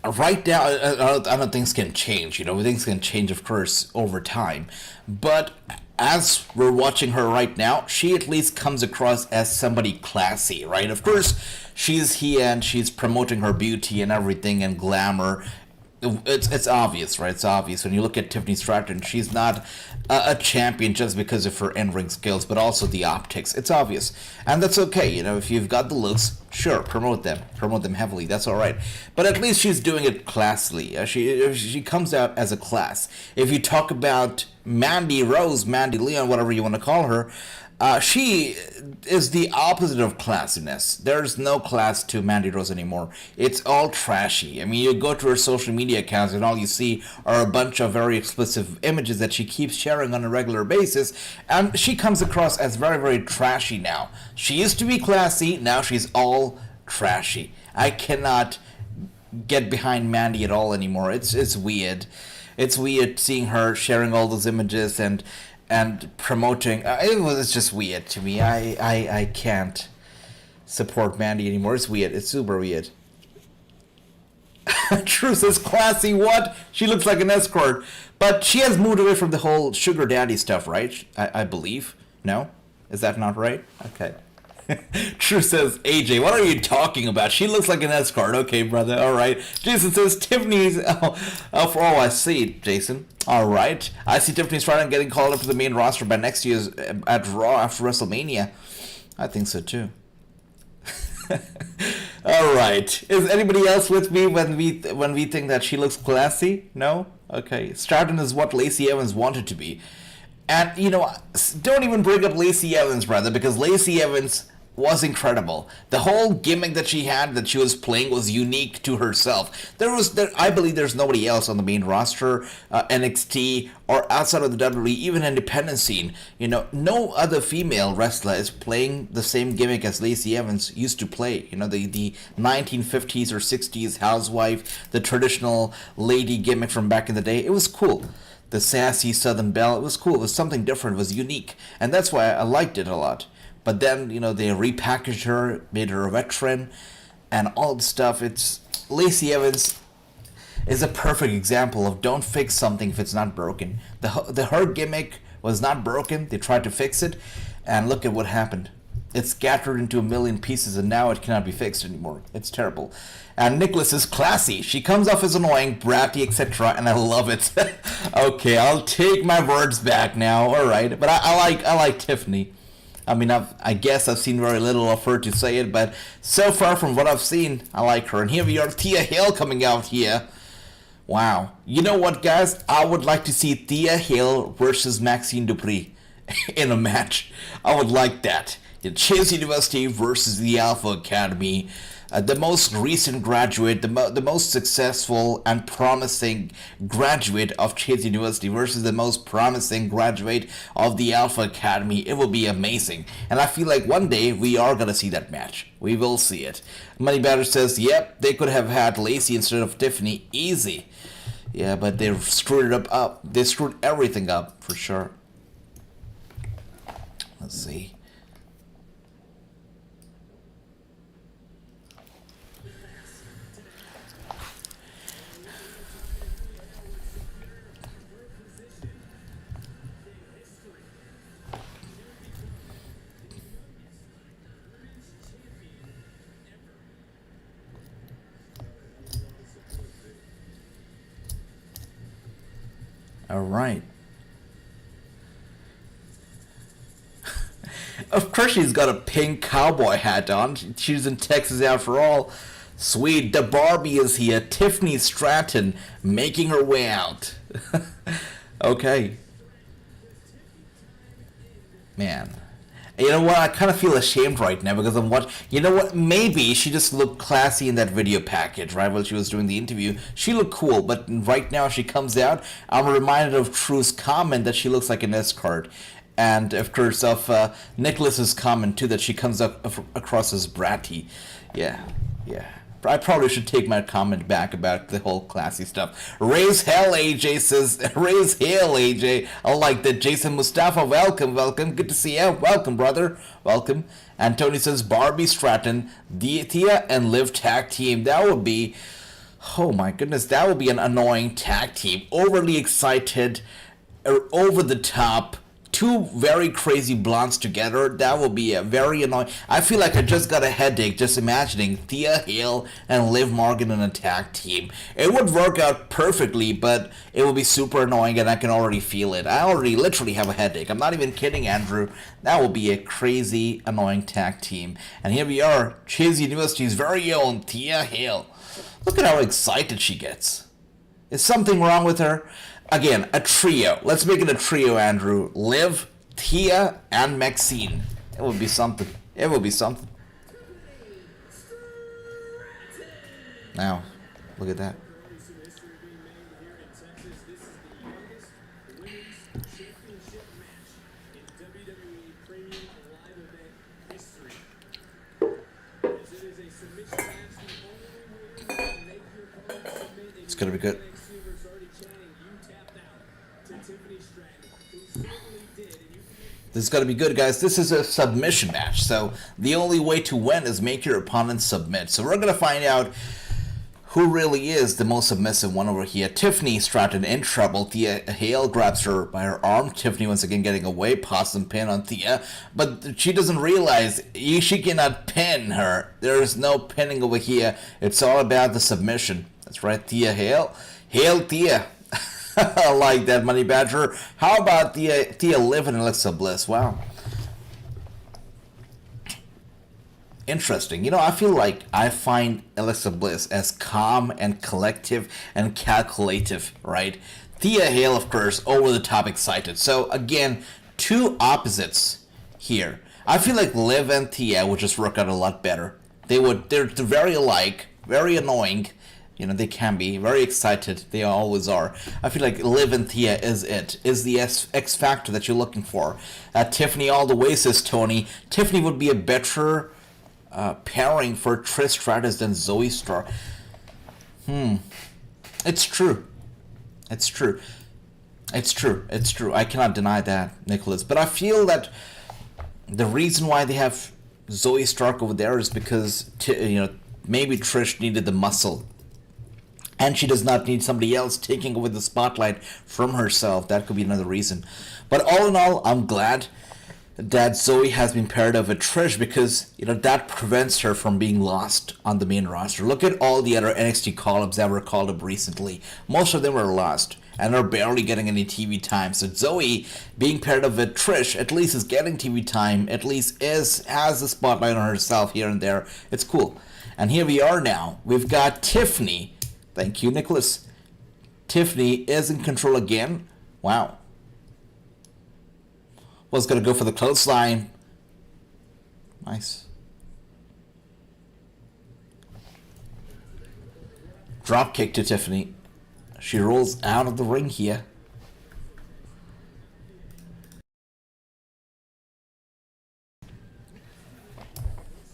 Right now, I don't think things can change. Things can change, of course, over time. But as we're watching her right now, she at least comes across as somebody classy, right? Of course, she's here and she's promoting her beauty and everything and glamour. It's obvious, right? It's obvious. When you look at Tiffany Stratton, she's not a champion just because of her in-ring skills, but also the optics. It's obvious. And that's okay. If you've got the looks, sure, promote them. Promote them heavily. That's all right. But at least she's doing it classily. She comes out as a class. If you talk about Mandy Rose, Mandy Leon, whatever you want to call her, She is the opposite of classiness. There's no class to Mandy Rose anymore. It's all trashy. I mean, you go to her social media accounts and all you see are a bunch of very explicit images that she keeps sharing on a regular basis, and she comes across as very, very trashy now. She used to be classy, now she's all trashy. I cannot get behind Mandy at all anymore. It's weird. It's weird seeing her sharing all those images and promoting. It's just weird to me. I can't support Mandy anymore. It's weird. It's super weird. Truth is classy. What? She looks like an escort. But she has moved away from the whole sugar daddy stuff, right? I believe. No? Is that not right? Okay. True says, AJ, what are you talking about? She looks like an escort. Okay, brother. All right. Jason says, Tiffany's... I see, Jason. All right. I see Tiffany's trying to getting called up to the main roster by next year's at Raw after WrestleMania. I think so, too. All right. Is anybody else with me when we think that she looks classy? No? Okay. Stratton is what Lacey Evans wanted to be. And, don't even bring up Lacey Evans, brother, because Lacey Evans was incredible. The whole gimmick that she had, that she was playing, was unique to herself. I believe there's nobody else on the main roster, NXT, or outside of the WWE, even independent scene. No other female wrestler is playing the same gimmick as Lacey Evans used to play. The 1950s or 60s housewife, the traditional lady gimmick from back in the day. It was cool. The sassy Southern Belle, it was cool. It was something different. It was unique. And that's why I liked it a lot. But then, they repackaged her, made her a veteran, and all the stuff. Lacey Evans is a perfect example of don't fix something if it's not broken. Her gimmick was not broken. They tried to fix it, and look at what happened. It's scattered into a million pieces, and now it cannot be fixed anymore. It's terrible. And Nicholas is classy. She comes off as annoying, bratty, etc., and I love it. Okay, I'll take my words back now. All right, but I like Tiffany. I mean, I guess I've seen very little of her to say it, but so far from what I've seen, I like her. And here we are, Thea Hale coming out here. Wow. You know what, guys? I would like to see Thea Hale versus Maxine Dupree in a match. I would like that. Chase University versus the Alpha Academy. The most recent graduate, the most successful and promising graduate of Chase University versus the most promising graduate of the Alpha Academy. It will be amazing. And I feel like one day we are going to see that match. We will see it. Money Batter says, yep, they could have had Lacey instead of Tiffany. Easy. Yeah, but they screwed it up. They screwed everything up, for sure. Let's see. All right. Of course she's got a pink cowboy hat on. She's in Texas after all. Sweet, the Barbie is here. Tiffany Stratton making her way out. Okay. Man. You know what? I kind of feel ashamed right now because I'm watching. You know what? Maybe she just looked classy in that video package, right? While she was doing the interview. She looked cool, but right now she comes out, I'm reminded of True's comment that she looks like an escort. And, of course, of Nicholas's comment, too, that she comes up across as bratty. Yeah. I probably should take my comment back about the whole classy stuff. Raise hell, AJ says. Raise hell, AJ. I like that. Jason Mustafa, welcome. Good to see you. Welcome, brother. Welcome. And Tony says, Barbie Stratton, Thea and Liv tag team. That would be, oh my goodness, that would be an annoying tag team. Overly excited, over the top. Two very crazy blondes together, that will be a very annoying. I feel like I just got a headache just imagining Thea Hale and Liv Morgan in a tag team. It would work out perfectly, but it will be super annoying and I can already feel it. I already literally have a headache. I'm not even kidding, Andrew. That will be a crazy, annoying tag team. And here we are, Chase University's very own Thea Hale. Look at how excited she gets. Is something wrong with her? Again, a trio. Let's make it a trio, Andrew. Liv, Thea and Maxine. It would be something. It would be something. Now, look at that. It's gonna be good. This is gonna be good, guys. This is a submission match, so the only way to win is make your opponent submit. So we're gonna find out who really is the most submissive one over here. Tiffany Stratton in trouble. Thea Hale grabs her by her arm. Tiffany once again getting away, possum pin on Thea, but she doesn't realize she cannot pin her. There is no pinning over here. It's all about the submission. That's right, Thea Hale. Hail Thea. I like that, Money Badger. How about Thea Liv and Alexa Bliss? Wow. Interesting. You know, I feel like I find Alexa Bliss as calm and collective and calculative, right? Thea Hale, of course, over the top excited. So, again, two opposites here. I feel like Liv and Thea would just work out a lot better. They're very alike, very annoying. You know, they can be very excited. They always are. I feel like Liv and Thea is the X factor that you're looking for. Tiffany all the way, says Tony. Tiffany would be a better pairing for Trish Stratus than Zoe Stark. It's true. It's true. It's true. It's true. I cannot deny that, Nicholas. But I feel that the reason why they have Zoe Stark over there is because maybe Trish needed the muscle. And she does not need somebody else taking over the spotlight from herself. That could be another reason. But all in all, I'm glad that Zoe has been paired up with Trish because, that prevents her from being lost on the main roster. Look at all the other NXT call-ups that were called up recently. Most of them were lost and are barely getting any TV time. So Zoe being paired up with Trish at least is getting TV time, at least has the spotlight on herself here and there. It's cool. And here we are now. We've got Tiffany. Thank you, Nicholas. Tiffany is in control again. Wow. Was going to go for the clothesline. Nice. Drop kick to Tiffany. She rolls out of the ring here.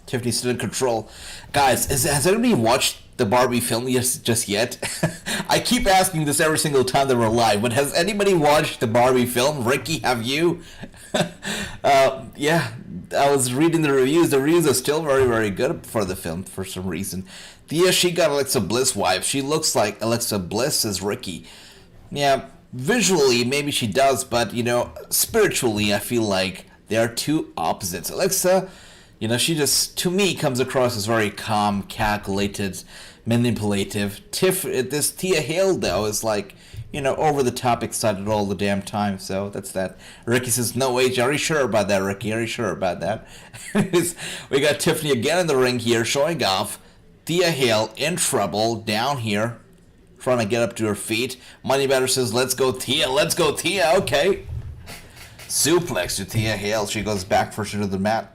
Tiffany's still in control. Guys, has anybody watched the Barbie film just yet? I keep asking this every single time that we're live, but has anybody watched the Barbie film? Ricky, have you? Yeah, I was reading the reviews. The reviews are still very, very good for the film for some reason. Thea, she got Alexa Bliss wife. She looks like Alexa Bliss as Ricky. Yeah, visually, maybe she does, but, spiritually, I feel like they are two opposites. Alexa, she just, to me, comes across as very calm, calculated, manipulative. This Thea Hale, though, is like, over the top excited all the damn time. So that's that. Ricky says, no age. Are you sure about that, Ricky? Are you sure about that? We got Tiffany again in the ring here, showing off. Thea Hale in trouble down here, trying to get up to her feet. Moneybatter says, let's go, Thea. Let's go, Thea. Okay. Suplex to Thea Hale. She goes back first to the mat.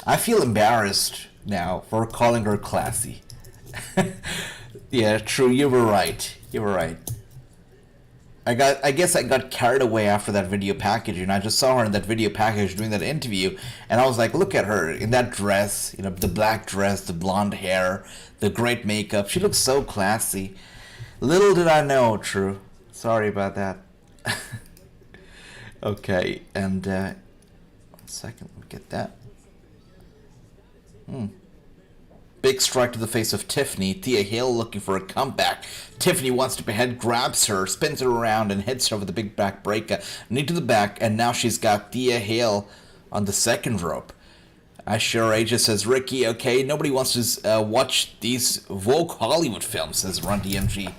I feel embarrassed now for calling her classy. Yeah, true. You were right. You were right. I guess I got carried away after that video package, and I just saw her in that video package doing that interview, and I was like, look at her in that dress, the black dress, the blonde hair, the great makeup. She looks so classy. Little did I know, true. Sorry about that. Okay, and 1 second, let me get that. Big strike to the face of Tiffany. Thea Hale looking for a comeback. Tiffany wants to behead, grabs her, spins her around, and hits her with a big back breaker. Knee to the back, and now she's got Thea Hale on the second rope. I sure Aja says, Ricky, okay, nobody wants to watch these woke Hollywood films, says Run DMG.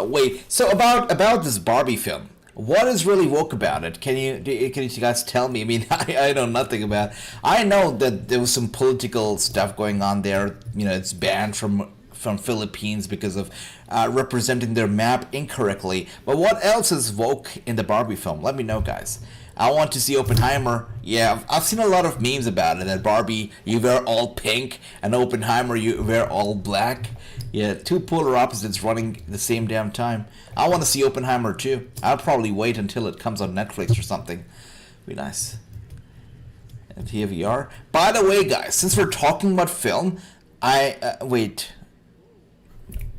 Wait, so about this Barbie film, what is really woke about it? Can you guys tell me? I mean, I know nothing about it. I know that there was some political stuff going on there. It's banned from from Philippines because of representing their map incorrectly. But what else is woke in the Barbie film? Let me know, guys. I want to see Oppenheimer. Yeah, I've seen a lot of memes about it. That Barbie, you wear all pink, and Oppenheimer, you wear all black. Yeah, two polar opposites running the same damn time. I want to see Oppenheimer too. I'll probably wait until it comes on Netflix or something. Be nice. And here we are. By the way, guys, since we're talking about film, wait.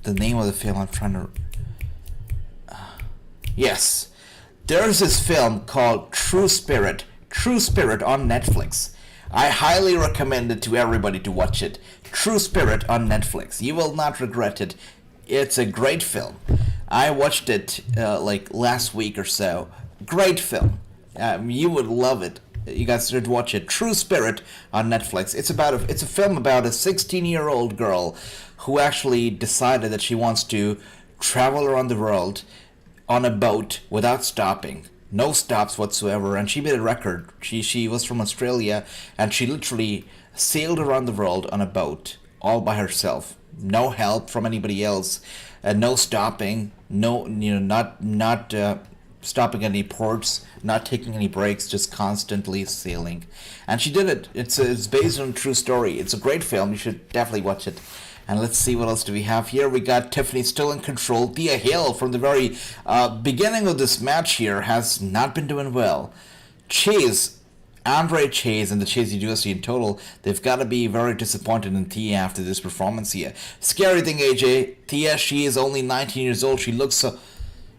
The name of the film, I'm trying to... yes. There's this film called True Spirit on Netflix. I highly recommend it to everybody to watch it. True Spirit on Netflix. You will not regret it. It's a great film. I watched it like last week or so. Great film. You would love it. You guys should watch it. True Spirit on Netflix. It's a film about a 16-year-old girl who actually decided that she wants to travel around the world on a boat without stopping. No stops whatsoever, and she made a record. She was from Australia, and she literally sailed around the world on a boat all by herself. No help from anybody else, no stopping, not stopping at any ports, not taking any breaks, just constantly sailing. And she did it. It's based on a true story. It's a great film. You should definitely watch it. And let's see, what else do we have here? We got Tiffany still in control. Thea Hale from the very beginning of this match here has not been doing well. Andre Chase and the Chase UFC in total, they've got to be very disappointed in Thea after this performance here. Scary thing, AJ, Thea, she is only 19 years old. She looks so...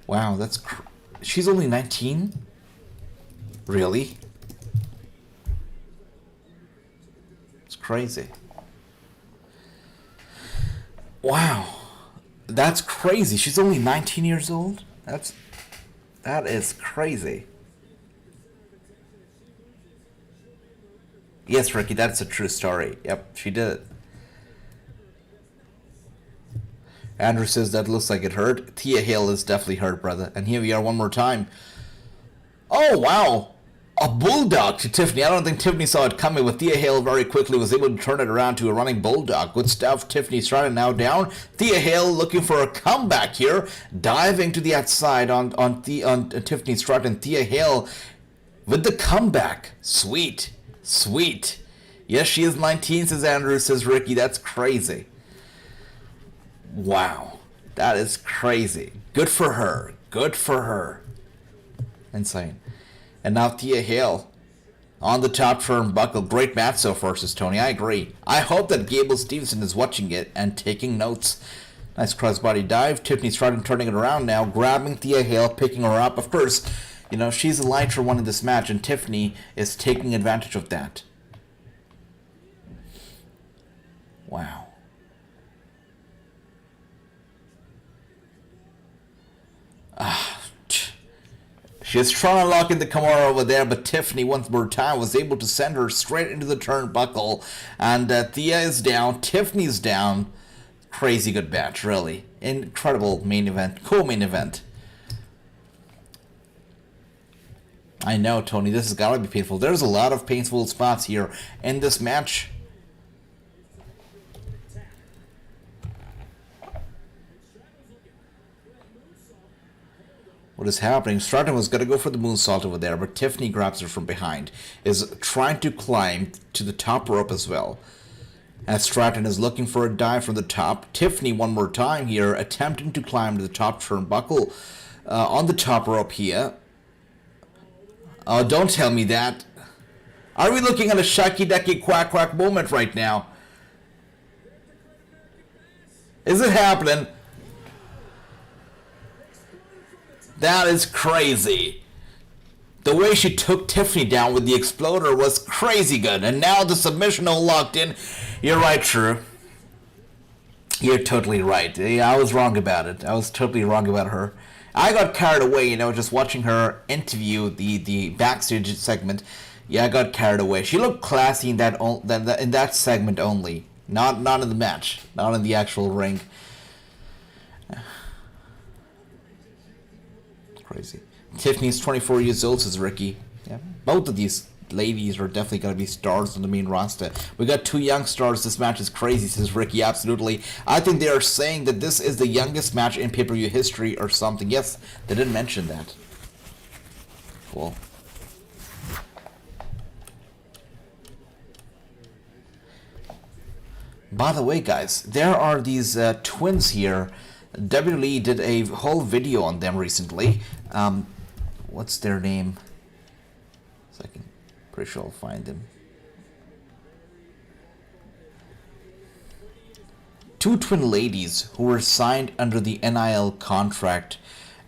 Wow, she's only 19? Really? It's crazy. Wow, that's crazy. She's only 19 years old? That is crazy. Yes, Ricky, that's a true story. Yep, she did it. Andrew says that looks like it hurt. Thea Hale is definitely hurt, brother. And here we are one more time. Oh, wow. A bulldog to Tiffany. I don't think Tiffany saw it coming, but Thea Hale very quickly was able to turn it around to a running bulldog. Good stuff. Tiffany Stratton now down. Thea Hale looking for a comeback here. Diving to the outside on Tiffany Stratton. Thea Hale with the comeback. Sweet. Sweet. Yes, she is 19, says Andrew, says Ricky. That's crazy. Wow. That is crazy. Good for her. Good for her. Insane. And now Thea Hale on the top turnbuckle. Great match so far, says Tony. I agree. I hope that Gable Steveson is watching it and taking notes. Nice crossbody dive. Tiffany Stratton turning it around now, grabbing Thea Hale, picking her up. Of course, she's the lighter one in this match, and Tiffany is taking advantage of that. Wow. She's trying to lock in the Kimura over there, but Tiffany, once more time, was able to send her straight into the turnbuckle. And Thea is down. Tiffany's down. Crazy good match, really. Incredible main event. Co-main event. I know, Tony, this has got to be painful. There's a lot of painful spots here in this match. What is happening? Stratton was going to go for the moonsault over there, but Tiffany grabs her from behind. Is trying to climb to the top rope as well. As Stratton is looking for a dive from the top. Tiffany one more time here, attempting to climb to the top turnbuckle on the top rope here. Oh, don't tell me that. Are we looking at a Shaki Deki Quack Quack moment right now? Is it happening? That is crazy. The way she took Tiffany down with the exploder was crazy good. And now the submission all locked in. You're right, True. You're totally right. Yeah, I was wrong about it. I was totally wrong about her. I got carried away, just watching her interview the backstage segment. Yeah, I got carried away. She looked classy in that segment only. Not in the match. Not in the actual ring. Crazy. Tiffany's 24 years old, says Ricky. Yeah, both of these ladies are definitely going to be stars on the main roster. We got 2 young stars. This match is crazy, says Ricky. Absolutely. I think they are saying that this is the youngest match in pay-per-view history or something. Yes, they didn't mention that. Cool. By the way, guys, there are these twins here. WWE did a whole video on them recently. What's their name? Second. Pretty sure I'll find them. 2 twin ladies who were signed under the NIL contract.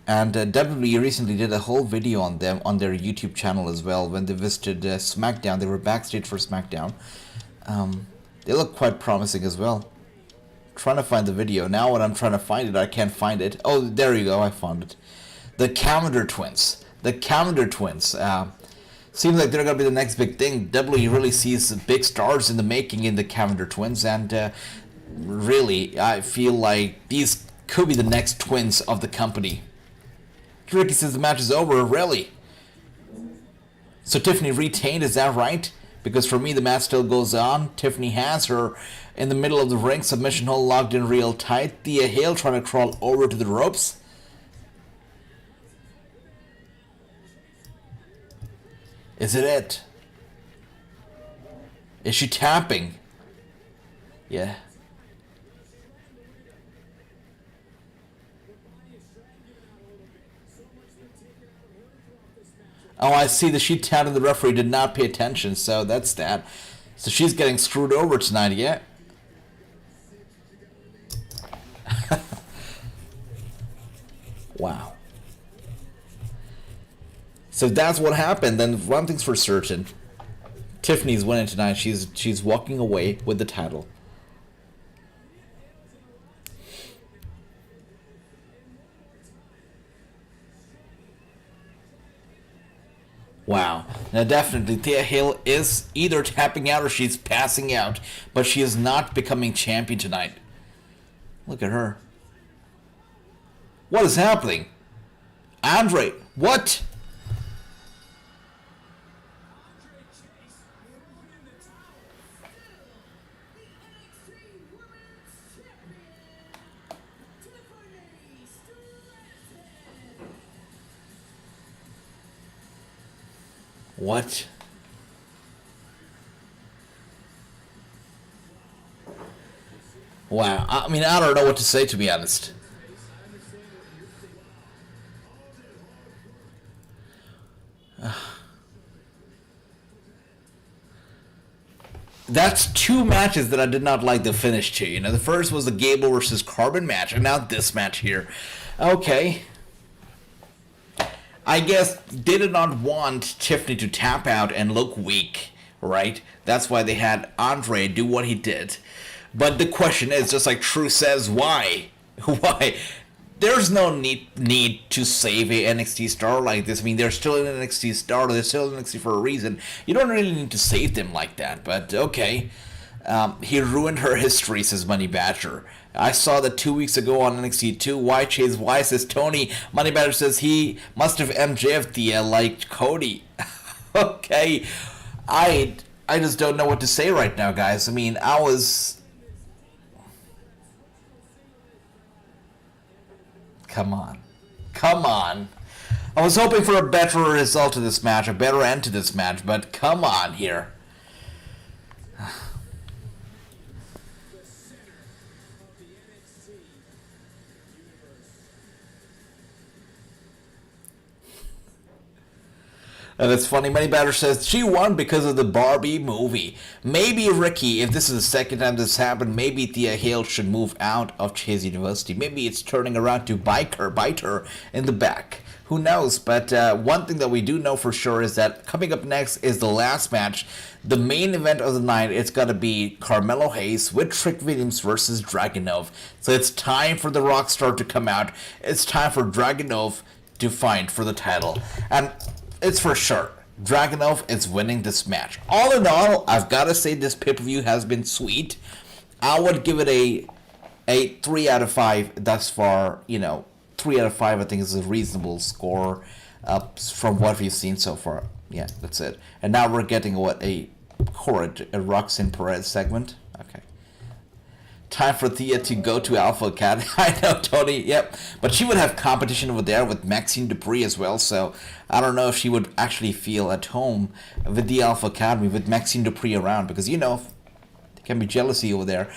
And WWE recently did a whole video on them on their YouTube channel as well. When they visited SmackDown, they were backstage for SmackDown. They look quite promising as well. Trying to find the video. Now when I'm trying to find it, I can't find it. Oh, there you go. I found it. The Calendar Twins. The Calendar Twins. Seems like they're going to be the next big thing. WWE really sees big stars in the making in the Calendar Twins. And really, I feel like these could be the next twins of the company. Ricky says the match is over. Really? So Tiffany retained, is that right? Because for me, the match still goes on. Tiffany has her in the middle of the ring. Submission hold locked in real tight. Thea Hale trying to crawl over to the ropes. Is it? Is she tapping? Yeah. Oh, I see that she tapped and the referee did not pay attention, so that's that. So she's getting screwed over tonight, yeah? Wow. So that's what happened. Then one thing's for certain. Tiffany's winning tonight. She's walking away with the title. Wow. Now definitely Thea Hale is either tapping out or she's passing out, but she is not becoming champion tonight. Look at her. What is happening? Andre, what? What? Wow. I mean, I don't know what to say, to be honest. That's 2 matches that I did not like the finish to. You know, the first was the Gable versus Corbin match, and now this match here. Okay. I guess they did not want Tiffany to tap out and look weak, right? That's why they had Andre do what he did. But the question is, just like True says, why? Why? There's no need to save a NXT star like this. I mean, they're still an NXT star. They're still in NXT for a reason. You don't really need to save them like that, but okay. He ruined her history, says Money Badger. I saw that 2 weeks ago on NXT 2. Why Chase? Why, says Tony. Money Badger says he must have MJF'd the like Cody. Okay. I just don't know what to say right now, guys. I mean, I was... Come on. Come on. I was hoping for a better result to this match, a better end to this match, but come on here. And it's funny, Money Batter says, she won because of the Barbie movie. Maybe, Ricky, if this is the second time this happened, maybe Thea Hale should move out of Chase University. Maybe it's turning around to bite her in the back. Who knows? But one thing that we do know for sure is that coming up next is the last match. The main event of the night, it's going to be Carmelo Hayes with Trick Williams versus Dragunov. So it's time for the Rockstar to come out. It's time for Dragunov to fight for the title. And it's for sure. Dragunov is winning this match. All in all, I've got to say this pay-per-view has been sweet. I would give it a 3 out of 5 thus far. You know, 3 out of 5 I think is a reasonable score from what we've seen so far. Yeah, that's it. And now we're getting what, a Roxanne Perez segment? Okay. Time for Thea to go to Alpha Academy. I know, Tony, yep. But she would have competition over there with Maxine Dupree as well, so I don't know if she would actually feel at home with the Alpha Academy with Maxine Dupree around, because, you know, there can be jealousy over there.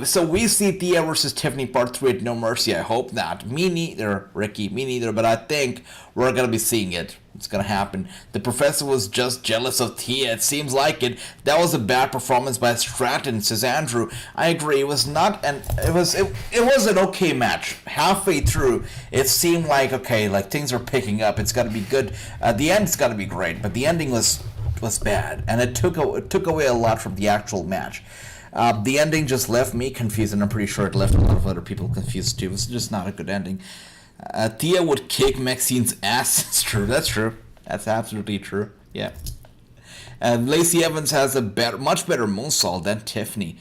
So we see Thea versus Tiffany Part 3 at No Mercy. I hope not. Me neither, Ricky, me neither, but I think we're going to be seeing it. It's going to happen. The professor was just jealous of Thea. It seems like it. That was a bad performance by Stratton, says Andrew. I agree. It was not an... It was an okay match. Halfway through, it seemed like, okay, like things are picking up. It's got to be good. The end's got to be great, but the ending was bad, and it took away a lot from the actual match. The ending just left me confused, and I'm pretty sure it left a lot of other people confused too. It was just not a good ending. Thea would kick Maxine's ass. That's true. That's true. That's absolutely true. Yeah. And Lacey Evans has a much better moonsault than Tiffany.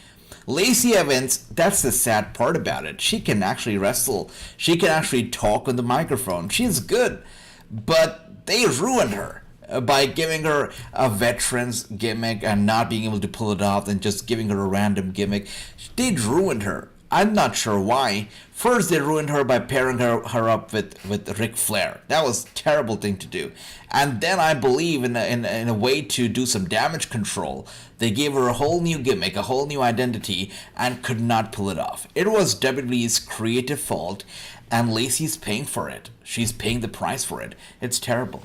Lacey Evans, that's the sad part about it. She can actually wrestle. She can actually talk on the microphone. She's good. But they ruined her by giving her a veteran's gimmick and not being able to pull it off and just giving her a random gimmick. They ruined her. I'm not sure why. First, they ruined her by pairing her up with Ric Flair. That was a terrible thing to do. And then I believe in a way to do some damage control, they gave her a whole new gimmick, a whole new identity, and could not pull it off. It was WWE's creative fault, and Lacey's paying for it. She's paying the price for it. It's terrible.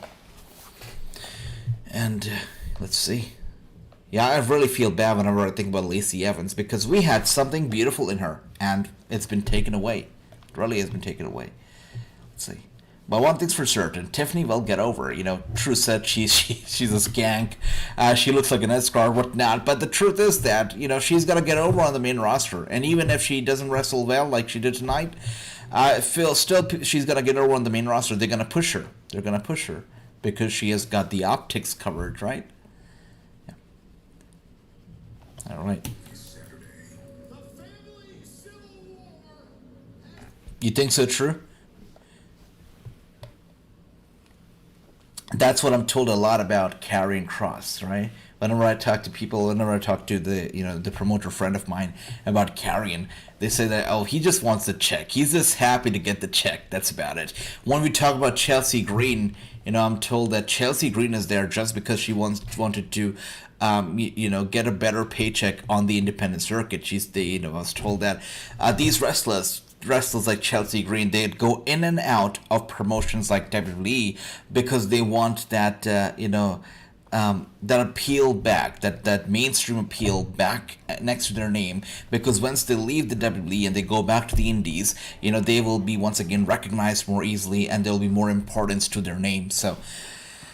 And let's see. Yeah, I really feel bad whenever I think about Lacey Evans, because we had something beautiful in her, and it's been taken away. It really has been taken away. Let's see. But one thing's for certain, Tiffany will get over. You know, True said she's a skank. She looks like an escort, whatnot. But the truth is that, you know, she's got to get over on the main roster. And even if she doesn't wrestle well like she did tonight, she's got to get over on the main roster. They're going to push her. They're going to push her because she has got the optics covered, right? All right. You think so, True? That's what I'm told a lot about Karrion Kross, right? Whenever I talk to people, whenever I talk to the promoter friend of mine about Karrion, they say that, oh, he just wants the check. He's just happy to get the check. That's about it. When we talk about Chelsea Green, you know, I'm told that Chelsea Green is there just because she wanted to get a better paycheck on the independent circuit. I was told that these wrestlers like Chelsea Green, they'd go in and out of promotions like WWE because they want that that appeal back, that mainstream appeal back next to their name, because once they leave the WWE and they go back to the indies, you know, they will be once again recognized more easily and there will be more importance to their name. So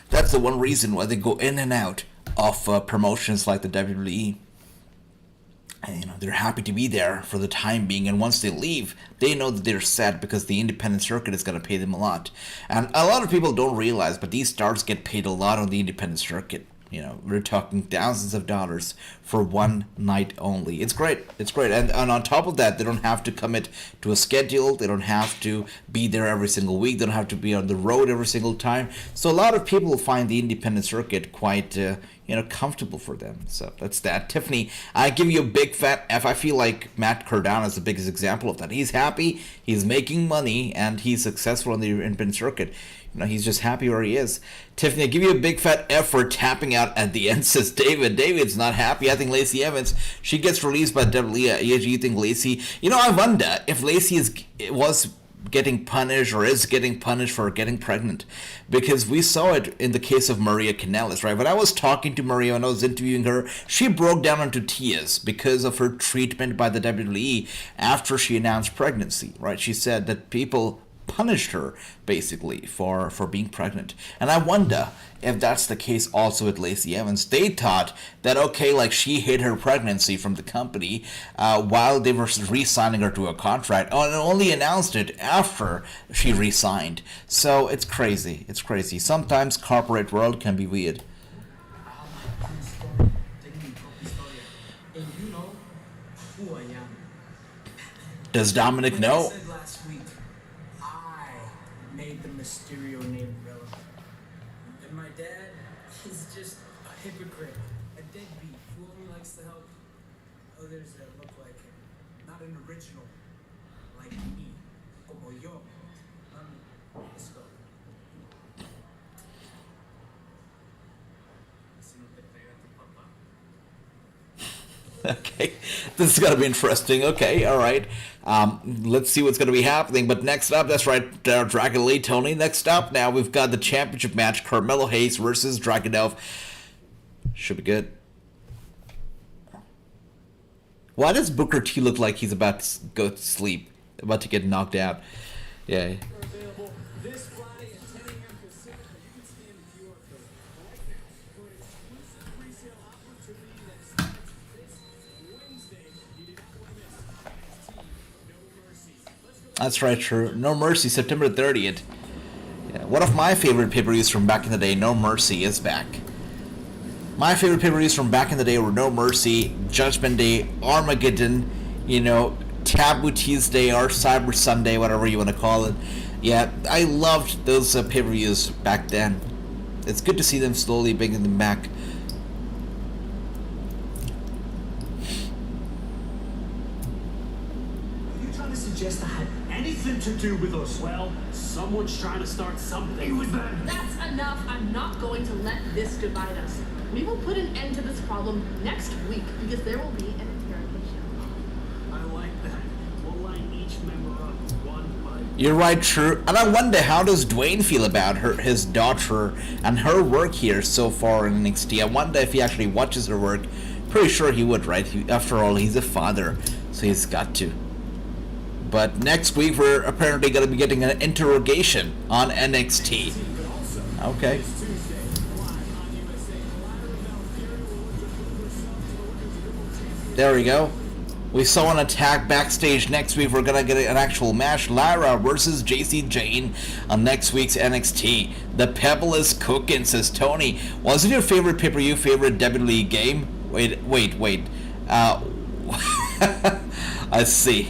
that's the one reason why they go in and out of promotions like the WWE. And, you know, they're happy to be there for the time being, and once they leave, they know that they're sad because the independent circuit is going to pay them a lot. And a lot of people don't realize, but these stars get paid a lot on the independent circuit. You know, we're talking thousands of dollars for one night only. It's great. It's great. And on top of that, they don't have to commit to a schedule. They don't have to be there every single week. They don't have to be on the road every single time. So a lot of people find the independent circuit quite, comfortable for them. So that's that. Tiffany, I give you a big fat F. I feel like Matt Cardona is the biggest example of that. He's happy, he's making money, and he's successful on the independent circuit. You know, he's just happy where he is. Tiffany, I give you a big fat F for tapping out at the end, says David. David's not happy. I think Lacey Evans, she gets released by WWE. You think Lacey, I wonder if Lacey was getting punished or is getting punished for getting pregnant, because we saw it in the case of Maria Kanellis, right? When I was talking to Maria, when I was interviewing her, she broke down into tears because of her treatment by the WWE after she announced pregnancy, right? She said that people punished her basically for being pregnant. And I wonder if that's the case also with Lacey Evans. They thought that, okay, like she hid her pregnancy from the company while they were re-signing her to a contract, and only announced it after she re-signed. So it's crazy. It's crazy. Sometimes corporate world can be weird. And you know who I am. Does Dominic know? I said last week, I made the Mysterio name relevant. And my dad, he's others that look like him. Not an original. Like me. Como yo. Let's go. Okay, this is going to be interesting. Okay, all right. Let's see what's going to be happening. But next up, that's right, Dragon Lee, Tony. Next up, now we've got the championship match, Carmelo Hayes versus Dragunov. Should be good. Why does Booker T look like he's about to go to sleep? About to get knocked out? Yeah. Available this Friday at 10 a.m. Pacific. You can scan the QR code right now for an exclusive resale opportunity that starts this Wednesday. You do not want to miss NXT No Mercy. Let's go. That's right, true. No Mercy, September 30th. Yeah, one of my favorite pay-per-views from back in the day, No Mercy, is back. My favorite pay-per-views from back in the day were No Mercy, Judgment Day, Armageddon, Taboo Tuesday or Cyber Sunday, whatever you want to call it. Yeah, I loved those pay-per-views back then. It's good to see them slowly bringing them back. Are you trying to suggest I had anything to do with us? Well, someone's trying to start something. It was them. That's enough. I'm not going to let this divide us. We will put an end to this problem next week because there will be an interrogation. I like that. We'll line each member up one by one. You're right, true. And I wonder, how does Dwayne feel about his daughter and her work here so far in NXT? I wonder if he actually watches her work. Pretty sure he would, right? After all, he's a father, so he's got to. But next week, we're apparently going to be getting an interrogation on NXT. Okay. There we go. We saw an attack backstage. Next week, we're going to get an actual match. Libre versus JC Jane on next week's NXT. The Pebble is cooking, says Tony. Was it your favorite pay-per-view, favorite WWE game? Wait. I see,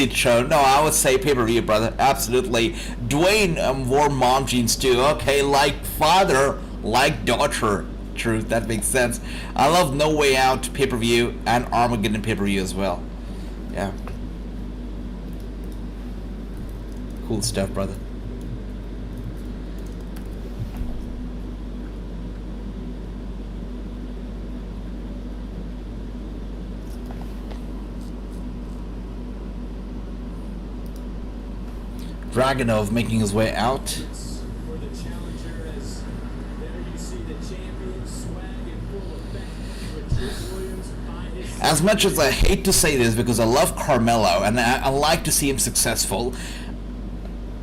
Cho. No, I would say pay-per-view, brother. Absolutely. Dwayne wore mom jeans too. Okay, like father, like daughter. True, that makes sense. I love No Way Out pay-per-view and Armageddon pay-per-view as well. Yeah. Cool stuff, brother. Dragunov making his way out. For the challenger, as there you see the champion swag in full effect with Trick Williams by his side. As much as I hate to say this because I love Carmelo and I like to see him successful,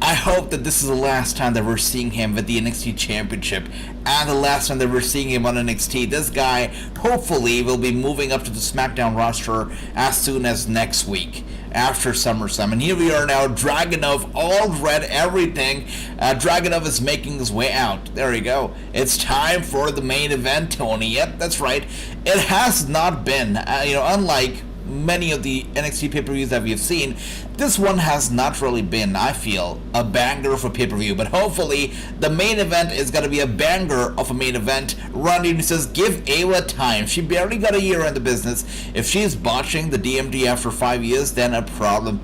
I hope that this is the last time that we're seeing him with the NXT Championship and the last time that we're seeing him on NXT. This guy hopefully will be moving up to the SmackDown roster as soon as next week after SummerSlam. And here we are now, Dragunov, all red, everything. Dragunov is making his way out. There you go. It's time for the main event, Tony. Yep, that's right. It has not been, unlike many of the NXT pay-per-views that we've seen, this one has not really been, I feel, a banger for pay-per-view. But hopefully, the main event is going to be a banger of a main event. Randy says, give Ava time. She barely got a year in the business. If she's botching the DMD after 5 years, then a problem.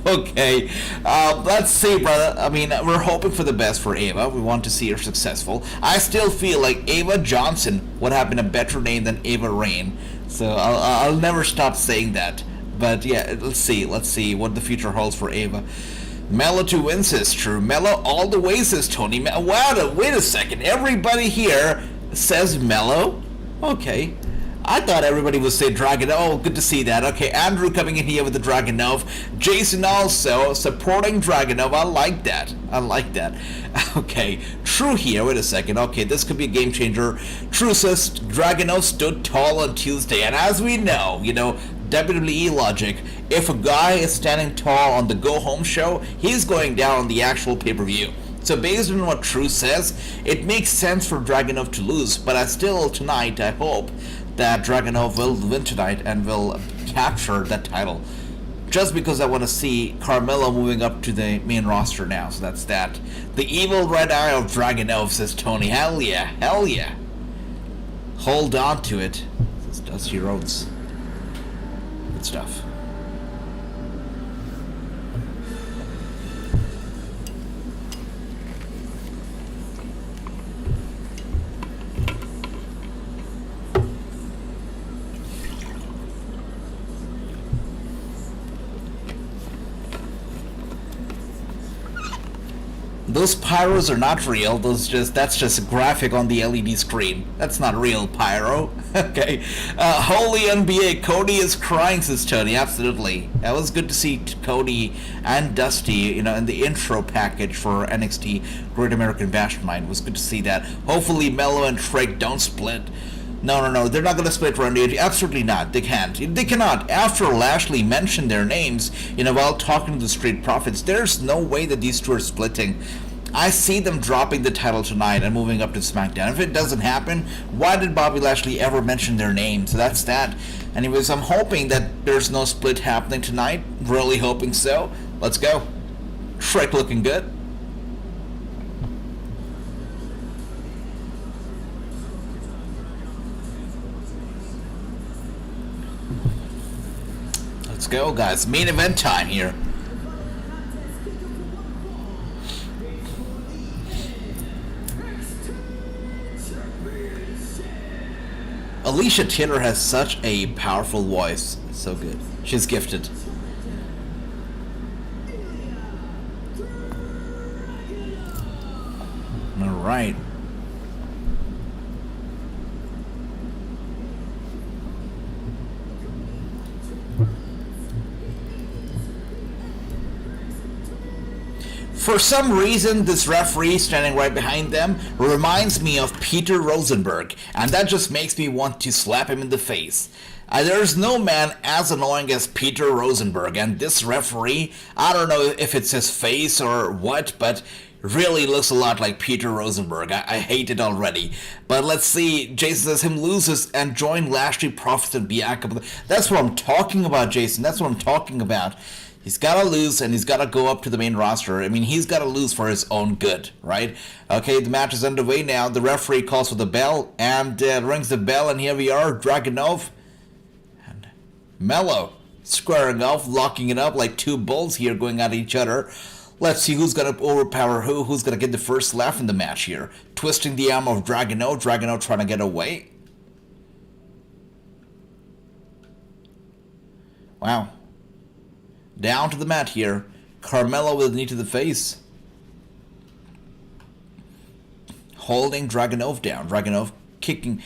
Okay, let's see, brother. I mean, we're hoping for the best for Ava. We want to see her successful. I still feel like Ava Johnson would have been a better name than Ava Rain. So I'll never stop saying that. But yeah, let's see what the future holds for Ava. Mello to win, says True. Mello all the way, says Tony. Wow, wait a second. Everybody here says Mello? Okay. I thought everybody would say Dragunov. Oh, good to see that. Okay, Andrew coming in here with the Dragunov. Jason also supporting Dragunov. I like that. Okay, True here. Wait a second. Okay, this could be a game changer. True says Dragunov stood tall on Tuesday. And as we know, WWE logic, if a guy is standing tall on the go-home show, he's going down on the actual pay-per-view. So based on what True says, it makes sense for Dragunov to lose. But tonight, I hope that Dragunov will win tonight and will capture that title. Just because I want to see Carmelo moving up to the main roster now. So that's that. The evil red eye of Dragunov, says Tony. Hell yeah. Hold on to it, says Dusty Rhodes. Good stuff. Those pyros are not real. That's just a graphic on the LED screen. That's not real pyro. Okay. Holy NBA, Cody is crying, says Tony. Absolutely. That was good to see Cody and Dusty, in the intro package for NXT Great American Bash tonight. It was good to see that. Hopefully Melo and Trick don't split. No. They're not going to split Randy. Absolutely not. They can't. They cannot. After Lashley mentioned their names, while talking to the Street Profits, there's no way that these two are splitting. I see them dropping the title tonight and moving up to SmackDown. If it doesn't happen, why did Bobby Lashley ever mention their name? So that's that. Anyways, I'm hoping that there's no split happening tonight. Really hoping so. Let's go. Shrek looking good. Let's go, guys. Main event time here. Alicia Taylor has such a powerful voice. So good. She's gifted. Alright. For some reason, this referee standing right behind them reminds me of Peter Rosenberg, and that just makes me want to slap him in the face. There's no man as annoying as Peter Rosenberg, and this referee, I don't know if it's his face or what, but really looks a lot like Peter Rosenberg. I hate it already. But let's see, Jason says him loses and join Lashley, Profits, and Bianca. That's what I'm talking about, Jason. That's what I'm talking about. He's got to lose, and he's got to go up to the main roster. I mean, he's got to lose for his own good, right? Okay, the match is underway now. The referee calls for the bell, and rings the bell, and here we are, Dragunov and Melo squaring off, locking it up like two bulls here going at each other. Let's see who's going to overpower who's going to get the first laugh in the match here. Twisting the arm of Dragunov, Dragunov trying to get away. Wow. Down to the mat here. Carmelo with a knee to the face. Holding Dragunov down. Dragunov kicking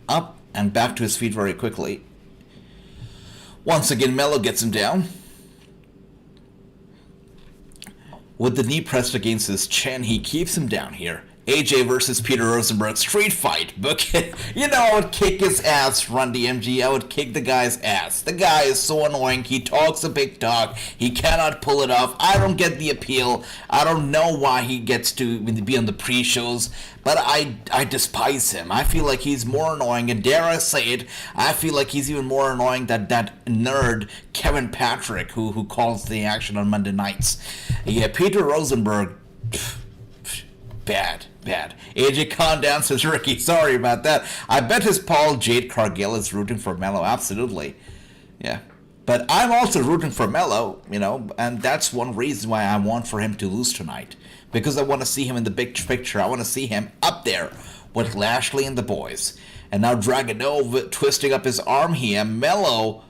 up and back to his feet very quickly. Once again, Melo gets him down. With the knee pressed against his chin, he keeps him down here. AJ versus Peter Rosenberg street fight. Book it. I would kick his ass, Run DMG. I would kick the guy's ass. The guy is so annoying. He talks a big talk. He cannot pull it off. I don't get the appeal. I don't know why he gets to be on the pre-shows, but I despise him. I feel like he's more annoying, and dare I say it, I feel like he's even more annoying than that nerd Kevin Patrick who calls the action on Monday nights. Yeah, Peter Rosenberg, bad. AJ, calm down, says Ricky. Sorry about that. I bet his Paul Jade Cargill is rooting for Melo. Absolutely. Yeah. But I'm also rooting for Melo, and that's one reason why I want for him to lose tonight. Because I want to see him in the big picture. I want to see him up there with Lashley and the boys. And now Dragunov twisting up his arm here. Melo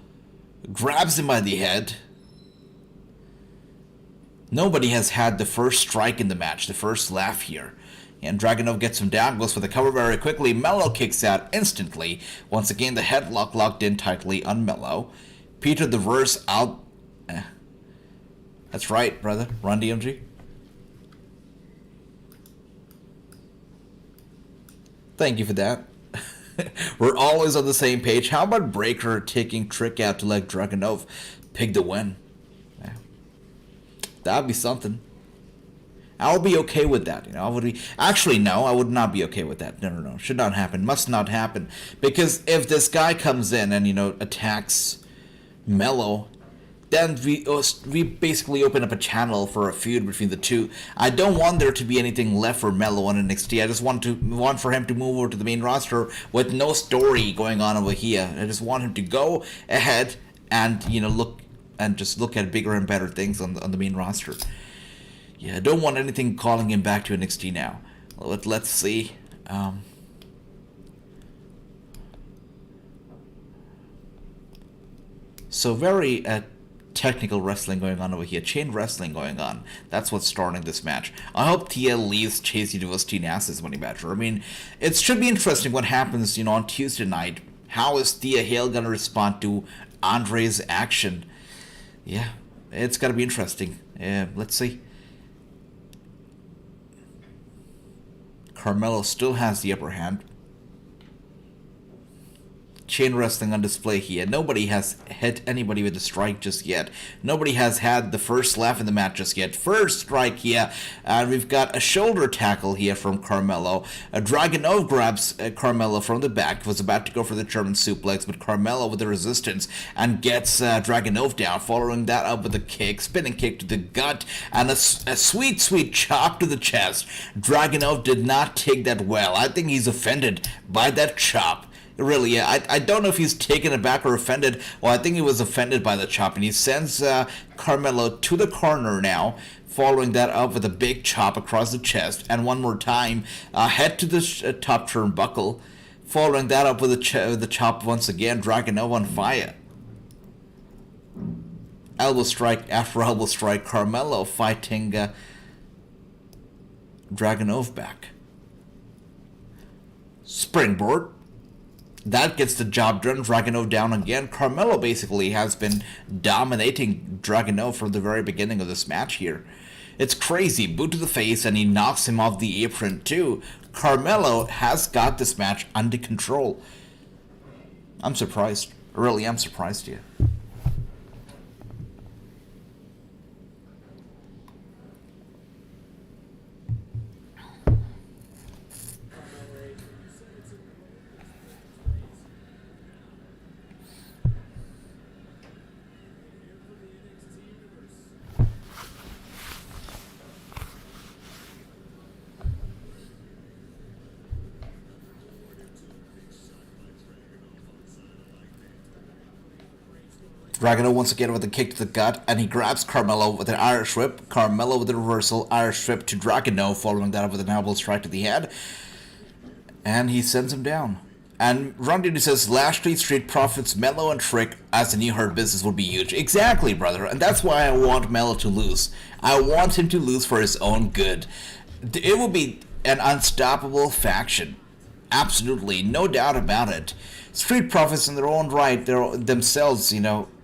grabs him by the head. Nobody has had the first strike in the match, the first laugh here. And Dragunov gets him down, goes for the cover very quickly. Melo kicks out instantly. Once again, the headlock locked in tightly on Melo. Peter the verse out. That's right, brother. Run DMG. Thank you for that. We're always on the same page. How about Breakker taking Trick out to let Dragunov pick the win? That'd be something. I would be okay with that. I would be. Actually, no, I would not be okay with that. No. Should not happen. Must not happen. Because if this guy comes in and, attacks Melo, then we basically open up a channel for a feud between the two. I don't want there to be anything left for Melo on NXT. I just want for him to move over to the main roster with no story going on over here. I just want him to go ahead and look at bigger and better things on the main roster. Yeah, I don't want anything calling him back to NXT now. Let's see. So very technical wrestling going on over here. Chain wrestling going on. That's what's starting this match. I hope Tia leaves Chase University and asks this money match. I mean, it should be interesting what happens, on Tuesday night. How is Thea Hale gonna respond to Andre's action? Yeah, it's gotta be interesting. Let's see. Carmelo still has the upper hand. Chain wrestling on display here. Nobody has hit anybody with a strike just yet. Nobody has had the first laugh in the match just yet. First strike here. We've got a shoulder tackle here from Carmelo. Dragunov grabs Carmelo from the back. Was about to go for the German suplex, but Carmelo with the resistance and gets Dragunov down. Following that up with a kick, spinning kick to the gut, and a sweet, sweet chop to the chest. Dragunov did not take that well. I think he's offended by that chop. Really, yeah. I don't know if he's taken aback or offended. Well, I think he was offended by the chop, and he sends Carmelo to the corner now, following that up with a big chop across the chest, and one more time, head to the top turnbuckle, following that up with the chop once again. Dragunov on fire. Elbow strike after elbow strike. Carmelo fighting Dragunov back. Springboard. That gets the job done. Dragunov down again. Carmelo basically has been dominating Dragunov from the very beginning of this match here. It's crazy. Boot to the face, and he knocks him off the apron too. Carmelo has got this match under control. I'm surprised. Really, I'm surprised here. Dragunov once again with a kick to the gut, and he grabs Carmelo with an Irish whip. Carmelo with a reversal, Irish whip to Dragunov, following that up with an elbow strike to the head. And he sends him down. And Ron Duty says, Lashley, Street Profits, Melo, and Trick as the new Hurt Business would be huge. Exactly, brother. And that's why I want Melo to lose. I want him to lose for his own good. It will be an unstoppable faction. Absolutely. No doubt about it. Street Profits in their own right, themselves,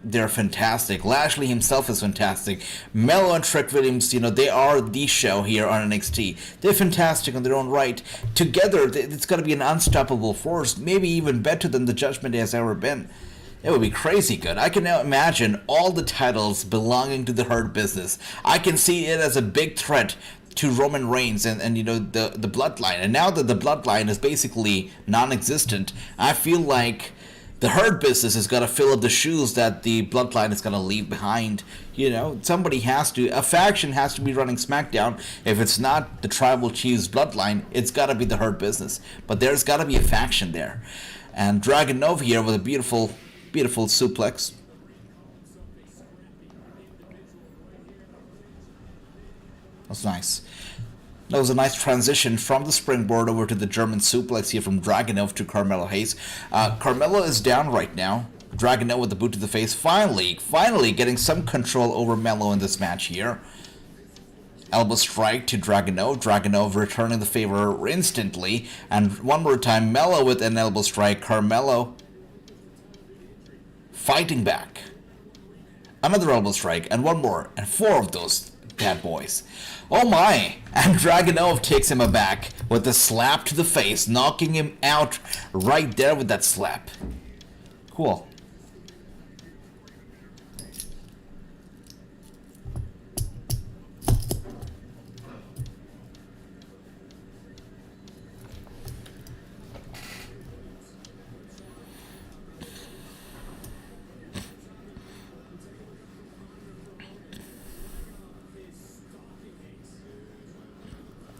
they're fantastic. Lashley himself is fantastic. Melo and Trick Williams, they are the show here on NXT. They're fantastic in their own right. Together, it's going to be an unstoppable force, maybe even better than the Judgment Day has ever been. It would be crazy good. I can now imagine all the titles belonging to the Hurt Business. I can see it as a big threat to Roman Reigns and the Bloodline. And now that the Bloodline is basically non-existent, I feel like the Hurt Business is going to fill up the shoes that the Bloodline is going to leave behind. A faction has to be running SmackDown. If it's not the Tribal Chiefs Bloodline, it's got to be the Hurt Business. But there's got to be a faction there. And Dragunov here with a beautiful, beautiful suplex. That's nice. That was a nice transition from the springboard over to the German suplex here from Dragunov to Carmelo Hayes. Carmelo is down right now. Dragunov with the boot to the face. Finally getting some control over Melo in this match here. Elbow strike to Dragunov. Dragunov returning the favor instantly. And one more time, Melo with an elbow strike. Carmelo fighting back. Another elbow strike, and one more, and four of those bad boys. Oh my! And Dragunov takes him aback with a slap to the face, knocking him out right there with that slap. Cool.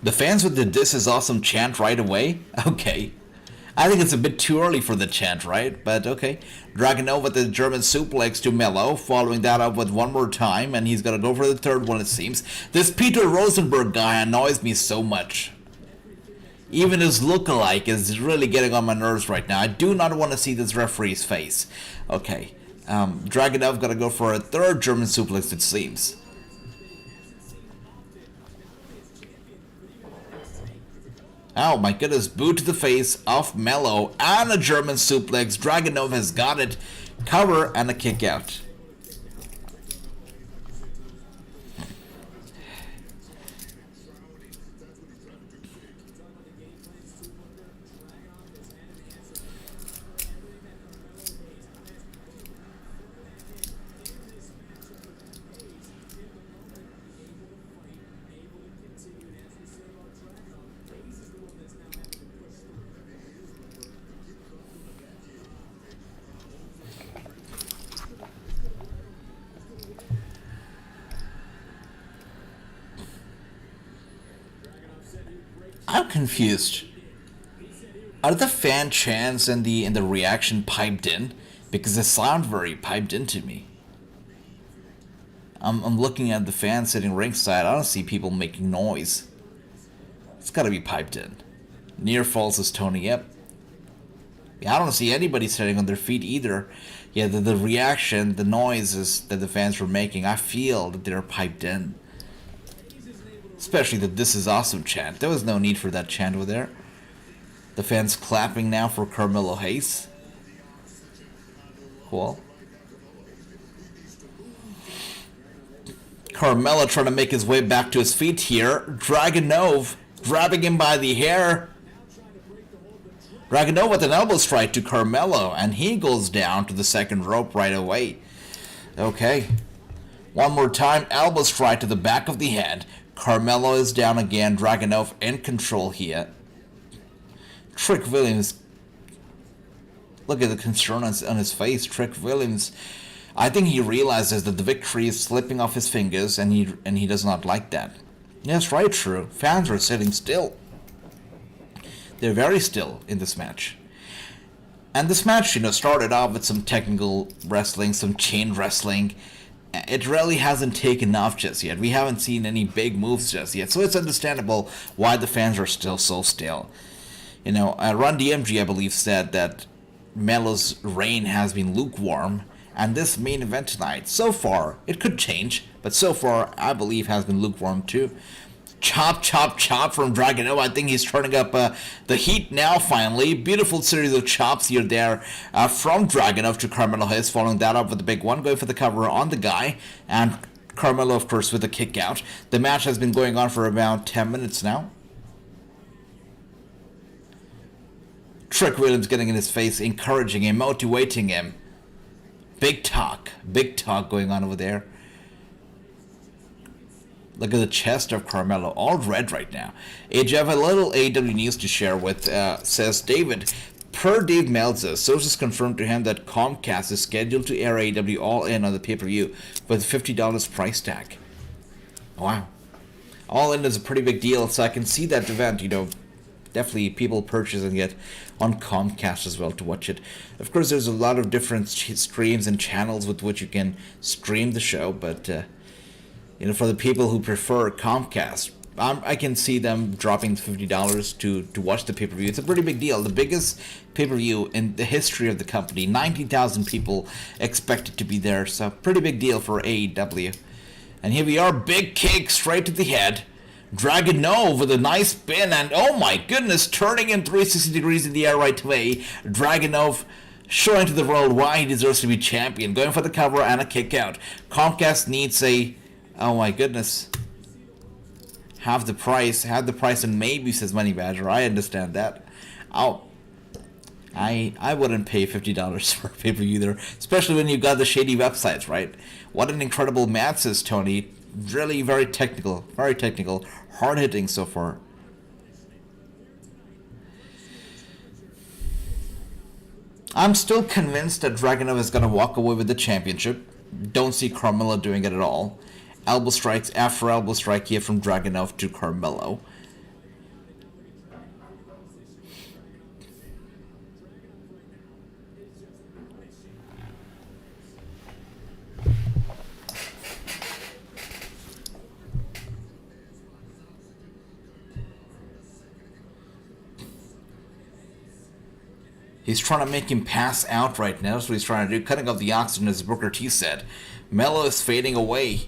The fans with the "This is awesome" chant right away? Okay. I think it's a bit too early for the chant, right? But okay. Dragunov with the German suplex to Mello, following that up with one more time, and he's gonna go for the third one, it seems. This Peter Rosenberg guy annoys me so much. Even his look-alike is really getting on my nerves right now. I do not want to see this referee's face. Okay. Dragunov gonna go for a third German suplex, it seems. Oh my goodness, boot to the face of Mello and a German suplex. Dragunov has got it. Cover and a kick out. I'm confused. Are the fan chants and the reaction piped in? Because they sound very piped in to me. I'm looking at the fans sitting ringside. I don't see people making noise. It's gotta be piped in. Near falls is Tony. Yep. Yeah, I don't see anybody sitting on their feet either. Yeah, the reaction, the noises that the fans were making, I feel that they're piped in. Especially the "This is awesome" chant. There was no need for that chant over there. The fans clapping now for Carmelo Hayes. Cool. Carmelo trying to make his way back to his feet here. Dragunov grabbing him by the hair. Dragunov with an elbow strike to Carmelo, and he goes down to the second rope right away. Okay. One more time, elbow strike to the back of the head. Carmelo is down again. Dragunov in control here. Trick Williams. Look at the concern on his face. Trick Williams. I think he realizes that the victory is slipping off his fingers, and he does not like that. Yes, right, true. Fans are sitting still. They're very still in this match. And this match, started off with some technical wrestling, some chain wrestling. It really hasn't taken off just yet. We haven't seen any big moves just yet. So it's understandable why the fans are still so still. Ron DMG, I believe, said that Melo's reign has been lukewarm. And this main event tonight, so far, it could change. But so far, I believe, has been lukewarm too. Chop, chop, chop from Dragunov. I think he's turning up the heat now, finally. Beautiful series of chops here there from Dragunov to Carmelo Hayes, following that up with the big one, going for the cover on the guy. And Carmelo, of course, with a kick out. The match has been going on for about 10 minutes now. Trick Williams getting in his face, encouraging him, motivating him. Big talk going on over there. Look at the chest of Carmelo, all red right now. AJ, I have a little AEW news to share with, says David. Per Dave Meltzer, sources confirmed to him that Comcast is scheduled to air AEW All In on the pay-per-view with $50 price tag. Wow. All In is a pretty big deal, so I can see that event, definitely people purchasing it on Comcast as well to watch it. Of course, there's a lot of different streams and channels with which you can stream the show, but for the people who prefer Comcast, I can see them dropping $50 to watch the pay-per-view. It's a pretty big deal. The biggest pay-per-view in the history of the company. 90,000 people expected to be there, so pretty big deal for AEW. And here we are, big kick straight to the head. Dragunov with a nice spin, and oh my goodness, turning him 360 degrees in the air right away. Dragunov showing to the world why he deserves to be champion. Going for the cover and a kick out. Comcast needs a... Oh my goodness. Have the price and maybe, says Money Badger. I understand that. I wouldn't pay $50 for a pay-per-view there, especially when you've got the shady websites, right? What an incredible match, says Tony. Really very technical, hard-hitting so far. I'm still convinced that Dragunov is going to walk away with the championship. Don't see Carmelo doing it at all. Elbow strikes after elbow strike here from Dragunov to Carmelo. He's trying to make him pass out right now. That's what he's trying to do. Cutting off the oxygen, as Booker T said. Melo is fading away.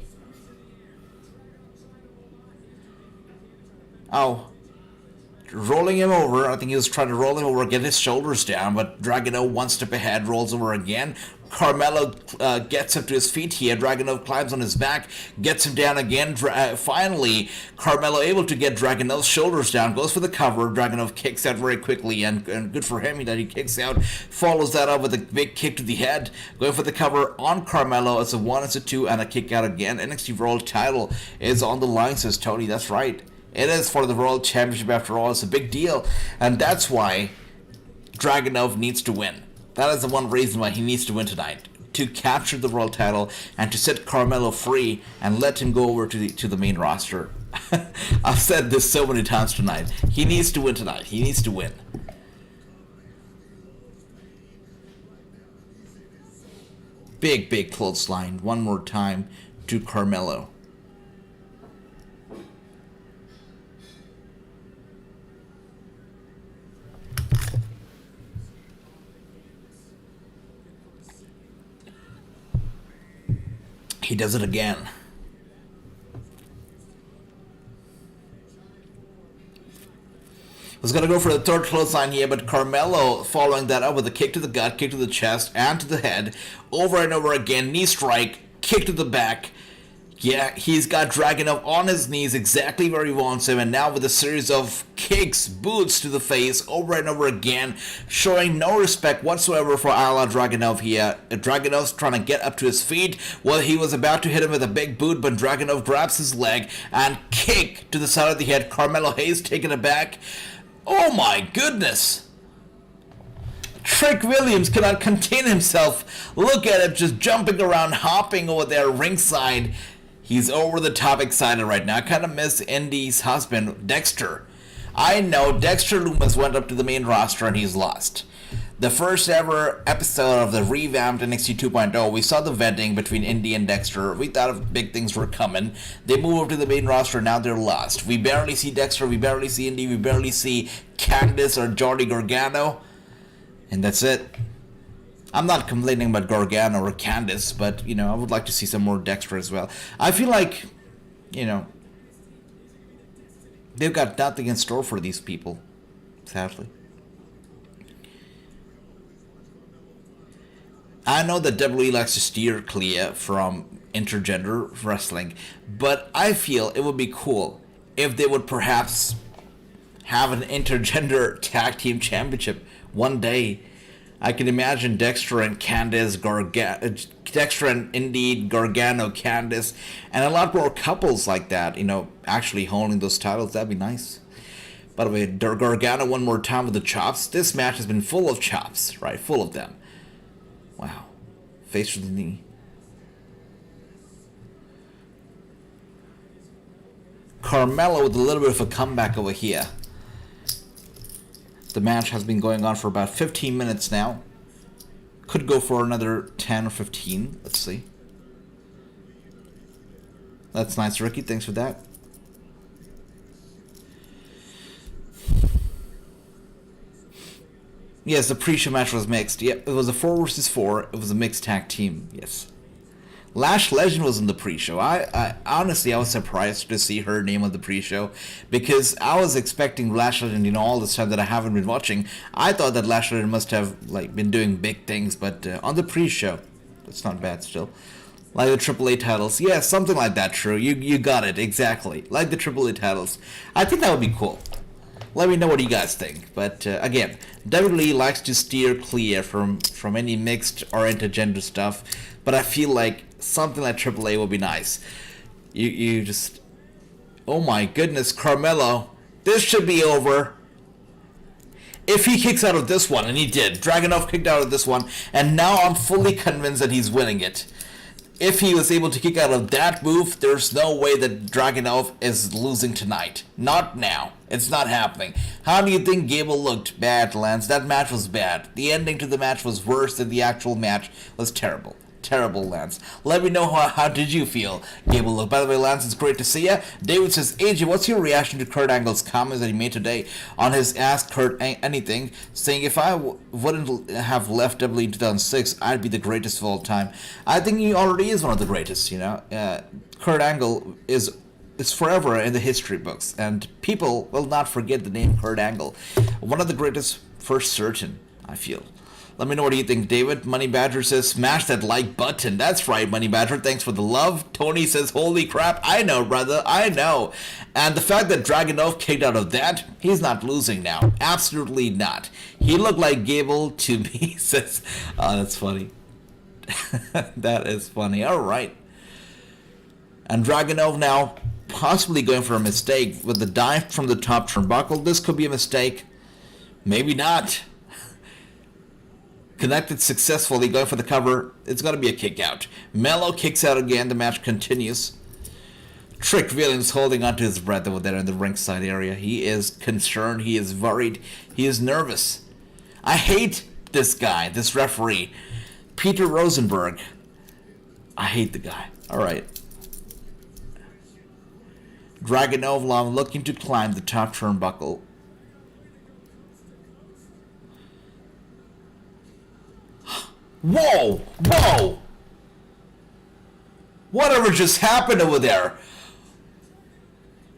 Oh. Rolling him over. I think he was trying to roll him over, get his shoulders down, but Dragunov one step ahead, rolls over again. Carmelo gets up to his feet here. Dragunov climbs on his back, gets him down again. Finally, Carmelo able to get Dragunov's shoulders down, goes for the cover. Dragunov kicks out very quickly, and good for him that he kicks out. Follows that up with a big kick to the head. Going for the cover on Carmelo. It's a 1, it's a 2, and a kick out again. NXT World title is on the line, says Tony. That's right. It is for the World Championship after all. It's a big deal, and that's why Dragunov needs to win. That is the one reason why he needs to win tonight. To capture the world title and to set Carmelo free and let him go over to the main roster. I've said this so many times tonight. He needs to win tonight. He needs to win. Big clothesline. One more time to Carmelo. He does it again. Was going to go for the third clothesline here, but Carmelo following that up with a kick to the gut, kick to the chest, and to the head. Over and over again, knee strike, kick to the back. Yeah, he's got Dragunov on his knees exactly where he wants him, and now with a series of kicks, boots to the face over and over again, showing no respect whatsoever for Ala Dragunov here. Dragunov's trying to get up to his feet. Well, he was about to hit him with a big boot, but Dragunov grabs his leg and kick to the side of the head. Carmelo Hayes taking it back. Oh my goodness! Trick Williams cannot contain himself. Look at him just jumping around, hopping over there ringside. He's over the top excited right now. I kind of miss Indy's husband, Dexter. I know Dexter Lumis went up to the main roster and he's lost. The first ever episode of the revamped NXT 2.0, we saw the vetting between Indy and Dexter. We thought big things were coming. They move up to the main roster, now they're lost. We barely see Dexter, we barely see Indy, we barely see Candice or Johnny Gargano. And that's it. I'm not complaining about Gargano or Candice, but, you know, I would like to see some more Dexter as well. I feel like, you know, they've got nothing in store for these people, sadly. I know that WWE likes to steer clear from intergender wrestling, but I feel it would be cool if they would perhaps have an intergender tag team championship one day. I can imagine Dexter and Candice, Dexter and Indy, Gargano, Candice, and a lot more couples like that, you know, actually holding those titles. That'd be nice. By the way, Gargano one more time with the chops. This match has been full of chops, right? Full of them. Wow. Face to the knee. Carmelo with a little bit of a comeback over here. The match has been going on for about 15 minutes now. Could go for another 10 or 15. Let's see. That's nice, Ricky. Thanks for that. Yes, the pre-show match was mixed. Yep, it was a 4 versus 4. It was a mixed tag team. Yes. Lash Legend was in the pre-show. I honestly, I was surprised to see her name on the pre-show because I was expecting Lash Legend, you know, all this time that I haven't been watching. I thought that Lash Legend must have like been doing big things, but on the pre-show, that's not bad still. Like the AAA titles, yeah, something like that. True, you got it exactly. Like the AAA titles, I think that would be cool. Let me know what you guys think. But again, WWE likes to steer clear from any mixed or intergender stuff. But I feel like something like AAA would be nice. You just... Oh my goodness, Carmelo. This should be over. If he kicks out of this one, and he did. Dragunov kicked out of this one. And now I'm fully convinced that he's winning it. If he was able to kick out of that move, there's no way that Dragunov is losing tonight. Not now. It's not happening. How do you think Gable looked? Bad, Lance. That match was bad. The ending to the match was worse than the actual match. It was terrible. Terrible, Lance. Let me know how did you feel, Gable. By the way, Lance, it's great to see ya. David says, AJ, what's your reaction to Kurt Angle's comments that he made today on his Ask Kurt Anything, saying if I wouldn't have left WWE in 2006, I'd be the greatest of all time. I think he already is one of the greatest, you know. Kurt Angle is forever in the history books, and people will not forget the name Kurt Angle. One of the greatest for certain, I feel. Let me know what you think, David. Money Badger says, smash that like button. That's right, Money Badger. Thanks for the love. Tony says, holy crap. I know, brother. I know. And the fact that Dragunov kicked out of that, he's not losing now. Absolutely not. He looked like Gable to me, says, oh, that's funny. That is funny. All right. And Dragunov now possibly going for a mistake with the dive from the top turnbuckle. This could be a mistake. Maybe not. Connected successfully, going for the cover. It's going to be a kick out. Mello kicks out again. The match continues. Trick Williams holding onto his breath over there in the ringside area. He is concerned. He is worried. He is nervous. I hate this guy, this referee. Peter Rosenberg. I hate the guy. All right. Dragunov looking to climb the top turnbuckle. Whoa! Whoa! Whatever just happened over there?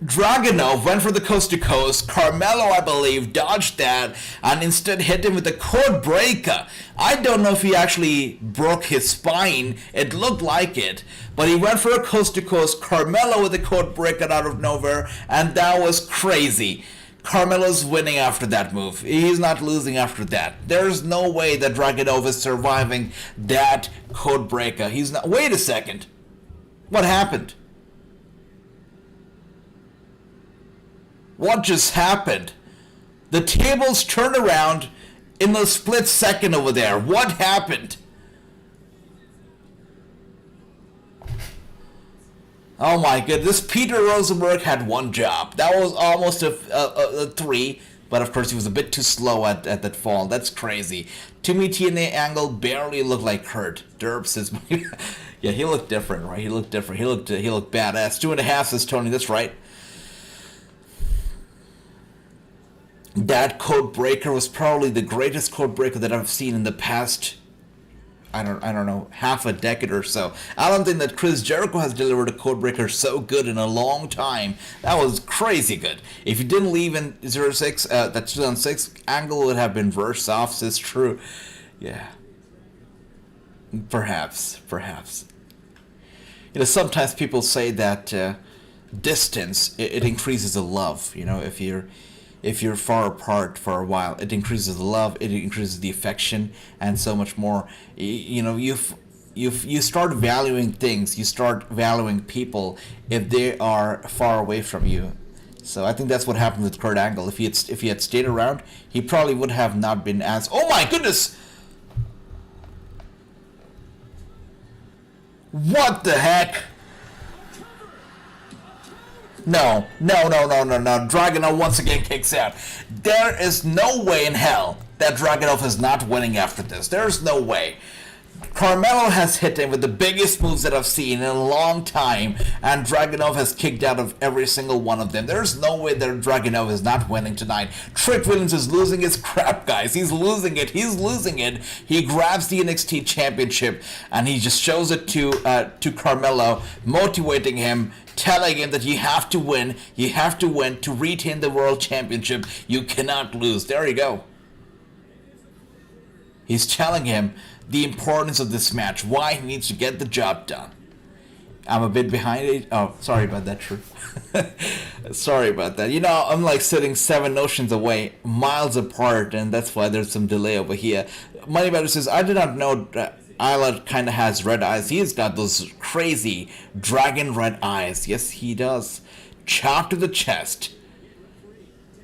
Dragunov went for the coast to coast. Carmelo, I believe, dodged that and instead hit him with a code breaker. I don't know if he actually broke his spine. It looked like it. But he went for a coast to coast. Carmelo with a code breaker out of nowhere. And that was crazy. Carmelo's winning after that move. He's not losing after that. There's no way that Dragunov is surviving that code breaker. He's not. Wait a second. What happened? What just happened? The tables turned around in a split second over there. What happened? Oh my goodness, Peter Rosenberg had one job. That was almost a 3, but of course he was a bit too slow at that fall. That's crazy. To me, TNA Angle barely looked like Kurt. Derp says, yeah, he looked different, right? He looked different. He looked badass. 2.5 says Tony. That's right. That code breaker was probably the greatest code breaker that I've seen in the past. I don't know, half a decade or so. I don't think that Chris Jericho has delivered a codebreaker so good in a long time. That was crazy good. If you didn't leave in 06, that's 2006, Angle would have been worse off. It's true. Yeah. Perhaps. You know, sometimes people say that distance, it increases the love. You know, if you're far apart for a while, it increases the love, it increases the affection, and so much more. You know, you start valuing things, you start valuing people if they are far away from you. So I think that's what happened with Kurt Angle. If he had stayed around, he probably would have not been as. Oh my goodness! What the heck? No. Dragunov once again kicks out. There is no way in hell that Dragunov is not winning after this. There's no way. Carmelo has hit him with the biggest moves that I've seen in a long time, and Dragunov has kicked out of every single one of them. There's no way that Dragunov is not winning tonight. Trick Williams is losing his crap, guys. He's losing it. He grabs the NXT Championship, and he just shows it to Carmelo, motivating him, telling him that you have to win to retain the World Championship. You cannot lose. There you go. He's telling him the importance of this match, why he needs to get the job done. I'm a bit behind it. Oh, sorry about that, True. Sorry about that. You know, I'm like sitting 7 oceans away, miles apart, and that's why there's some delay over here. Moneybatter says, I did not know that Isla kind of has red eyes. He's got those crazy dragon red eyes. Yes, he does. Chop to the chest.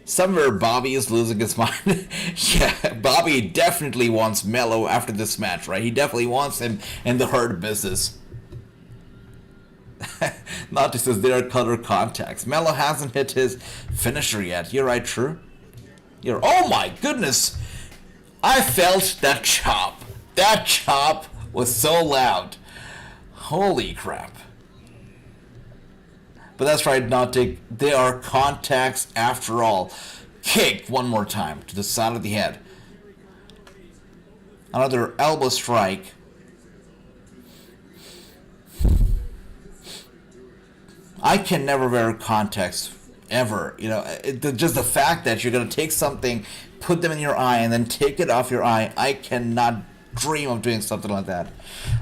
Somewhere Bobby is losing his mind. Yeah, Bobby definitely wants Mello after this match, right? He definitely wants him in the Hurt business. Not just as their color contacts. Mello hasn't hit his finisher yet. You're right, True. Oh my goodness! I felt that chop. That chop was so loud. Holy crap. But that's right, Nautic. They are contacts after all. Kick one more time to the side of the head. Another elbow strike. I can never wear contacts ever. You know, just the fact that you're going to take something, put them in your eye, and then take it off your eye. I cannot dream of doing something like that.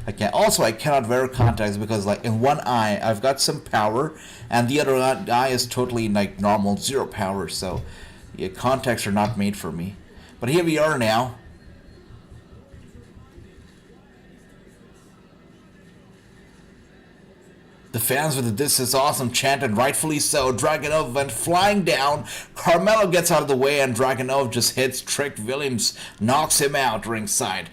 I cannot wear contacts because, like, in one eye I've got some power and the other eye is totally like normal, zero power. So yeah, contacts are not made for me. But here we are now. The fans with the "This is awesome" chant, and rightfully so. Dragunov went flying down. Carmelo gets out of the way, and Dragunov just hits Trick Williams, knocks him out ringside.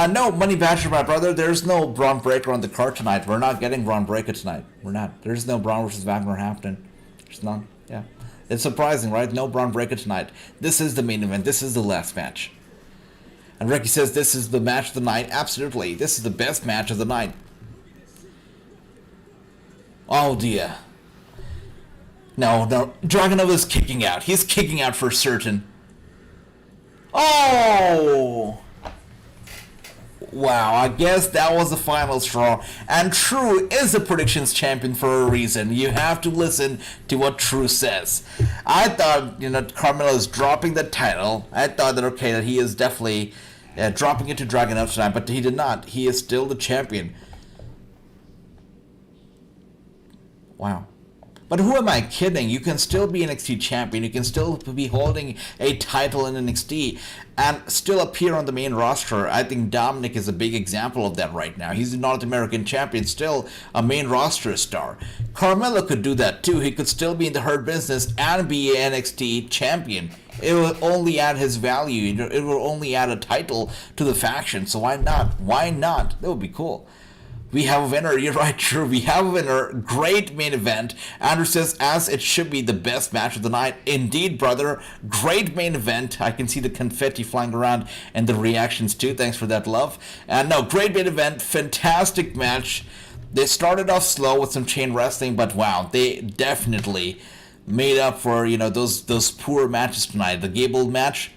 No, Money Badger, my brother. There's no Bron Breakker on the card tonight. We're not getting Bron Breakker tonight. We're not. There's no Bron versus Wagner happening. There's none. Yeah. It's surprising, right? No Bron Breakker tonight. This is the main event. This is the last match. And Ricky says this is the match of the night. Absolutely. This is the best match of the night. Oh dear. No. Dragunov is kicking out. He's kicking out for certain. Oh! Wow, I guess that was the final straw. And True is the predictions champion for a reason. You have to listen to what True says. I thought, Carmelo is dropping the title. I thought that he is definitely dropping it to Dragunov tonight, but he did not. He is still the champion. Wow. But who am I kidding? You can still be NXT champion. You can still be holding a title in NXT and still appear on the main roster. I think Dominic is a big example of that right now. He's the North American champion, still a main roster star. Carmelo could do that too. He could still be in the Hurt Business and be an NXT champion. It will only add his value. It will only add a title to the faction. So why not? Why not? That would be cool. We have a winner. You're right, True. We have a winner. Great main event. Andrew says, as it should be the best match of the night. Indeed, brother. Great main event. I can see the confetti flying around and the reactions too. Thanks for that, love. And no, great main event. Fantastic match. They started off slow with some chain wrestling, but wow, they definitely made up for, those poor matches tonight. The Gable match,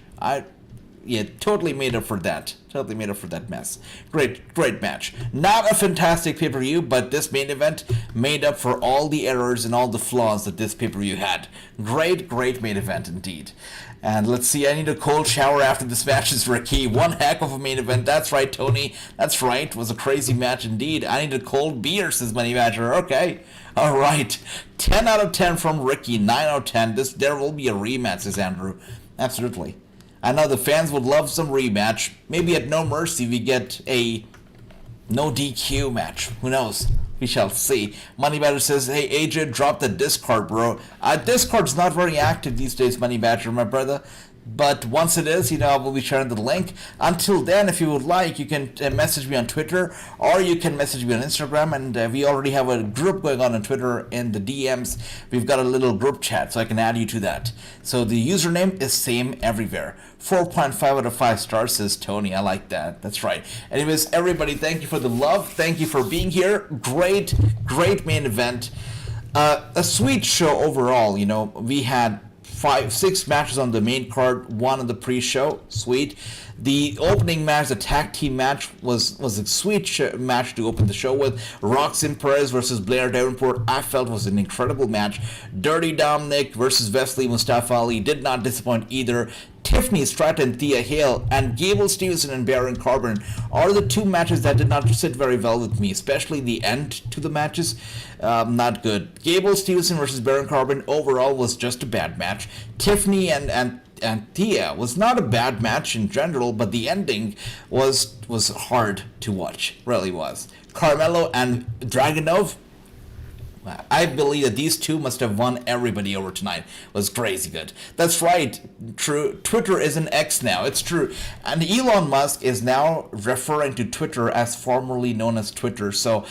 totally made up for that. Totally made up for that mess. Great match. Not a fantastic pay-per-view, but this main event made up for all the errors and all the flaws that this pay-per-view had. Great main event indeed. And let's see, I need a cold shower after this match, is Ricky. One heck of a main event. That's right, Tony. That's right. It was a crazy match indeed. I need a cold beer, says Money Badger. Okay. All right. 10 out of 10 from Ricky. 9 out of 10. There will be a rematch, says Andrew. Absolutely. I know the fans would love some rematch. Maybe at No Mercy we get a no DQ match. Who knows? We shall see. Money Badger says, hey, AJ, drop the Discord, bro. Discord's not very active these days, Money Badger, my brother. But once it is, I will be sharing the link. Until then, if you would like, you can message me on Twitter, or you can message me on Instagram, and we already have a group going on Twitter in the DMs. We've got a little group chat, so I can add you to that. So the username is same everywhere. 4.5 out of 5 stars, says Tony. I like that. That's right. Anyways, everybody, thank you for the love. Thank you for being here. Great main event. A sweet show overall. We had 6 matches on the main card, 1 on the pre-show. Sweet. The opening match, the tag team match, was a sweet match to open the show with. Roxanne Perez versus Blair Davenport, I felt was an incredible match. Dirty Dominic versus Wesley Mustafa Ali did not disappoint either. Tiffany Stratton, Thea Hale, and Gable Steveson and Baron Corbin are the 2 matches that did not sit very well with me, especially the end to the matches. Not good. Gable Steveson versus Baron Corbin overall was just a bad match. Tiffany and Thea was not a bad match in general, but the ending was hard to watch. Really was. Carmelo and Dragunov, I believe that these 2 must have won everybody over tonight. It was crazy good. That's right. True. Twitter is an X now. It's true. And Elon Musk is now referring to Twitter as formerly known as Twitter. So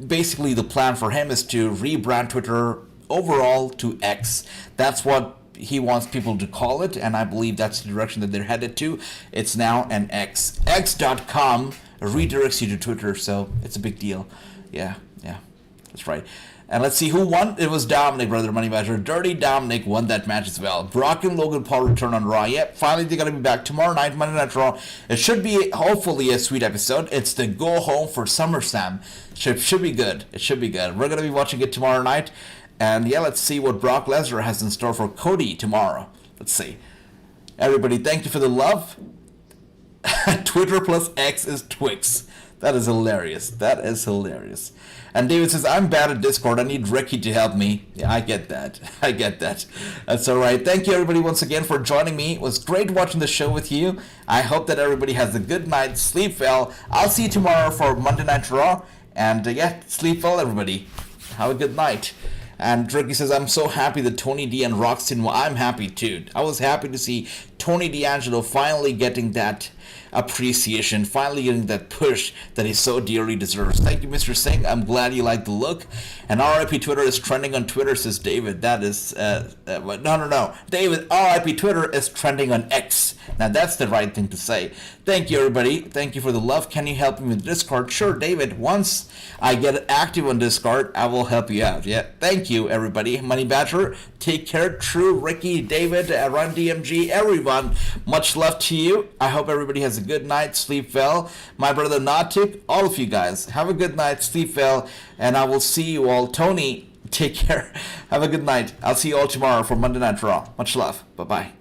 basically the plan for him is to rebrand Twitter overall to X. That's what he wants people to call it, and I believe that's the direction that they're headed to. It's now an X. X.com redirects you to Twitter, so it's a big deal. Yeah, that's right. And let's see who won. It was Dominic, brother Money Badger. Dirty Dominic won that match as well. Brock and Logan Paul return on Raw. Yep, finally they're going to be back tomorrow night, Monday Night Raw. It should be, hopefully, a sweet episode. It's the go home for SummerSlam. Should be good. It should be good. We're going to be watching it tomorrow night. And yeah, let's see what Brock Lesnar has in store for Cody tomorrow. Let's see. Everybody, thank you for the love. Twitter plus X is Twix. That is hilarious. That is hilarious. And David says, I'm bad at Discord. I need Ricky to help me. Yeah, I get that. I get that. That's all right. Thank you, everybody, once again for joining me. It was great watching the show with you. I hope that everybody has a good night. Sleep well. I'll see you tomorrow for Monday Night Raw. And yeah, sleep well, everybody. Have a good night. And Ricky says, I'm so happy that Tony D and Roxanne, well, I'm happy too. I was happy to see Tony D'Angelo finally getting that appreciation, finally getting that push that he so dearly deserves. Thank you, Mr. Singh. I'm glad you like the look. And RIP Twitter is trending on Twitter, says David. That is, no. David, RIP Twitter is trending on X. Now, that's the right thing to say. Thank you, everybody. Thank you for the love. Can you help me with Discord? Sure, David. Once I get active on Discord, I will help you out. Yeah, thank you, everybody. Money Badger, take care. True, Ricky, David, Run DMG, everyone. Much love to you. I hope everybody has a good night. Sleep well. My brother Natik, all of you guys, have a good night. Sleep well. And I will see you all. Tony, take care. Have a good night. I'll see you all tomorrow for Monday Night Raw. Much love. Bye-bye.